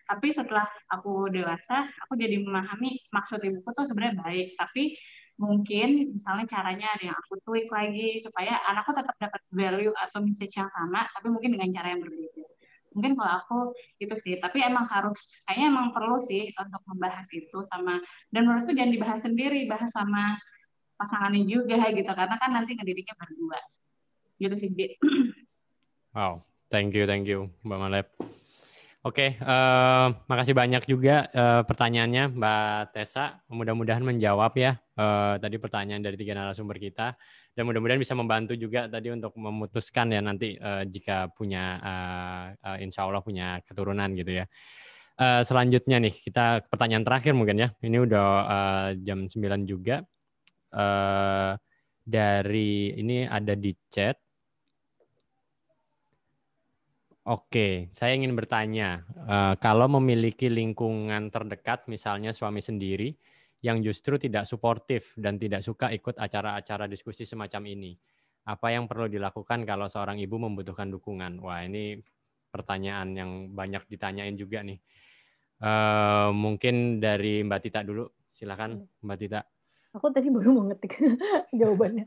Tapi setelah aku dewasa, aku jadi memahami maksud ibuku tuh sebenarnya baik, tapi mungkin misalnya caranya ada yang aku tweak lagi supaya anakku tetap dapat value atau message yang sama, tapi mungkin dengan cara yang berbeda. Mungkin kalau aku itu sih, tapi kayaknya emang perlu sih untuk membahas itu dan menurutku jangan dibahas sendiri, bahas sama pasangannya juga gitu, karena kan nanti ngedidiknya berdua. Gitu sih, Di. Wow, thank you Mbak Malep. Oke, makasih banyak juga pertanyaannya Mbak Tessa. Mudah-mudahan menjawab ya tadi pertanyaan dari 3 narasumber kita. Dan mudah-mudahan bisa membantu juga tadi untuk memutuskan ya nanti jika punya, insya Allah punya keturunan gitu ya. Selanjutnya nih, kita pertanyaan terakhir mungkin ya. Ini udah jam 9 juga. Ini ada di chat. Oke, saya ingin bertanya, kalau memiliki lingkungan terdekat, misalnya suami sendiri, yang justru tidak suportif dan tidak suka ikut acara-acara diskusi semacam ini, apa yang perlu dilakukan kalau seorang ibu membutuhkan dukungan? Wah, ini pertanyaan yang banyak ditanyain juga nih. Mungkin dari Mbak Tita dulu, silakan Mbak Tita. Aku tadi baru mau ngetik jawabannya.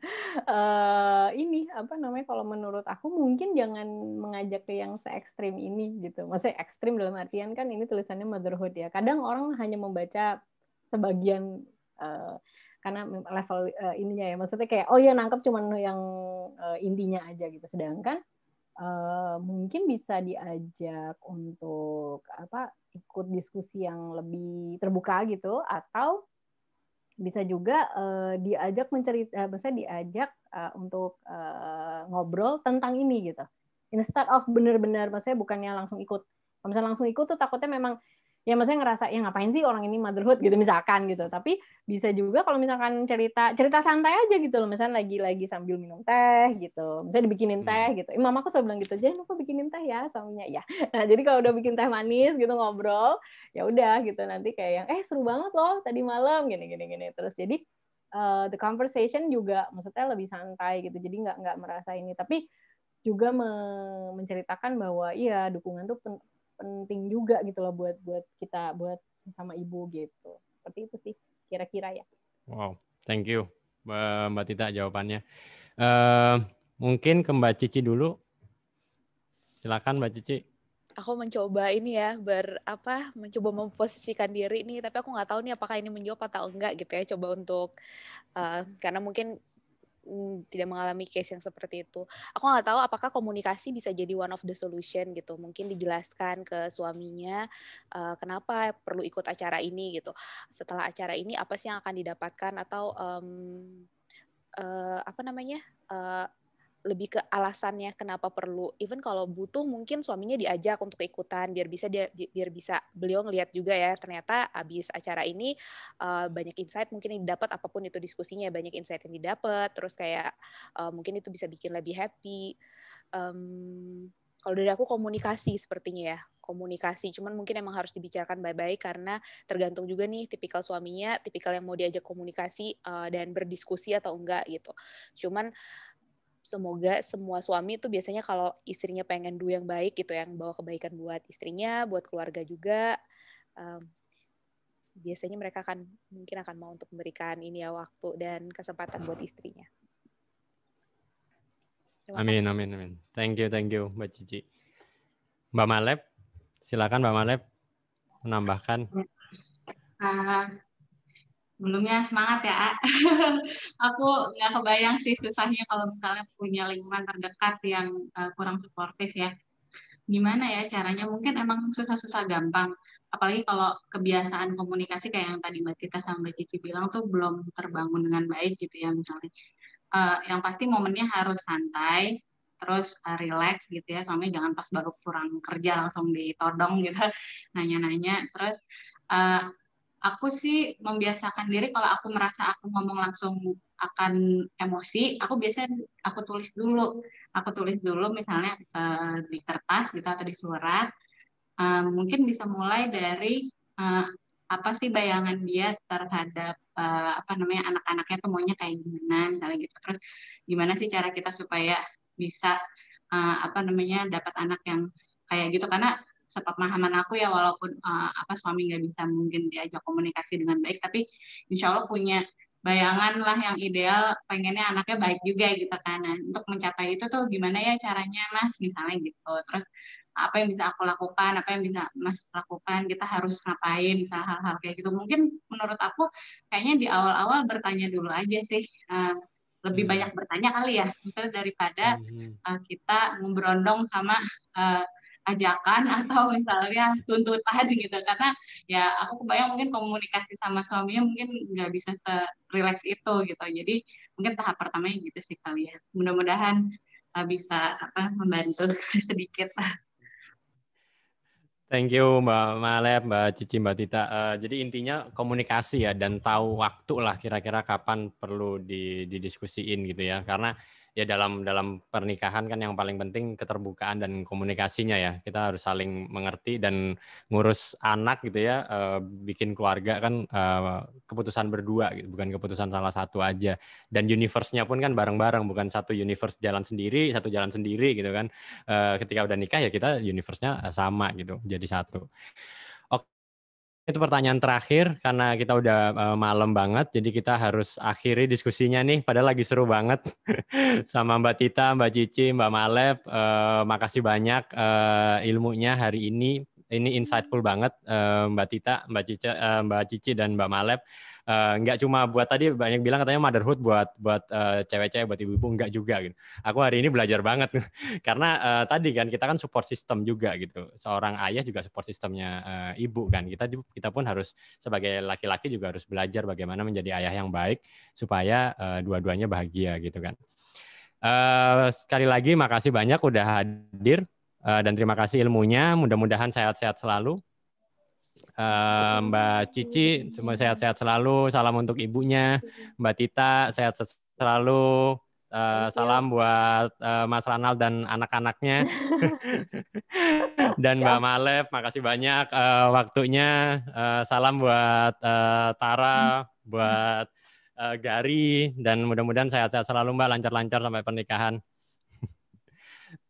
Ini apa namanya, kalau menurut aku mungkin jangan mengajak ke yang se-ekstrim ini gitu. Maksudnya ekstrim dalam artian kan ini tulisannya motherhood ya. Kadang orang hanya membaca sebagian karena level ininya ya. Maksudnya kayak oh ya nangkep cuman yang intinya aja gitu. Sedangkan mungkin bisa diajak untuk ikut diskusi yang lebih terbuka gitu, atau bisa juga diajak untuk ngobrol tentang ini gitu. Instead of benar-benar, maksudnya bukannya langsung ikut. Kalau misalnya langsung ikut tuh takutnya memang ya maksudnya ngerasa ya ngapain sih orang ini motherhood gitu misalkan gitu. Tapi bisa juga kalau misalkan cerita santai aja gitu loh, misalnya lagi sambil minum teh gitu, misalnya dibikinin teh gitu. Mamaku selalu bilang gitu, jangan lupa bikinin teh ya suaminya ya. Nah jadi kalau udah bikin teh manis gitu ngobrol, ya udah gitu nanti kayak yang seru banget loh tadi malam gini terus. Jadi the conversation juga maksudnya lebih santai gitu, jadi nggak merasa ini, tapi juga menceritakan bahwa iya dukungan tuh penting juga gitu loh buat kita, buat sama ibu gitu. Seperti itu sih kira-kira ya. Wow, thank you Mbak Tita jawabannya. Mungkin ke Mbak Cici dulu. Silakan Mbak Cici. Aku mencoba ini ya, mencoba memposisikan diri nih, tapi aku nggak tahu nih apakah ini menjawab atau enggak gitu ya. Coba untuk karena mungkin tidak mengalami case yang seperti itu. Aku nggak tahu apakah komunikasi bisa jadi one of the solution gitu. Mungkin dijelaskan ke suaminya kenapa perlu ikut acara ini gitu. Setelah acara ini apa sih yang akan didapatkan, atau lebih ke alasannya kenapa perlu. Even kalau butuh mungkin suaminya diajak untuk ikutan biar bisa beliau ngelihat juga ya, ternyata habis acara ini banyak insight mungkin yang didapat, apapun itu diskusinya banyak insight yang didapat, terus kayak mungkin itu bisa bikin lebih happy. Kalau dari aku komunikasi sepertinya ya, komunikasi, cuman mungkin emang harus dibicarakan baik-baik karena tergantung juga nih tipikal suaminya, tipikal yang mau diajak komunikasi dan berdiskusi atau enggak gitu. Cuman semoga semua suami itu biasanya kalau istrinya pengen do yang baik gitu, yang bawa kebaikan buat istrinya, buat keluarga juga, biasanya mereka mungkin akan mau untuk memberikan ini ya, waktu dan kesempatan buat istrinya. Amin. Thank you Mbak Cici. Mbak Malep, silakan Mbak Malep menambahkan. Sebelumnya semangat ya. Aku nggak kebayang sih susahnya kalau misalnya punya lingkungan terdekat yang kurang suportif ya. Gimana ya caranya? Mungkin emang susah-susah gampang. Apalagi kalau kebiasaan komunikasi kayak yang tadi Mbak Tita sama Mbak Cici bilang tuh belum terbangun dengan baik gitu ya misalnya. Yang pasti momennya harus santai, terus relax gitu ya. Suami jangan pas baru pulang kerja langsung ditodong gitu, nanya-nanya. Terus aku sih membiasakan diri kalau aku merasa aku ngomong langsung akan emosi, aku biasanya tulis dulu. Aku tulis dulu misalnya di kertas gitu atau di surat. Mungkin bisa mulai dari apa sih bayangan dia terhadap anak-anaknya tuh maunya kayak gimana misalnya gitu. Terus gimana sih cara kita supaya bisa dapat anak yang kayak gitu, karena sepemahaman aku ya, walaupun suami nggak bisa mungkin diajak komunikasi dengan baik, tapi insya Allah punya bayangan lah yang ideal, pengennya anaknya baik juga gitu kan. Nah, untuk mencapai itu tuh gimana ya caranya Mas misalnya gitu. Terus apa yang bisa aku lakukan, apa yang bisa Mas lakukan, kita harus ngapain, misalnya hal-hal kayak gitu. Mungkin menurut aku kayaknya di awal-awal bertanya dulu aja sih, lebih banyak bertanya kali ya, misalnya daripada kita ngeberondong sama ajakan atau misalnya tuntutan gitu. Karena ya aku kebayang mungkin komunikasi sama suaminya mungkin nggak bisa se-relax itu gitu. Jadi mungkin tahap pertamanya gitu sih kali ya. Mudah-mudahan bisa membantu sedikit. Thank you Mbak Malep, Mbak Cici, Mbak Tita. Jadi intinya komunikasi ya, dan tahu waktu lah kira-kira kapan perlu didiskusiin gitu ya. Karena ya dalam pernikahan kan yang paling penting keterbukaan dan komunikasinya ya. Kita harus saling mengerti, dan ngurus anak gitu ya, bikin keluarga kan keputusan berdua gitu, bukan keputusan salah satu aja. Dan universe-nya pun kan bareng-bareng, bukan satu universe jalan sendiri, satu jalan sendiri gitu kan. Ketika udah nikah ya kita universe-nya sama gitu, jadi satu. Oke, itu pertanyaan terakhir karena kita udah malam banget, jadi kita harus akhiri diskusinya nih, padahal lagi seru banget sama Mbak Tita, Mbak Cici, Mbak Malep. Makasih banyak ilmunya hari ini insightful banget, Mbak Tita, Mbak Cici dan Mbak Malep. Nggak cuma buat, tadi banyak bilang katanya motherhood buat cewek-cewek, buat ibu-ibu, enggak juga gitu. Aku hari ini belajar banget karena tadi kan kita kan support system juga gitu. Seorang ayah juga support sistemnya ibu kan. Kita pun harus sebagai laki-laki juga harus belajar bagaimana menjadi ayah yang baik supaya dua-duanya bahagia gitu kan. Sekali lagi makasih banyak udah hadir dan terima kasih ilmunya. Mudah-mudahan sehat-sehat selalu. Mbak Cici, semua sehat-sehat selalu. Salam untuk ibunya. Mbak Tita, sehat selalu. Salam buat Mas Ranald dan anak-anaknya. Dan Mbak Malep, makasih banyak waktunya. Salam buat Tara, buat Gary, dan mudah-mudahan sehat-sehat selalu Mbak, lancar-lancar sampai pernikahan.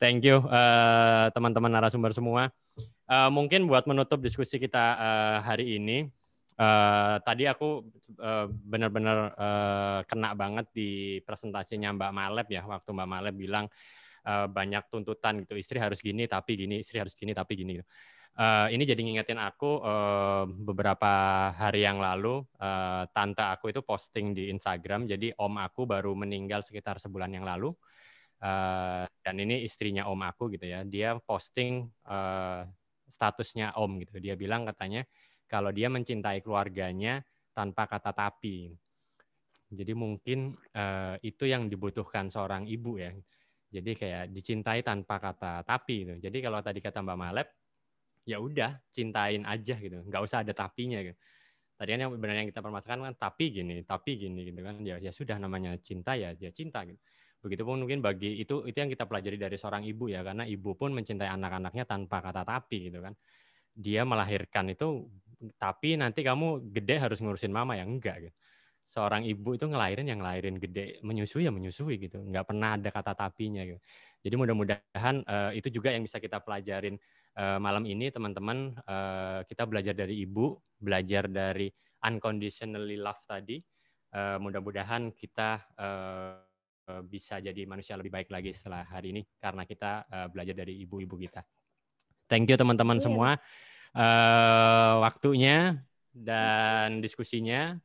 Thank you teman-teman narasumber semua. Mungkin buat menutup diskusi kita hari ini, tadi aku benar-benar kena banget di presentasinya Mbak Malep ya, waktu Mbak Malep bilang banyak tuntutan gitu, istri harus gini tapi gini, istri harus gini tapi gini. Ini jadi ngingetin aku beberapa hari yang lalu tante aku itu posting di Instagram, jadi om aku baru meninggal sekitar sebulan yang lalu. Dan ini istrinya om aku gitu ya, dia posting statusnya om gitu. Dia bilang katanya kalau dia mencintai keluarganya tanpa kata tapi. Jadi mungkin itu yang dibutuhkan seorang ibu ya. Jadi kayak dicintai tanpa kata tapi gitu. Jadi kalau tadi kata Mbak Malep, ya udah cintain aja gitu, nggak usah ada tapinya gitu. Tadi kan yang benar yang kita permasalahkan kan tapi gini gitu kan. Ya sudah, namanya cinta ya cinta gitu. Begitupun mungkin bagi itu yang kita pelajari dari seorang ibu ya, karena ibu pun mencintai anak-anaknya tanpa kata tapi gitu kan. Dia melahirkan itu, tapi nanti kamu gede harus ngurusin mama, ya enggak gitu. Seorang ibu itu ngelahirin gede, menyusui ya menyusui gitu, nggak pernah ada kata tapinya gitu. Jadi mudah-mudahan itu juga yang bisa kita pelajarin malam ini teman-teman. Kita belajar dari ibu, belajar dari unconditionally love tadi. Mudah-mudahan kita bisa jadi manusia lebih baik lagi setelah hari ini karena kita belajar dari ibu-ibu kita. Thank you teman-teman semua waktunya dan diskusinya.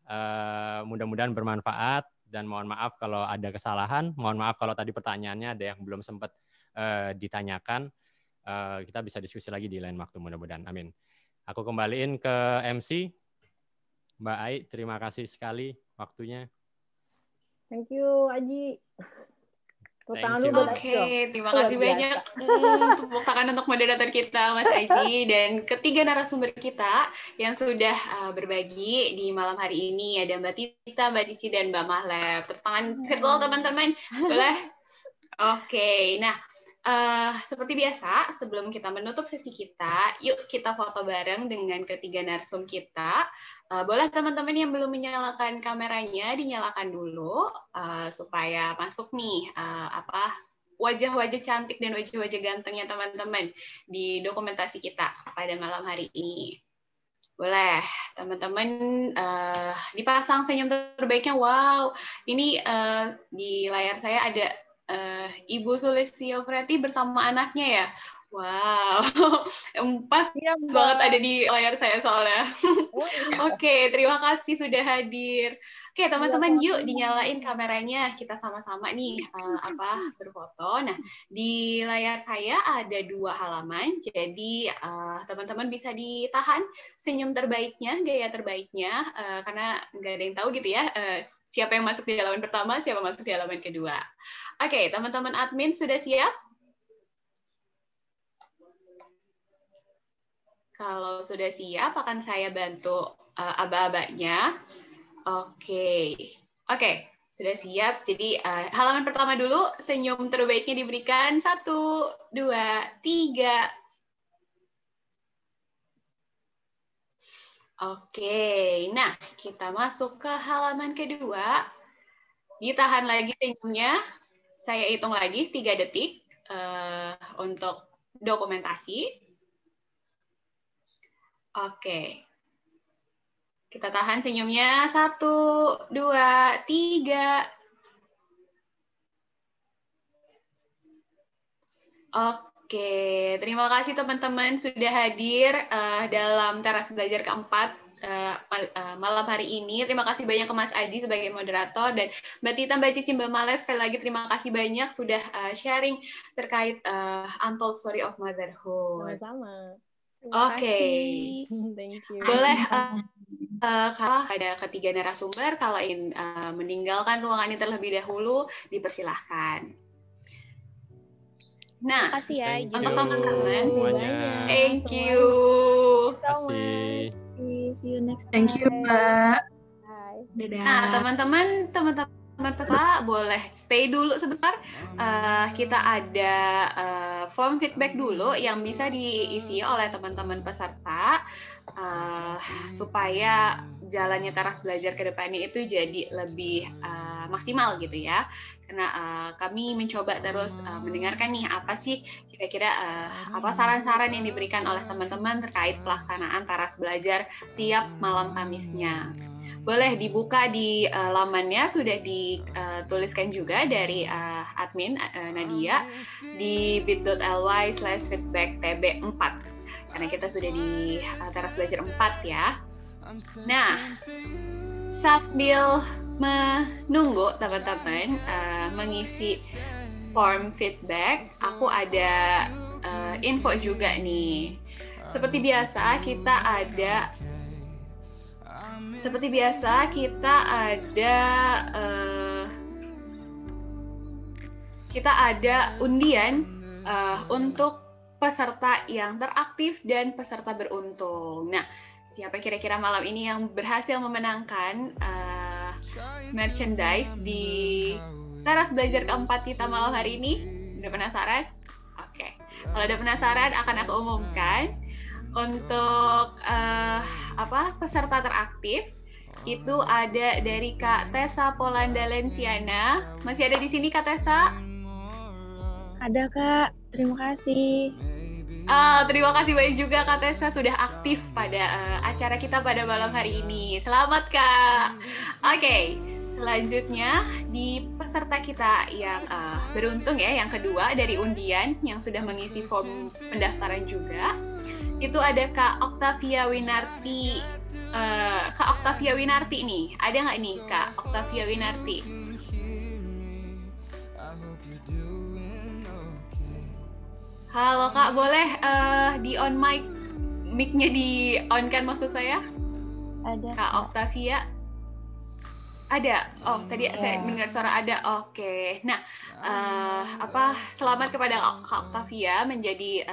Mudah-mudahan bermanfaat, dan mohon maaf kalau ada kesalahan, mohon maaf kalau tadi pertanyaannya ada yang belum sempat ditanyakan. Kita bisa diskusi lagi di lain waktu mudah-mudahan. Amin. Aku kembaliin ke MC Mbak Ai, terima kasih sekali waktunya. Thank you, Aji. Oke, terima kasih banyak. Tepuk tangan untuk moderator kita, Mas Aji, dan ketiga narasumber kita yang sudah berbagi di malam hari ini. Ada Mbak Tita, Mbak Cici, dan Mbak Malep. Tepuk tangan virtual, teman-teman. Boleh? Oke, nah seperti biasa, sebelum kita menutup sesi kita, yuk kita foto bareng dengan ketiga narsum kita. Boleh teman-teman yang belum menyalakan kameranya, dinyalakan dulu supaya masuk nih wajah-wajah cantik dan wajah-wajah gantengnya teman-teman di dokumentasi kita pada malam hari ini. Boleh, teman-teman dipasang senyum terbaiknya. Wow, ini di layar saya ada Ibu Sulistiowati bersama anaknya ya. Wow, pas banget ada di layar saya soalnya. Oke, terima kasih sudah hadir. Oke, teman-teman, yuk dinyalain kameranya. Kita sama-sama nih berfoto. Nah, di layar saya ada 2 halaman. Jadi teman-teman bisa ditahan senyum terbaiknya, gaya terbaiknya, karena nggak ada yang tahu gitu ya siapa yang masuk di halaman pertama, siapa masuk di halaman kedua. Oke, teman-teman admin sudah siap? Kalau sudah siap, akan saya bantu aba-abanya. Oke, sudah siap. Jadi halaman pertama dulu, senyum terbaiknya diberikan. 1, 2, 3. Oke, nah kita masuk ke halaman kedua. Ditahan lagi senyumnya. Saya hitung lagi 3 detik untuk dokumentasi. Oke. Kita tahan senyumnya. 1, 2, 3. Oke, terima kasih teman-teman sudah hadir dalam teras belajar keempat malam hari ini. Terima kasih banyak ke Mas Aji sebagai moderator dan Mbak Tita, Mbak Cici, Mbak Malef, sekali lagi terima kasih banyak sudah sharing terkait Untold Story of Motherhood. Sama-sama. Oke, Thank you. boleh kalau ada ketiga narasumber, kalau ingin meninggalkan ruangan ini terlebih dahulu, dipersilahkan. Nah, makasih ya, untuk teman-teman, thank you. Terima kasih. See you next time. Thank you, Mbak. Dadah. Nah, teman-teman peserta boleh stay dulu sebentar. Kita ada form feedback dulu yang bisa diisi oleh teman-teman peserta supaya jalannya teras belajar ke depannya itu jadi lebih maksimal gitu ya. Karena kami mencoba terus mendengarkan nih apa sih kira-kira apa saran-saran yang diberikan oleh teman-teman terkait pelaksanaan teras belajar tiap malam Kamisnya. Boleh dibuka di lamannya, sudah dituliskan juga dari admin Nadia di bit.ly/feedbacktb4 karena kita sudah di teras belajar 4 ya. Nah, sambil menunggu teman-teman mengisi form feedback, aku ada info juga nih. Seperti biasa kita ada undian untuk peserta yang teraktif dan peserta beruntung. Nah, siapa kira-kira malam ini yang berhasil memenangkan merchandise di teras belajar keempat kita malam hari ini? Udah penasaran? Oke. Kalau udah penasaran, akan aku umumkan. Untuk peserta teraktif itu ada dari Kak Tessa Polanda Lensiana. Masih ada di sini Kak Tessa? Ada Kak, terima kasih. Terima kasih banyak juga Kak Tessa sudah aktif pada acara kita pada malam hari ini. Selamat Kak. Oke, selanjutnya di peserta kita yang beruntung ya, yang kedua dari undian yang sudah mengisi form pendaftaran juga. Itu ada Kak Octavia Winarti. Kak Octavia Winarti nih, ada nggak nih Kak Octavia Winarti? Halo Kak, boleh di on mic-nya di on kan maksud saya? Ada. Kak Octavia? Ada. Oh, tadi saya mendengar suara ada. Oke. Nah, selamat kepada Kak Octavia menjadi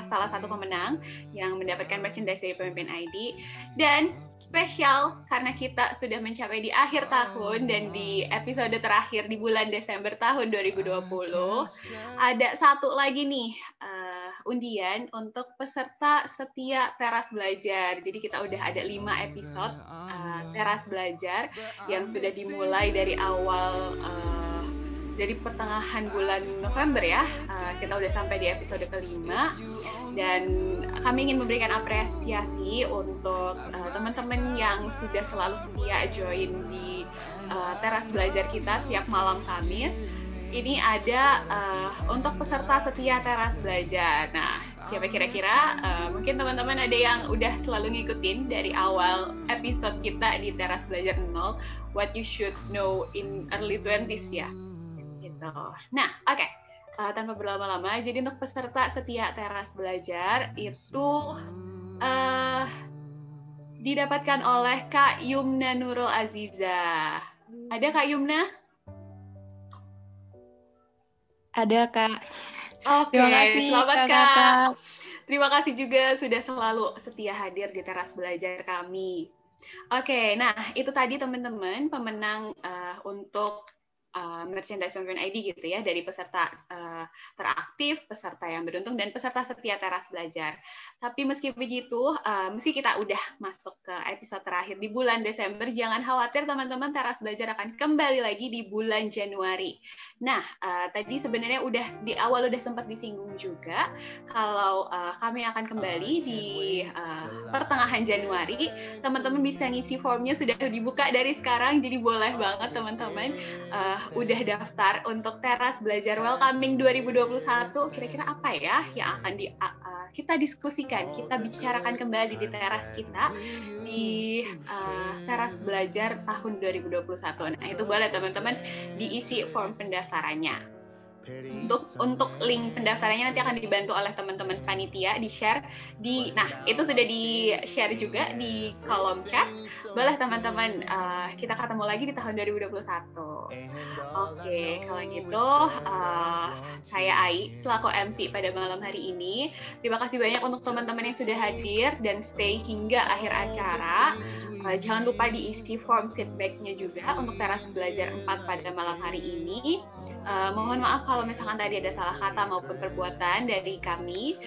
salah satu pemenang yang mendapatkan merchandise dari Pemimpin ID. Dan spesial karena kita sudah mencapai di akhir tahun dan di episode terakhir di bulan Desember tahun 2020, ada satu lagi nih undian untuk peserta setia teras belajar. Jadi kita udah ada 5 episode teras belajar yang sudah dimulai dari awal dari pertengahan bulan November ya. Kita udah sampai di episode kelima dan kami ingin memberikan apresiasi untuk teman-teman yang sudah selalu setia join di teras belajar kita setiap malam Kamis. ini ada untuk peserta setia Teras Belajar. Nah, siapa kira-kira? Mungkin teman-teman ada yang udah selalu ngikutin dari awal episode kita di Teras Belajar 0, What You Should Know in Early 20s ya. Gitu. Nah, oke. Tanpa berlama-lama, jadi untuk peserta setia Teras Belajar itu didapatkan oleh Kak Yumna Nurul Aziza. Ada Kak Yumna? Ada Kak. Oke, terima kasih selamat Kak. Terima kasih juga sudah selalu setia hadir di Teras Belajar kami. Oke, nah itu tadi teman-teman pemenang untuk merchandise PMPN ID gitu ya, dari peserta teraktif, peserta yang beruntung, dan peserta setia Teras Belajar. Tapi meski begitu, meski kita udah masuk ke episode terakhir di bulan Desember, jangan khawatir teman-teman, Teras Belajar akan kembali lagi di bulan Januari. Nah, tadi sebenarnya udah di awal udah sempat disinggung juga kalau kami akan kembali di pertengahan Januari. Teman-teman bisa ngisi formnya, sudah dibuka dari sekarang, jadi boleh banget teman-teman udah daftar untuk Teras Belajar Welcoming 2021. Kira-kira apa ya yang akan kita diskusikan, kita bicarakan kembali di teras kita di Teras Belajar tahun 2021. Nah, itu boleh teman-teman diisi form pendaftarannya. Untuk link pendaftarannya nanti akan dibantu oleh teman-teman panitia, di-share nah itu sudah di-share juga di kolom chat. Boleh teman-teman, kita ketemu lagi di tahun 2021. Oke, kalau gitu saya Ai selaku MC pada malam hari ini. Terima kasih banyak untuk teman-teman yang sudah hadir dan stay hingga akhir acara. Jangan lupa diisi form feedback-nya juga untuk Teras Belajar 4 pada malam hari ini. Mohon maaf kalau misalkan tadi ada salah kata maupun perbuatan dari kami.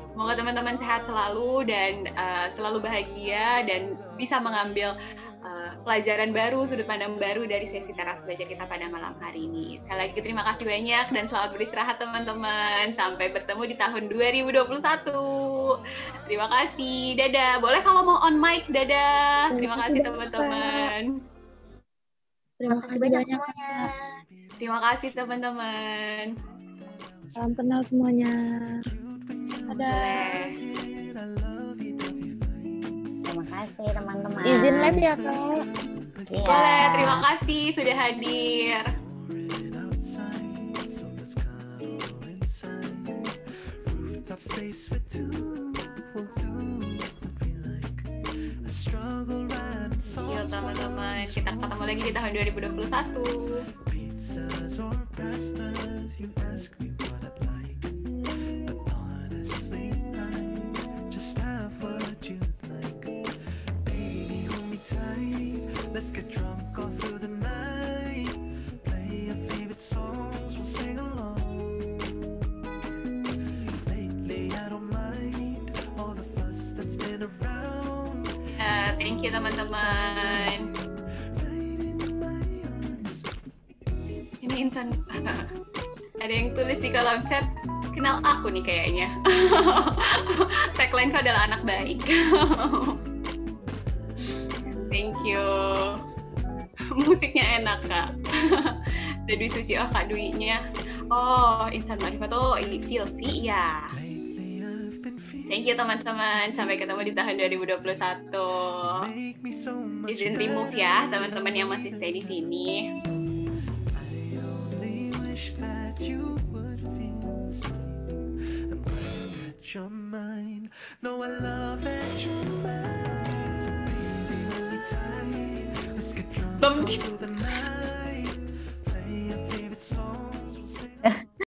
Semoga teman-teman sehat selalu dan selalu bahagia dan bisa mengambil pelajaran baru, sudut pandang baru dari sesi Teras Belajar kita pada malam hari ini. Sekali lagi terima kasih banyak dan selamat beristirahat teman-teman. Sampai bertemu di tahun 2021. Terima kasih. Dadah. Boleh kalau mau on mic, dadah. Terima kasih teman-teman. Terima kasih banyak semuanya. Terima kasih teman-teman. Salam kenal semuanya. Dadah. Terima kasih teman-teman. Izin live ya Kak. Iya. Boleh, terima kasih sudah hadir. Yuk teman-teman, kita ketemu lagi di tahun 2021. Let's get drunk all through the night. Play your favorite songs, we'll sing along. Lately I don't mind all the fuss that's been around. Thank you teman-teman. Ini insan ada yang tulis di kolom chat, kenal aku nih kayaknya. Tagline-ku adalah anak baik. Thank you. Musiknya enak Kak. Dwi Suci, oh Kak Dwi-nya. Oh, Insan Marifat, oh ini Silvi ya. Thank you teman-teman. Sampai ketemu di tahun 2021. Izin remove ya teman-teman yang masih stay di sini. Belum